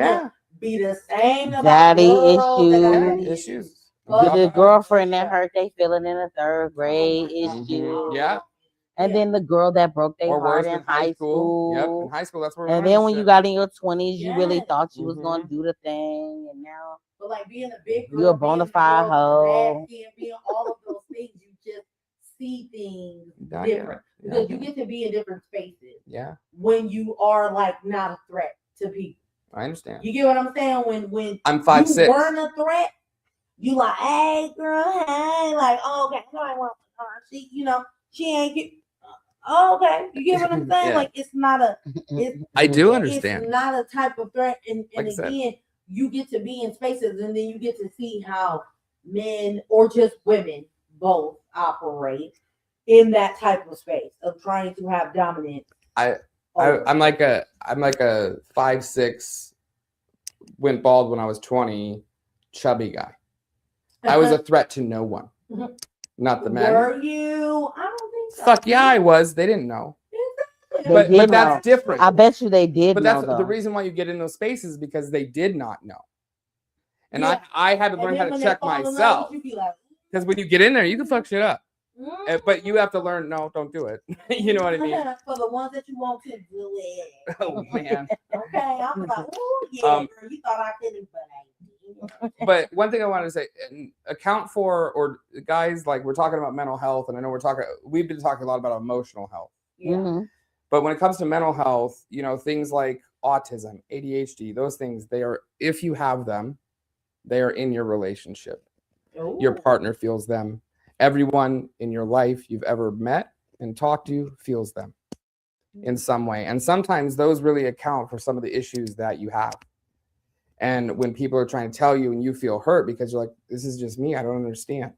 be the same daddy issues. The girlfriend that hurt they feeling in the third grade issue. Yeah. And then the girl that broke their heart in high school. Yep, in high school, that's where. And then when you got in your 20s, you really thought you was gonna do the thing, and now. But like being a big girl, you're a bona fide hoe. Being all of those things, you just see things different because you get to be in different spaces. Yeah. When you are like not a threat to people. I understand. You get what I'm saying? When I'm 5'6", you weren't a threat, you like, hey girl, hey, like, oh, okay, I want her. She ain't get. Oh, okay, you get what I'm saying? Like it's not a. I do understand. It's not a type of threat, and again, you get to be in spaces, and then you get to see how men or just women both operate in that type of space of trying to have dominance. I'm like a 5'6", went bald when I was 20, chubby guy. I was a threat to no one, not the men. Were you? I don't think so. Fuck yeah, I was. They didn't know. But that's different. I bet you they did. But that's the reason why you get in those spaces, because they did not know. And I had to learn how to check myself. Because when you get in there, you can fuck shit up. But you have to learn, no, don't do it. You know what I mean? For the ones that you want to do it. Oh, man. Okay, I'm like, oh, yeah, girl, you thought I couldn't, but I did. But one thing I wanted to say, account for, or guys, like we're talking about mental health, and I know we've been talking a lot about emotional health. Yeah. But when it comes to mental health, things like autism, ADHD, those things, if you have them, they are in your relationship. Ooh. Your partner feels them. Everyone in your life you've ever met and talked to feels them in some way. And sometimes those really account for some of the issues that you have. And when people are trying to tell you and you feel hurt because you're like, this is just me, I don't understand.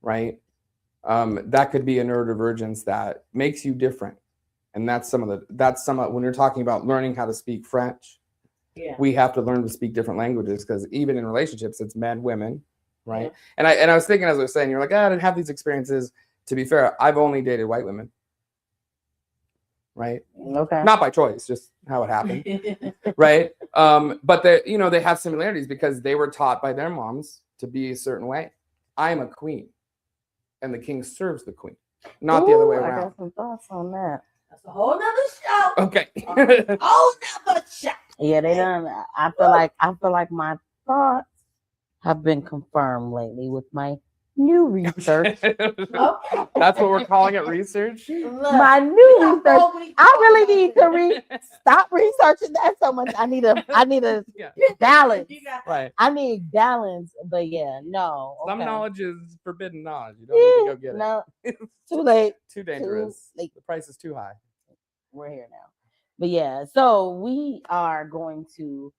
Right? That could be a neurodivergence that makes you different. And that's some of when you're talking about learning how to speak French, we have to learn to speak different languages, because even in relationships, it's men, women, right? Yeah. And I was thinking, as I was saying, you're like, I didn't have these experiences. To be fair, I've only dated white women, right? Okay. Not by choice, just how it happened, right? But they have similarities because they were taught by their moms to be a certain way. I'm a queen, and the king serves the queen, not the other way around. I got some thoughts on that. That's a whole nother show. Okay. Whole nother show. Yeah, they done. I feel like my thoughts have been confirmed lately with my new research. Okay. That's what we're calling it, research. My new research. I really need to stop researching that so much. I need a balance. Right. I need balance, but no. Okay. Some knowledge is forbidden knowledge. You don't need to go get it. No, too late. Too dangerous. The price is too high. We're here now. But so we are going to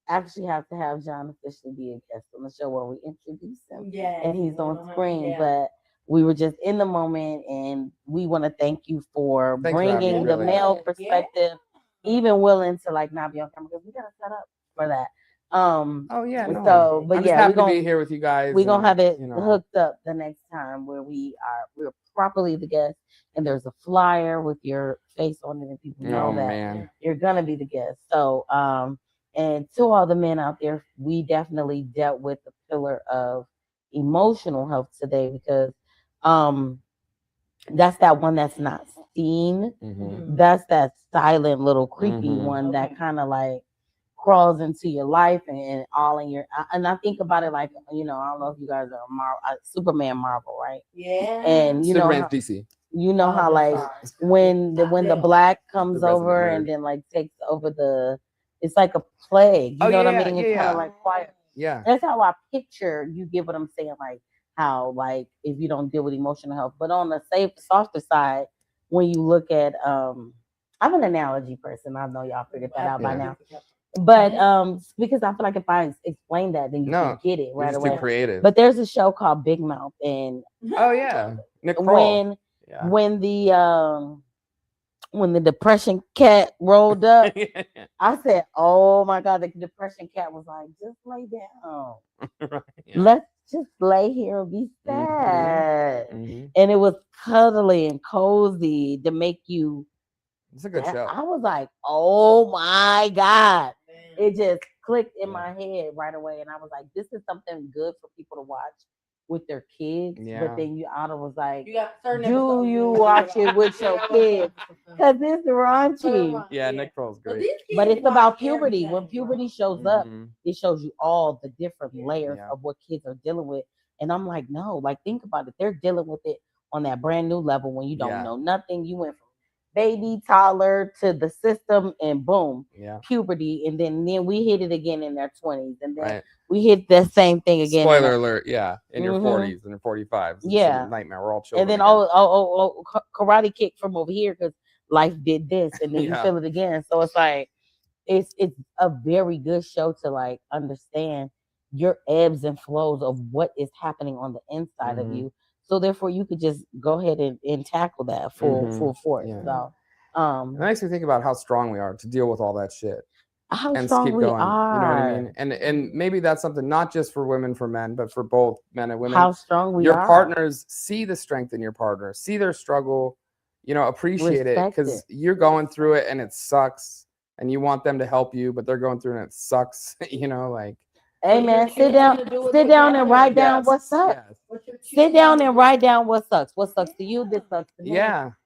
actually have to have John officially be a guest on the show where we introduce him. Yeah. And he's on screen. Yeah. But we were just in the moment, and we want to thank you for bringing the male perspective, even willing to not be on camera, because we got to set up for that. Oh yeah. No. So, but we're gonna be here with you guys. We're gonna have it hooked up the next time where we're properly the guest, and there's a flyer with your face on it, and people know that you're gonna be the guest. So, and to all the men out there, we definitely dealt with the pillar of emotional health today, because that's that one that's not seen. Mm-hmm. That's that silent little creepy one that kind of crawls into your life and all in your. And I think about it I don't know if you guys are Superman Marvel, right? Yeah. And Superman's DC. You know how when the black comes over and then takes over it's like a plague. You know what I mean? It's kind of quiet. Yeah. That's how I picture. You get what I'm saying? How if you don't deal with emotional health, but on the softer side, when you look at I'm an analogy person. I know y'all figured that out by now. But because I feel like if I explain that, then you can get it You're right just away. too creative. But there's a show called Big Mouth, and oh yeah, Nick Kroll. when the depression cat rolled up, I said, "Oh my God!" The depression cat was like, "Just lay down, Right, let's just lay here and be sad." And it was cuddly and cozy to make you. It's a good show. I was like, "Oh my God!" It just clicked in my head right away, and I was like, "This is something good for people to watch with their kids." But then Otto was like, "Do you watch it with your kids? Because it's raunchy." Yeah, Nick Kroll's great. But it's about puberty. When puberty shows up, it shows you all the different layers of what kids are dealing with. And I'm like, no, like think about it. They're dealing with it on that brand new level when you don't know nothing. You went from baby, toddler to the system, and boom, puberty. And then we hit it again in their 20s. And then we hit that same thing again. Spoiler alert, in your 40s and your 45s. It's a nightmare. We're all children. And then karate kick from over here because life did this, and then you feel it again. So it's like it's a very good show to like understand your ebbs and flows of what is happening on the inside of you. So therefore you could just go ahead and tackle that full force. So it makes me think about how strong we are to deal with all that shit. How strong we are. You know what I mean? And maybe that's something not just for women, for men, but for both men and women. How strong we are. Your partners see the strength in your partner, see their struggle, appreciate it, because you're going through it and it sucks, and you want them to help you, but they're going through it and it sucks. Like, hey man, sit down and write down what sucks. Sit down and write down what sucks. What sucks to you, this sucks to me.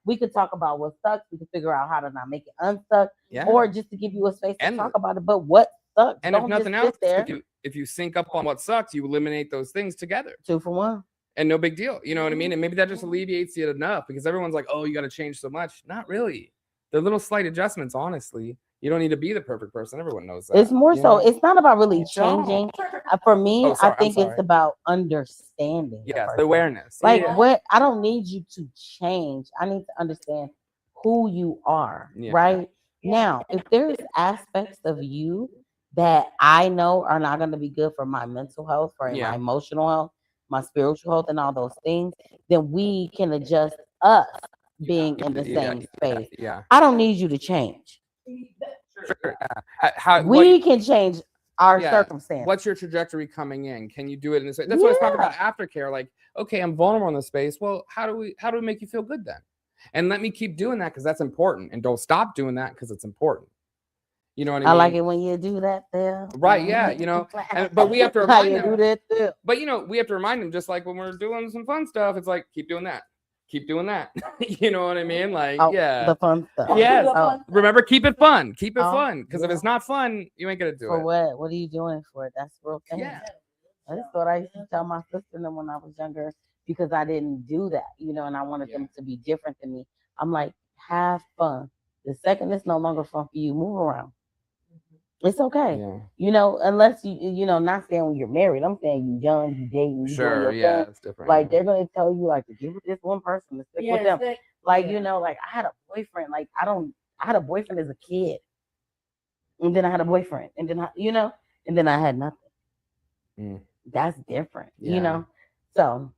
We could talk about what sucks. We could figure out how to not make it unstuck, or just to give you a space to talk about it. But what sucks? And if nothing else, if you sync up on what sucks, you eliminate those things together. 2 for 1. And no big deal. You know what I mean? And maybe that just alleviates it enough, because everyone's like, oh, you got to change so much. Not really. They're little slight adjustments, honestly. You don't need to be the perfect person. Everyone knows that. It's more so. It's not about really changing. For me, I think it's about understanding. Yes, the awareness. Like what? I don't need you to change. I need to understand who you are. Right now, if there's aspects of you that I know are not going to be good for my mental health, for my emotional health, my spiritual health, and all those things, then we can adjust us being in the same space. I don't need you to change. Sure. We can change our circumstance. What's your trajectory coming in? Can you do it in this way? That's what I was talking about aftercare. Like, okay, I'm vulnerable in this space. Well, how do we make you feel good then? And let me keep doing that because that's important. And don't stop doing that because it's important. You know what I mean? I like it when you do that there. Right, yeah, but we have to remind them. Do that too. But we have to remind them, just like when we're doing some fun stuff, it's like, keep doing that. Keep doing that. You know what I mean? Like, the fun stuff. Yeah. Remember, keep it fun. Keep it fun. Because if it's not fun, you ain't gonna do it. For what? What are you doing for it? That's real thing. Yeah. That's what I used to tell my sister when I was younger, because I didn't do that, and I wanted them to be different than me. I'm like, have fun. The second it's no longer fun for you, move around. It's okay. Unless you not saying when you're married. I'm saying you young, you dating, you sure, it's different. Like they're gonna tell you like to get with this one person, to stick with them. Like like I had a boyfriend. Like I had a boyfriend as a kid, and then I had a boyfriend, and then and then I had nothing. That's different, So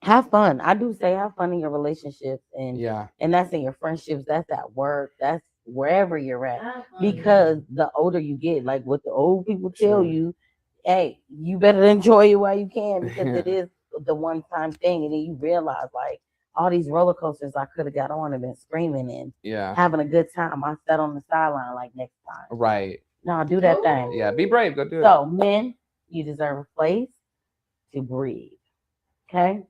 have fun. I do say have fun in your relationships, and that's in your friendships. That's at work. That's wherever you're at, because the older you get, like what the old people tell you, hey, you better enjoy it while you can, because it is the one-time thing, and then you realize like all these roller coasters I could have got on and been screaming and having a good time. I sat on the sideline like next time. Right. No, do that thing. Yeah, be brave. Go do it. So men, you deserve a place to breathe. Okay.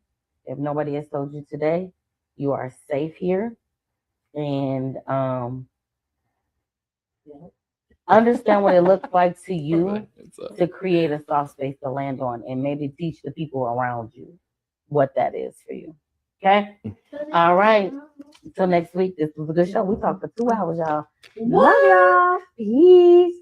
If nobody has told you today, you are safe here, and understand what it looks like to you to create a soft space to land on, and maybe teach the people around you what that is for you. Okay? All right. Until next week, this was a good show. We talked for 2 hours, y'all. Love y'all. Peace.